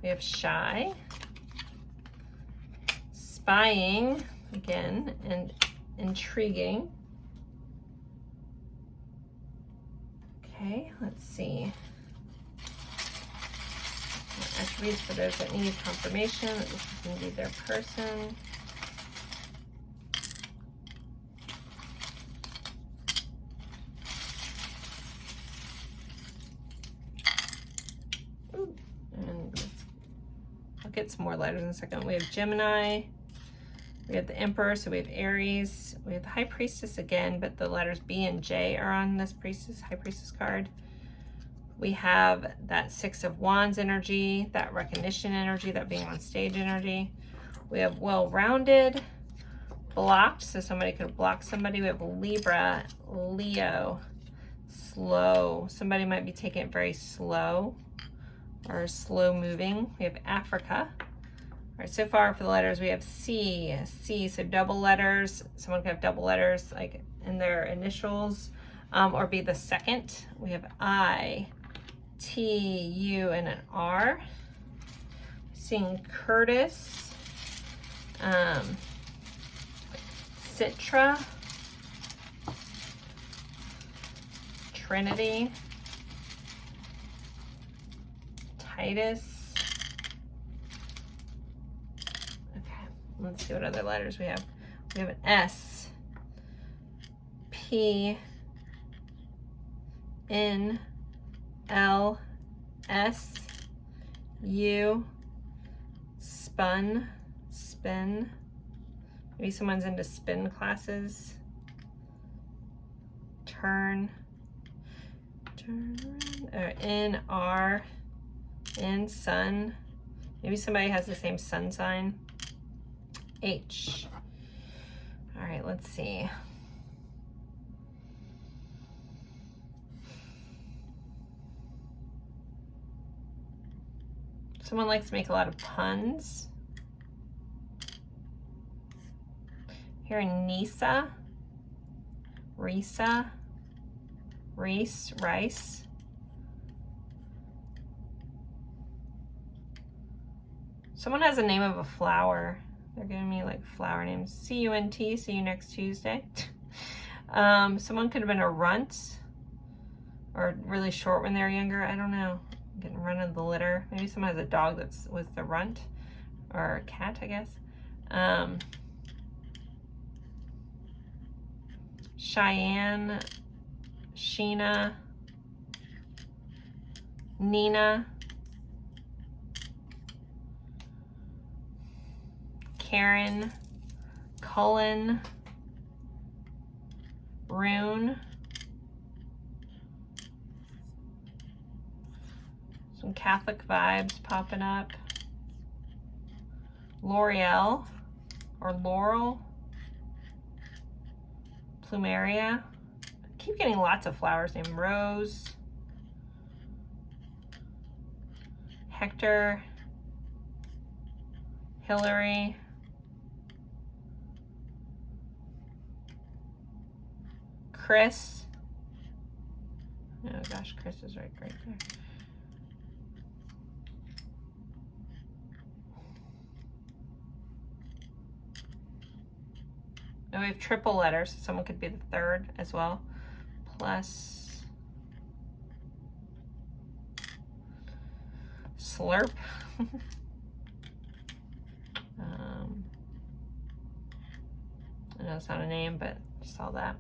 We have shy, spying, again, and intriguing. Okay, let's see. Attributes for those that need confirmation that this is indeed their person. Ooh, and I'll get some more letters in a second. We have Gemini. We have the Emperor, so we have Aries. We have the High Priestess again, but the letters B and J are on this High Priestess card. We have that 6 of Wands energy, that recognition energy, that being on stage energy. We have well-rounded, blocked, so somebody could block somebody. We have Libra, Leo, slow. Somebody might be taking it very slow or slow moving. We have Africa. All right, so far for the letters, we have C, so double letters. Someone could have double letters like in their initials or be the second. We have I, T, U, and an R. Seeing Curtis, Citra, Trinity, Titus. Okay, let's see what other letters we have. We have an S, P, N, L, S, U, spin. Maybe someone's into spin classes. Turn around. N, R, N, sun. Maybe somebody has the same sun sign. H. All right, let's see. Someone likes to make a lot of puns. Here, Nisa, Risa, Reese, Rice. Someone has a name of a flower. They're giving me like flower names. C-U-N-T, see you next Tuesday. Someone could have been a runt or really short when they were younger. I don't know. Getting run of the litter. Maybe someone has a dog that's was the runt, or a cat, I guess. Cheyenne, Sheena, Nina, Karen, Cullen, Rune. Some Catholic vibes popping up. L'Oreal or Laurel. Plumeria. I keep getting lots of flowers named Rose. Hector. Hillary. Chris. Oh gosh, Chris is right there. And we have triple letters, so someone could be the third as well. Plus Slurp. I know it's not a name, but I saw that.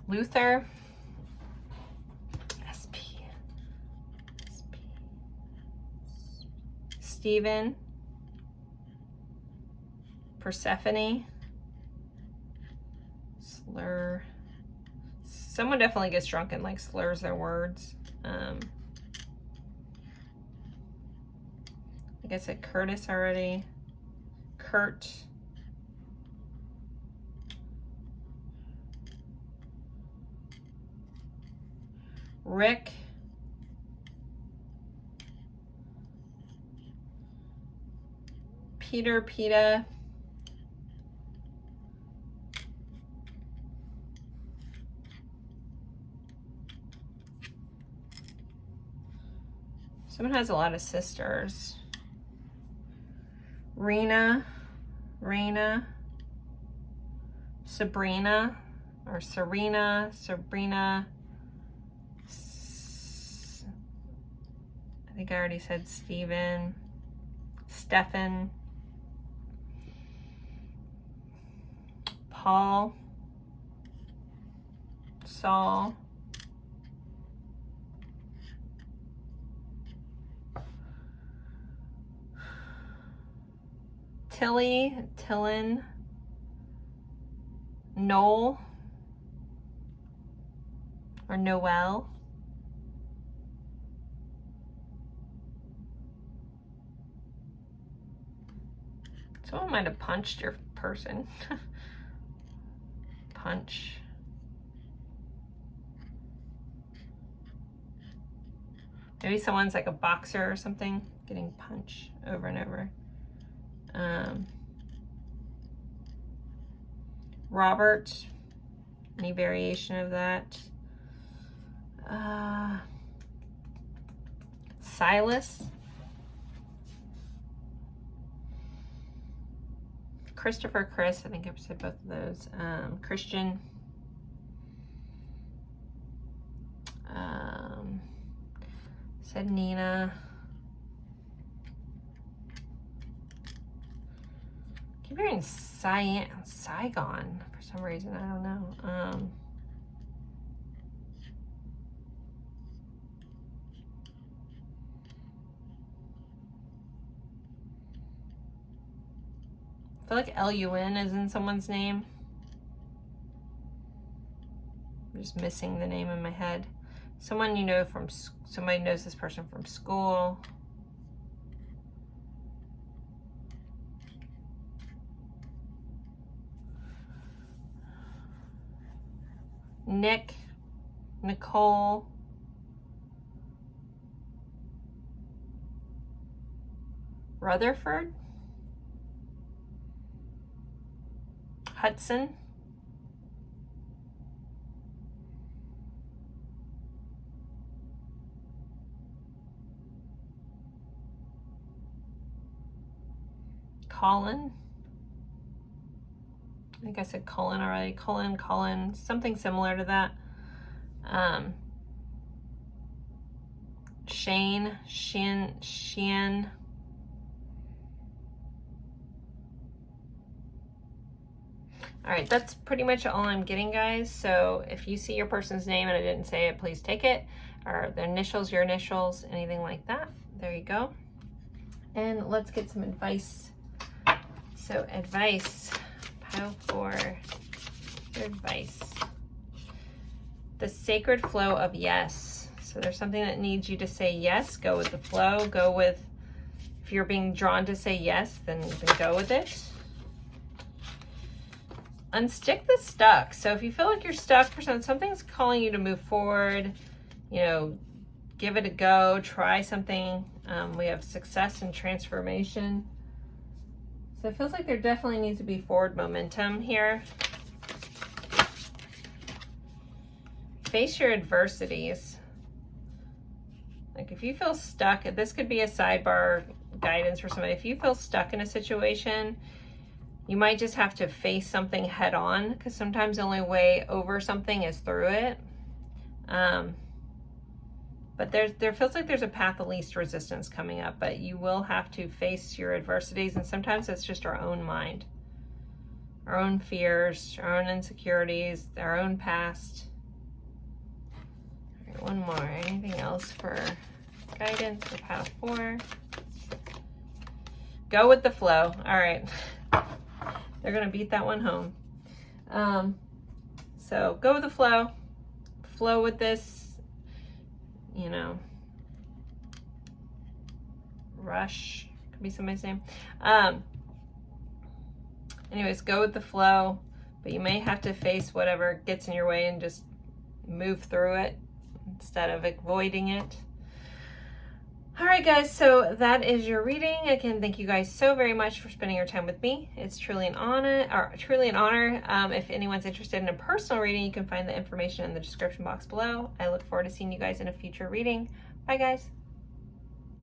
Luther. SP. Stephen. Persephone. Slur. Someone definitely gets drunk and like slurs their words. I guess I said Curtis already. Kurt. Rick. Peter, Peta. Someone has a lot of sisters. Rena, Raina, Sabrina, or Serena, Sabrina. I think I already said Steven, Stefan, Paul, Saul, Tilly, Tillin, Noel, or Noel. Someone might have punched your person. Punch. Maybe someone's like a boxer or something, getting punched over and over. Robert, any variation of that. Silas. Christopher, Chris, I think I've said both of those. Christian. Said Nina. Keep hearing Saigon for some reason, I don't know. I feel like L-U-N is in someone's name. I'm just missing the name in my head. Someone you know from, somebody knows this person from school. Nick, Nicole, Rutherford, Hudson, Colin, I think I said Colin already, Colin, something similar to that. Shane, Sheehan. All right, that's pretty much all I'm getting, guys. So if you see your person's name and I didn't say it, please take it. Or the initials, your initials, anything like that. There you go. And let's get some advice. So advice, pile 4, advice. The sacred flow of yes. So there's something that needs you to say yes, go with the flow, go with, if you're being drawn to say yes, then go with it. Unstick the stuck. So if you feel like you're stuck for something's calling you to move forward, you know, give it a go, try something. We have success and transformation. So it feels like there definitely needs to be forward momentum here. Face your adversities. Like if you feel stuck, this could be a sidebar guidance for somebody. If you feel stuck in a situation, you might just have to face something head on, because sometimes the only way over something is through it. But there feels like there's a path of least resistance coming up, but you will have to face your adversities, and sometimes it's just our own mind, our own fears, our own insecurities, our own past. All right, one more. Anything else for guidance for path 4? Go with the flow. All right. They're going to beat that one home. So go with the flow. Flow with this, you know, Rush. Could be somebody's name. Anyways, go with the flow. But you may have to face whatever gets in your way and just move through it instead of avoiding it. All right, guys, so that is your reading. Again, thank you guys so very much for spending your time with me. It's truly an honor. If anyone's interested in a personal reading, you can find the information in the description box below. I look forward to seeing you guys in a future reading. Bye, guys.